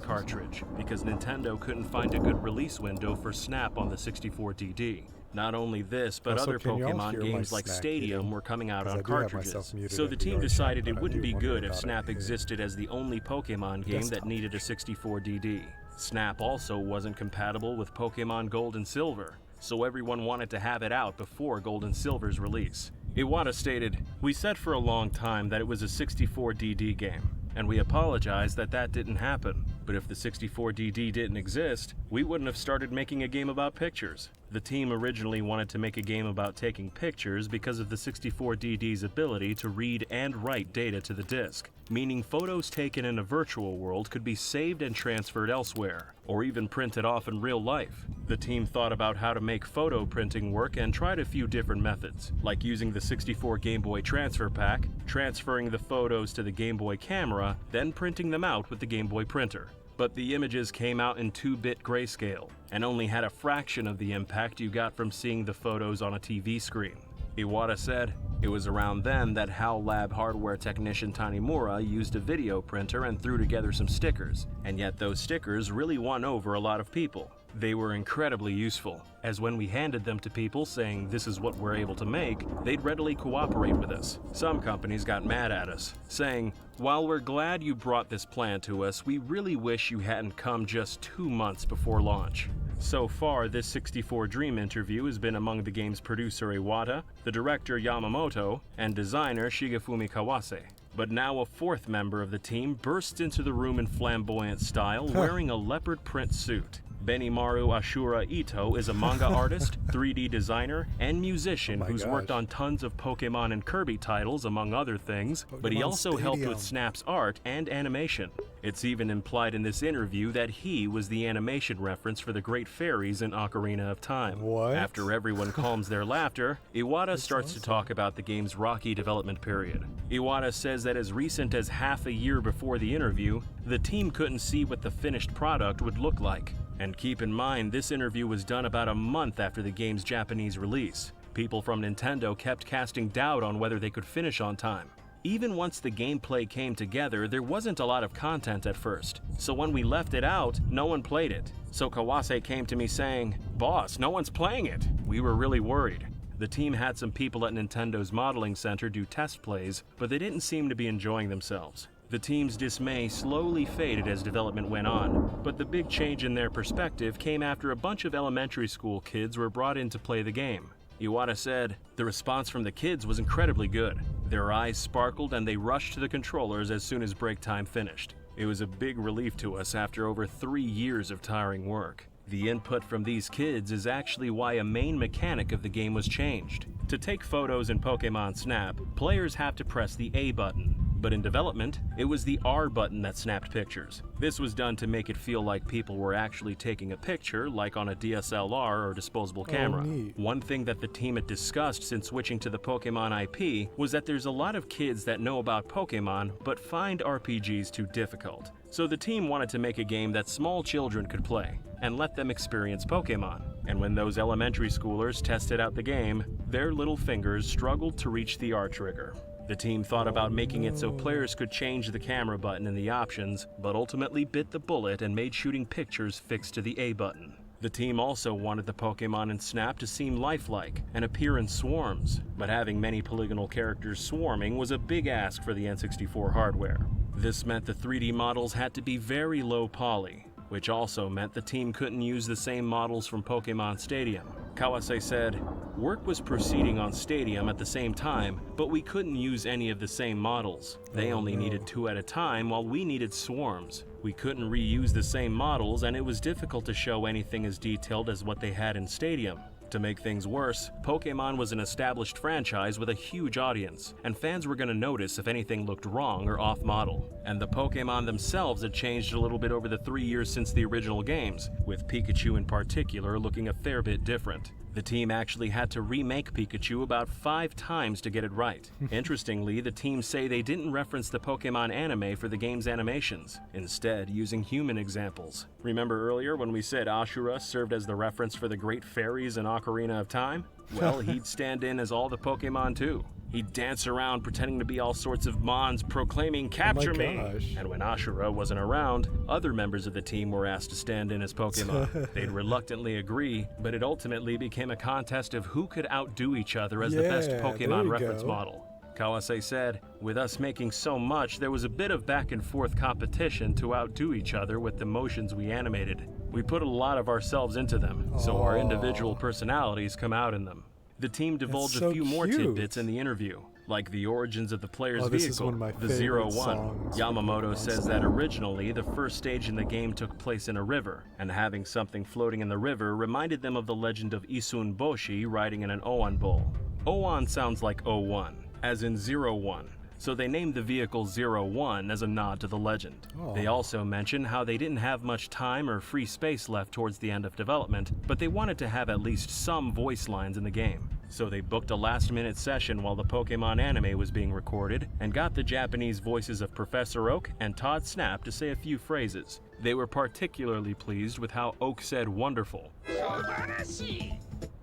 cartridge, because Nintendo couldn't find a good release window for Snap on the 64DD. Not only this, but Also, other can y'all Pokemon hear games my like snack Stadium eating? were coming out 'Cause on I do have cartridges. myself muted So in the the team VR decided chat, it but I wouldn't do be wonder good if about it Snap here. existed as the only Pokemon game that Desktop. needed a 64DD. Snap also wasn't compatible with Pokemon Gold and Silver, so everyone wanted to have it out before Gold and Silver's release. Iwata stated, "We said for a long time that it was a 64DD game, and we apologize that that didn't happen. But if the 64DD didn't exist, we wouldn't have started making a game about pictures. The team originally wanted to make a game about taking pictures because of the 64DD's ability to read and write data to the disk, meaning photos taken in a virtual world could be saved and transferred elsewhere, or even printed off in real life. The team thought about how to make photo printing work and tried a few different methods, like using the 64 Game Boy transfer pack, transferring the photos to the Game Boy camera, then printing them out with the Game Boy printer. But the images came out in 2-bit grayscale, and only had a fraction of the impact you got from seeing the photos on a TV screen." Iwata said, "It was around then that HAL Lab hardware technician Tanimura used a video printer and threw together some stickers, and yet those stickers really won over a lot of people. They were incredibly useful, as when we handed them to people saying this is what we're able to make, they'd readily cooperate with us. Some companies got mad at us, saying, 'While we're glad you brought this plan to us, we really wish you hadn't come just 2 months before launch.'" So far, this 64 Dream interview has been among the game's producer Iwata, the director Yamamoto, and designer Shigefumi Kawase. But now a 4th member of the team bursts into the room in flamboyant style wearing a leopard print suit. Benimaru Ashura Ito is a manga artist, 3D designer, and musician who's worked on tons of Pokemon and Kirby titles, among other things, but he Pokemon also helped Stadium. with Snap's art and animation. It's even implied in this interview that he was the animation reference for the Great Fairies in Ocarina of Time. What? After everyone calms their laughter, Iwata starts to talk about the game's rocky development period. Iwata says that as recent as half a year before the interview, the team couldn't see what the finished product would look like. And keep in mind, this interview was done about a month after the game's Japanese release. People from Nintendo kept casting doubt on whether they could finish on time. Even once the gameplay came together, there wasn't a lot of content at first. So when we left it out, no one played it. So Kawase came to me saying, "Boss, no one's playing it." We were really worried. The team had some people at Nintendo's modeling center do test plays, but they didn't seem to be enjoying themselves. The team's dismay slowly faded as development went on, but the big change in their perspective came after a bunch of elementary school kids were brought in to play the game. Iwata said, "The response from the kids was incredibly good. Their eyes sparkled and they rushed to the controllers as soon as break time finished. It was a big relief to us after over 3 years of tiring work. The input from these kids is actually why a main mechanic of the game was changed. To take photos in Pokemon Snap, players have to press the A button. But in development, it was the R button that snapped pictures. This was done to make it feel like people were actually taking a picture, like on a DSLR or disposable camera. Neat. One thing that the team had discussed since switching to the Pokemon IP was that there's a lot of kids that know about Pokemon but find RPGs too difficult. So the team wanted to make a game that small children could play and let them experience Pokemon. And when those elementary schoolers tested out the game, their little fingers struggled to reach the R trigger. The team thought about making it so players could change the camera button in the options, but ultimately bit the bullet and made shooting pictures fixed to the A button. The team also wanted the Pokemon in Snap to seem lifelike and appear in swarms, but having many polygonal characters swarming was a big ask for the N64 hardware. This meant the 3D models had to be very low poly, which also meant the team couldn't use the same models from Pokemon Stadium. Kawase said, "Work was proceeding on Stadium at the same time, but we couldn't use any of the same models. They only needed 2 at a time while we needed swarms. We couldn't reuse the same models and it was difficult to show anything as detailed as what they had in Stadium. To make things worse, Pokemon was an established franchise with a huge audience, and fans were going to notice if anything looked wrong or off-model. And the Pokemon themselves had changed a little bit over the 3 years since the original games, with Pikachu in particular looking a fair bit different. The team actually had to remake Pikachu about 5 times to get it right. Interestingly, the team say they didn't reference the Pokemon anime for the game's animations, instead using human examples. Remember earlier when we said Ashura served as the reference for the Great Fairies in Ocarina of Time? Well, he'd stand in as all the Pokemon too. He'd dance around pretending to be all sorts of Mons proclaiming, "Capture me!" And when Ashura wasn't around, other members of the team were asked to stand in as Pokemon. They'd reluctantly agree, but it ultimately became a contest of who could outdo each other as the best Pokemon reference model. Kawase said, "With us making so much, there was a bit of back and forth competition to outdo each other with the motions we animated. We put a lot of ourselves into them, so our individual personalities come out in them." The team divulged a few more tidbits in the interview, like the origins of the player's vehicle, the 01. Yamamoto says that originally the first stage in the game took place in a river, and having something floating in the river reminded them of the legend of Isun Boshi riding in an Oan bull. Oan sounds like 01, as in 01. So they named the vehicle 01 as a nod to the legend. They also mention how they didn't have much time or free space left towards the end of development, but they wanted to have at least some voice lines in the game. So they booked a last-minute session while the Pokemon anime was being recorded and got the Japanese voices of Professor Oak and Todd Snap to say a few phrases. They were particularly pleased with how Oak said "wonderful."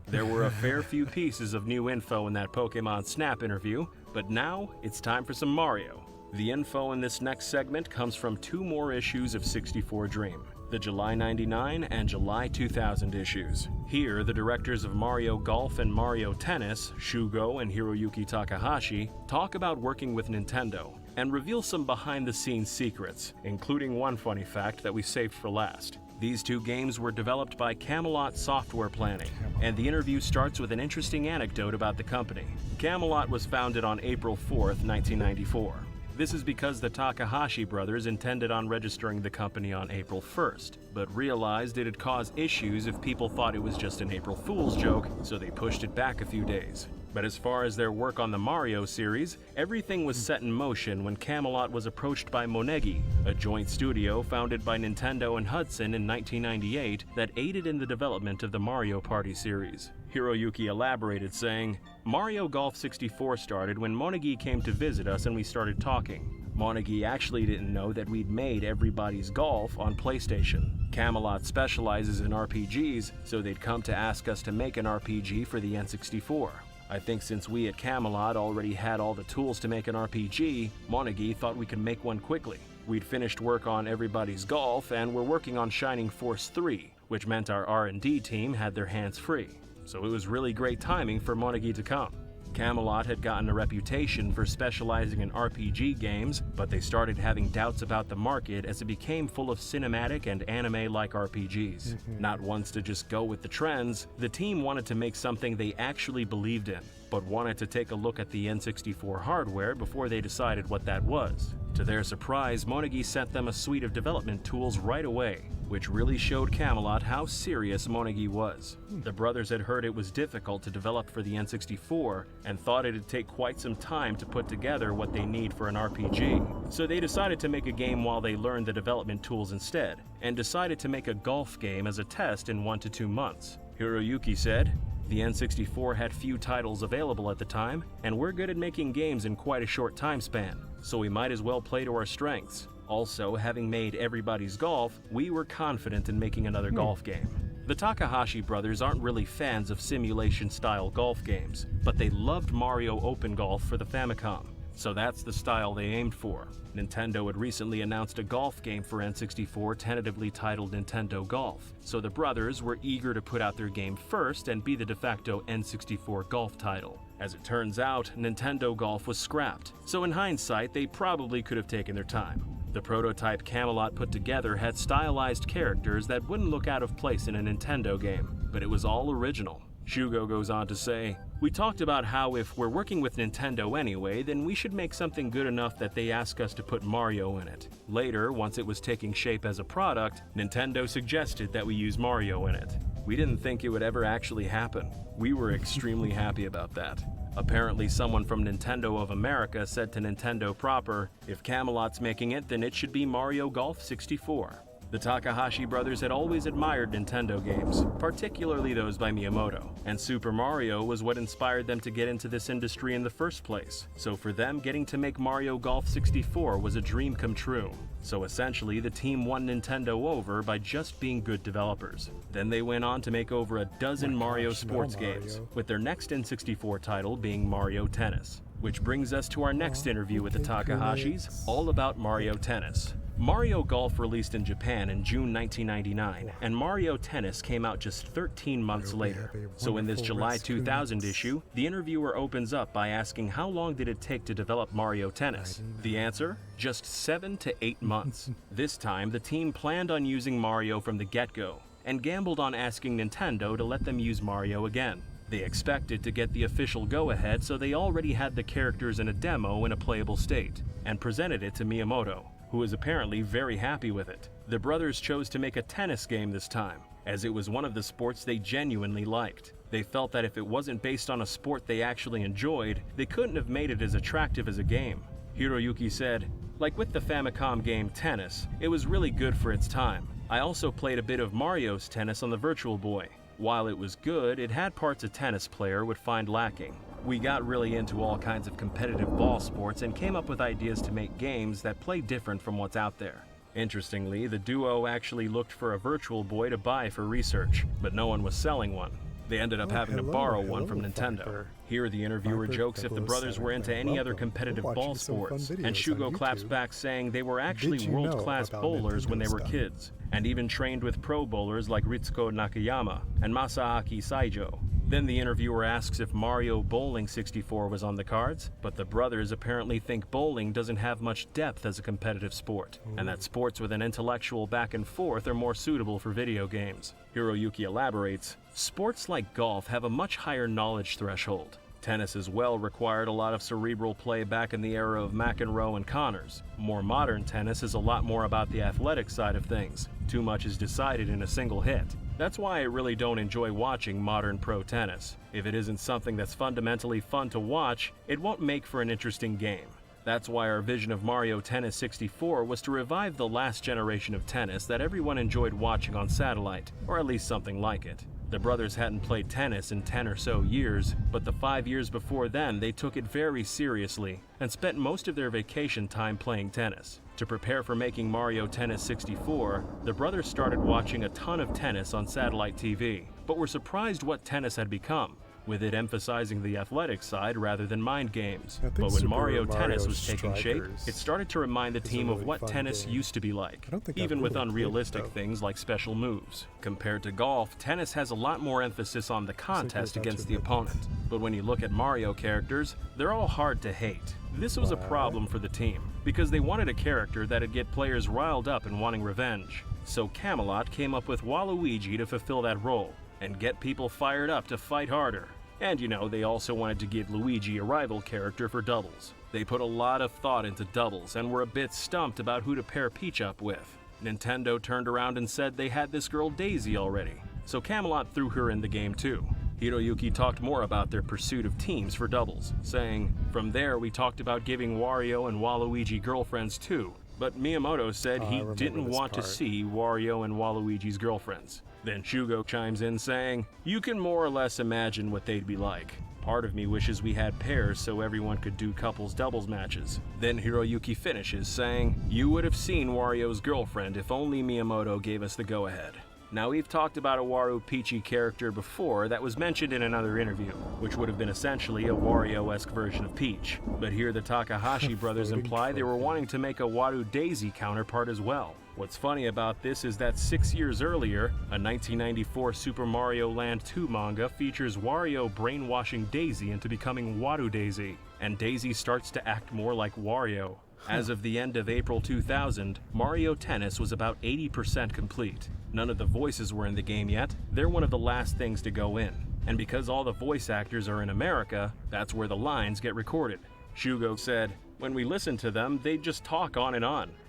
There were a fair few pieces of new info in that Pokemon Snap interview, but now it's time for some Mario. The info in this next segment comes from 2 more issues of 64 Dream, the July 99 and July 2000 issues. Here, the directors of Mario Golf and Mario Tennis, Shugo and Hiroyuki Takahashi, talk about working with Nintendo and reveal some behind-the-scenes secrets, including one funny fact that we saved for last. These 2 games were developed by Camelot Software Planning, and the interview starts with an interesting anecdote about the company. Camelot was founded on April 4th, 1994. This is because the Takahashi brothers intended on registering the company on April 1st, but realized it'd cause issues if people thought it was just an April Fool's joke, so they pushed it back a few days. But as far as their work on the Mario series, everything was set in motion when Camelot was approached by Monegi, a joint studio founded by Nintendo and Hudson in 1998 that aided in the development of the Mario Party series. Hiroyuki elaborated, saying, "Mario Golf 64 started when Monegi came to visit us and we started talking. Monegi actually didn't know that we'd made Everybody's Golf on PlayStation. Camelot specializes in RPGs, so they'd come to ask us to make an RPG for the N64. I think since we at Camelot already had all the tools to make an RPG, Monegi thought we could make one quickly. We'd finished work on Everybody's Golf and were working on Shining Force 3, which meant our R&D team had their hands free. So it was really great timing for Monegi to come." Camelot had gotten a reputation for specializing in RPG games, but they started having doubts about the market as it became full of cinematic and anime-like RPGs. Not once to just go with the trends, the team wanted to make something they actually believed in, but wanted to take a look at the N64 hardware before they decided what that was. To their surprise, Monegi sent them a suite of development tools right away, which really showed Camelot how serious Monegi was. The brothers had heard it was difficult to develop for the N64 and thought it'd take quite some time to put together what they need for an RPG. So they decided to make a game while they learned the development tools instead, and decided to make a golf game as a test in 1 to 2 months. Hiroyuki said, "The N64 had few titles available at the time, and we're good at making games in quite a short time span, so we might as well play to our strengths. Also, having made Everybody's Golf, we were confident in making another golf game." The Takahashi brothers aren't really fans of simulation-style golf games, but they loved Mario Open Golf for the Famicom, so that's the style they aimed for. Nintendo had recently announced a golf game for N64 tentatively titled Nintendo Golf, so the brothers were eager to put out their game first and be the de facto N64 golf title. As it turns out, Nintendo Golf was scrapped, so in hindsight, they probably could have taken their time. The prototype Camelot put together had stylized characters that wouldn't look out of place in a Nintendo game, but it was all original. Shugo goes on to say, "We talked about how if we're working with Nintendo anyway, then we should make something good enough that they ask us to put Mario in it. Later, once it was taking shape as a product, Nintendo suggested that we use Mario in it. We didn't think it would ever actually happen. We were extremely happy about that." Apparently, someone from Nintendo of America said to Nintendo proper, "If Camelot's making it, then it should be Mario Golf 64. The Takahashi brothers had always admired Nintendo games, particularly those by Miyamoto, and Super Mario was what inspired them to get into this industry in the first place, so for them getting to make Mario Golf 64 was a dream come true. So essentially, the team won Nintendo over by just being good developers. Then they went on to make over a dozen Mario sports games, with their next N64 title being Mario Tennis. Which brings us to our next interview with the Takahashis, all about Mario Tennis. Mario Golf released in Japan in June 1999, and Mario Tennis came out just 13 months later. So in this July 2000 issue, the interviewer opens up by asking how long did it take to develop Mario Tennis? The answer? Just 7 to 8 months. This time, the team planned on using Mario from the get-go, and gambled on asking Nintendo to let them use Mario again. They expected to get the official go-ahead, so they already had the characters in a demo in a playable state, and presented it to Miyamoto, who was apparently very happy with it. The brothers chose to make a tennis game this time, as it was one of the sports they genuinely liked. They felt that if it wasn't based on a sport they actually enjoyed, they couldn't have made it as attractive as a game. Hiroyuki said, "Like with the Famicom game Tennis, it was really good for its time. I also played a bit of Mario's Tennis on the Virtual Boy. While it was good, it had parts a tennis player would find lacking. We got really into all kinds of competitive ball sports and came up with ideas to make games that play different from what's out there." Interestingly, the duo actually looked for a Virtual Boy to buy for research, but no one was selling one. They ended up having to borrow one from Nintendo. Viper. Here, the interviewer Viper, jokes if the brothers were into any other competitive ball sports, and Shugo claps back saying they were actually world-class bowlers when they were kids, and even trained with pro bowlers like Ritsuko Nakayama and Masaaki Saijo. Then the interviewer asks if Mario Bowling 64 was on the cards, but the brothers apparently think bowling doesn't have much depth as a competitive sport, and that sports with an intellectual back and forth are more suitable for video games. Hiroyuki elaborates, "Sports like golf have a much higher knowledge threshold. Tennis as well required a lot of cerebral play back in the era of McEnroe and Connors. More modern tennis is a lot more about the athletic side of things. Too much is decided in a single hit. That's why I really don't enjoy watching modern pro tennis. If it isn't something that's fundamentally fun to watch, it won't make for an interesting game. That's why our vision of Mario Tennis 64 was to revive the last generation of tennis that everyone enjoyed watching on satellite, or at least something like it." The brothers hadn't played tennis in 10 or so years, but the 5 years before then they took it very seriously and spent most of their vacation time playing tennis. To prepare for making Mario Tennis 64, the brothers started watching a ton of tennis on satellite TV, but were surprised what tennis had become. with it emphasizing the athletic side rather than mind games. I think But when Super Mario Tennis Mario was taking shape, Strikers it started to remind the is a team of really what fun tennis game. used to be like, I don't think I've even with really played it, unrealistic though. things like special moves. Compared to golf, tennis has a lot more emphasis on the contest about against to the admit opponent. But when you look at Mario characters, they're all hard to hate. This was a problem for the team, because they wanted a character that'd get players riled up and wanting revenge. So Camelot came up with Waluigi to fulfill that role, and get people fired up to fight harder. And you know, they also wanted to give Luigi a rival character for doubles. They put a lot of thought into doubles and were a bit stumped about who to pair Peach up with. Nintendo turned around and said they had this girl Daisy already, so Camelot threw her in the game too. Hiroyuki talked more about their pursuit of teams for doubles, saying, "From there we talked about giving Wario and Waluigi girlfriends too, but Miyamoto said he didn't want to see Wario and Waluigi's girlfriends." Then Shugo chimes in saying, "You can more or less imagine what they'd be like. Part of me wishes we had pairs so everyone could do couples doubles matches." Then Hiroyuki finishes saying, "You would have seen Wario's girlfriend if only Miyamoto gave us the go-ahead." Now, we've talked about a Wario Peachy character before that was mentioned in another interview, which would have been essentially a Wario-esque version of Peach. But here the Takahashi brothers imply they were wanting to make a Wario Daisy counterpart as well. What's funny about this is that 6 years earlier, a 1994 Super Mario Land 2 manga features Wario brainwashing Daisy into becoming Wario Daisy, and Daisy starts to act more like Wario. As of the end of April 2000, Mario Tennis was about 80% complete. None of the voices were in the game yet. They're one of the last things to go in. And because all the voice actors are in America, that's where the lines get recorded. Shugo said, "When we listen to them, they just talk on.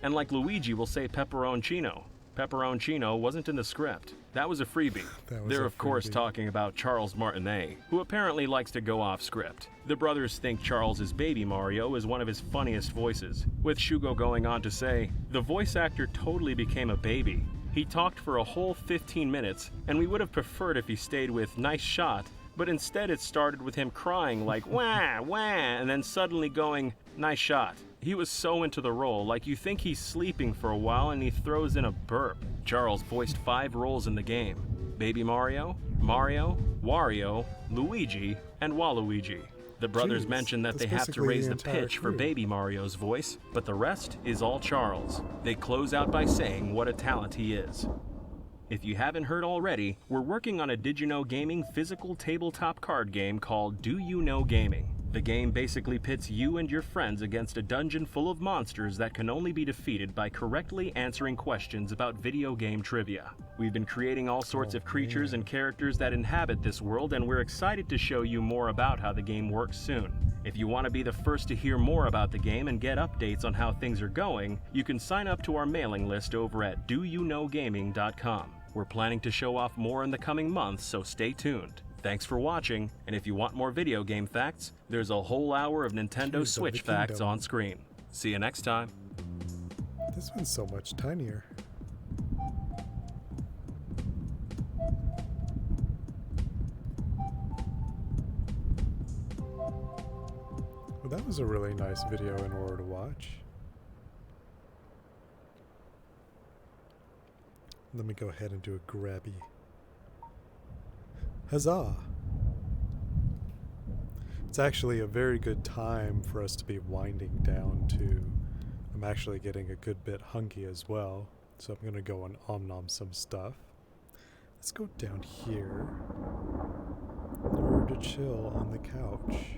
And like Luigi will say pepperoncino. Pepperoncino wasn't in the script. That was a freebie." They're of course talking about Charles Martinet, who apparently likes to go off script. The brothers think Charles's Baby Mario is one of his funniest voices, with Shugo going on to say, "The voice actor totally became a baby. He talked for a whole 15 minutes, and we would have preferred if he stayed with 'nice shot,' but instead it started with him crying like wah, wah, and then suddenly going, 'nice shot.' He was so into the role, like you think he's sleeping for a while and he throws in a burp." Charles voiced 5 roles in the game: Baby Mario, Mario, Wario, Luigi, and Waluigi. The brothers mentioned that they have to raise the pitch for Baby Mario's voice, but the rest is all Charles. They close out by saying what a talent he is. If you haven't heard already, we're working on a Did You Know Gaming physical tabletop card game called Do You Know Gaming. The game basically pits you and your friends against a dungeon full of monsters that can only be defeated by correctly answering questions about video game trivia. We've been creating all sorts of creatures and characters that inhabit this world, and we're excited to show you more about how the game works soon. If you want to be the first to hear more about the game and get updates on how things are going, you can sign up to our mailing list over at doyouknowgaming.com. We're planning to show off more in the coming months, so stay tuned. Thanks for watching, and if you want more video game facts, there's a whole hour of Nintendo Switch facts on screen. See you next time. This one's so much tinier. Well, that was a really nice video in order to watch. Let me go ahead and do a grabby. Huzzah! It's actually a very good time for us to be winding down too. I'm actually getting a good bit hungry as well, so I'm gonna go and om-nom some stuff. Let's go down here in order to chill on the couch.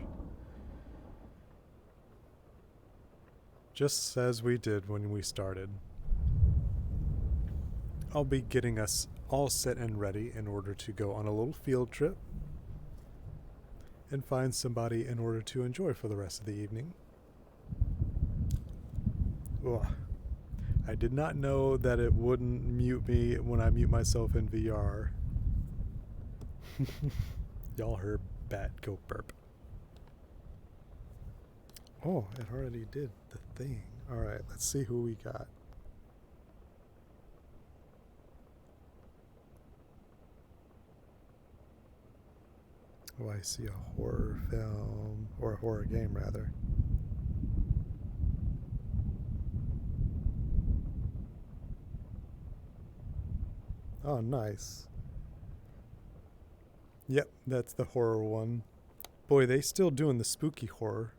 Just as we did when we started. I'll be getting us all set and ready in order to go on a little field trip and find somebody in order to enjoy for the rest of the evening. Ugh. I did not know that it wouldn't mute me when I mute myself in VR. Y'all heard Bat go burp. Oh, it already did the thing. Alright, let's see who we got. Oh, I see a horror film, or a horror game rather. Oh, nice. Yep, that's the horror one. Boy, they still doing the spooky horror.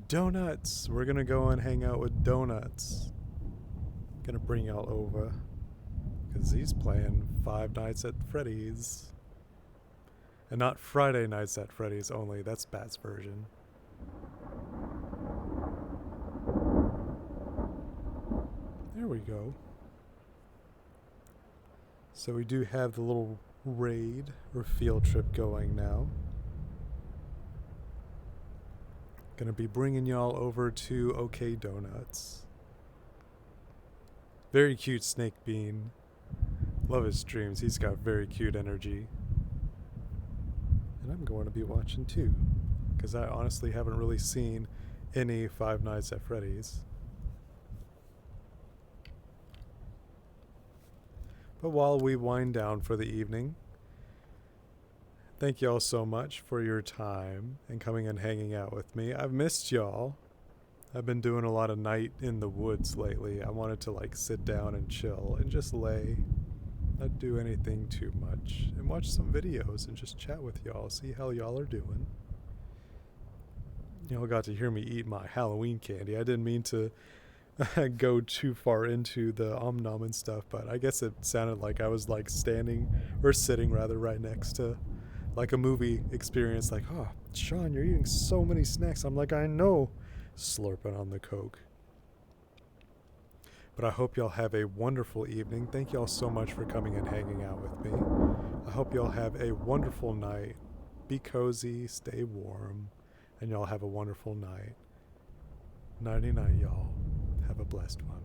Donuts! We're gonna go and hang out with Donuts. Gonna bring y'all over. Because he's playing Five Nights at Freddy's. And not Friday Nights at Freddy's only, that's Bat's version. There we go. So we do have the little raid or field trip going now. Gonna be bringing y'all over to OK Donuts. Very cute Snake Bean. Love his streams. He's got very cute energy. And I'm going to be watching too. Because I honestly haven't really seen any Five Nights at Freddy's. But while we wind down for the evening, thank y'all so much for your time and coming and hanging out with me. I've missed y'all. I've been doing a lot of night in the woods lately. I wanted to like sit down and chill and just lay, not do anything too much, and watch some videos and just chat with y'all, see how y'all are doing. Y'all got to hear me eat my Halloween candy. I didn't mean to go too far into the Om and stuff, but I guess it sounded like I was like standing or sitting rather right next to like a movie experience, like, oh, Sean, you're eating so many snacks. I'm like, I know, slurping on the Coke. But I hope y'all have a wonderful evening. Thank y'all so much for coming and hanging out with me. I hope y'all have a wonderful night. Be cozy, stay warm, and y'all have a wonderful night. Nighty night, y'all. Have a blessed one.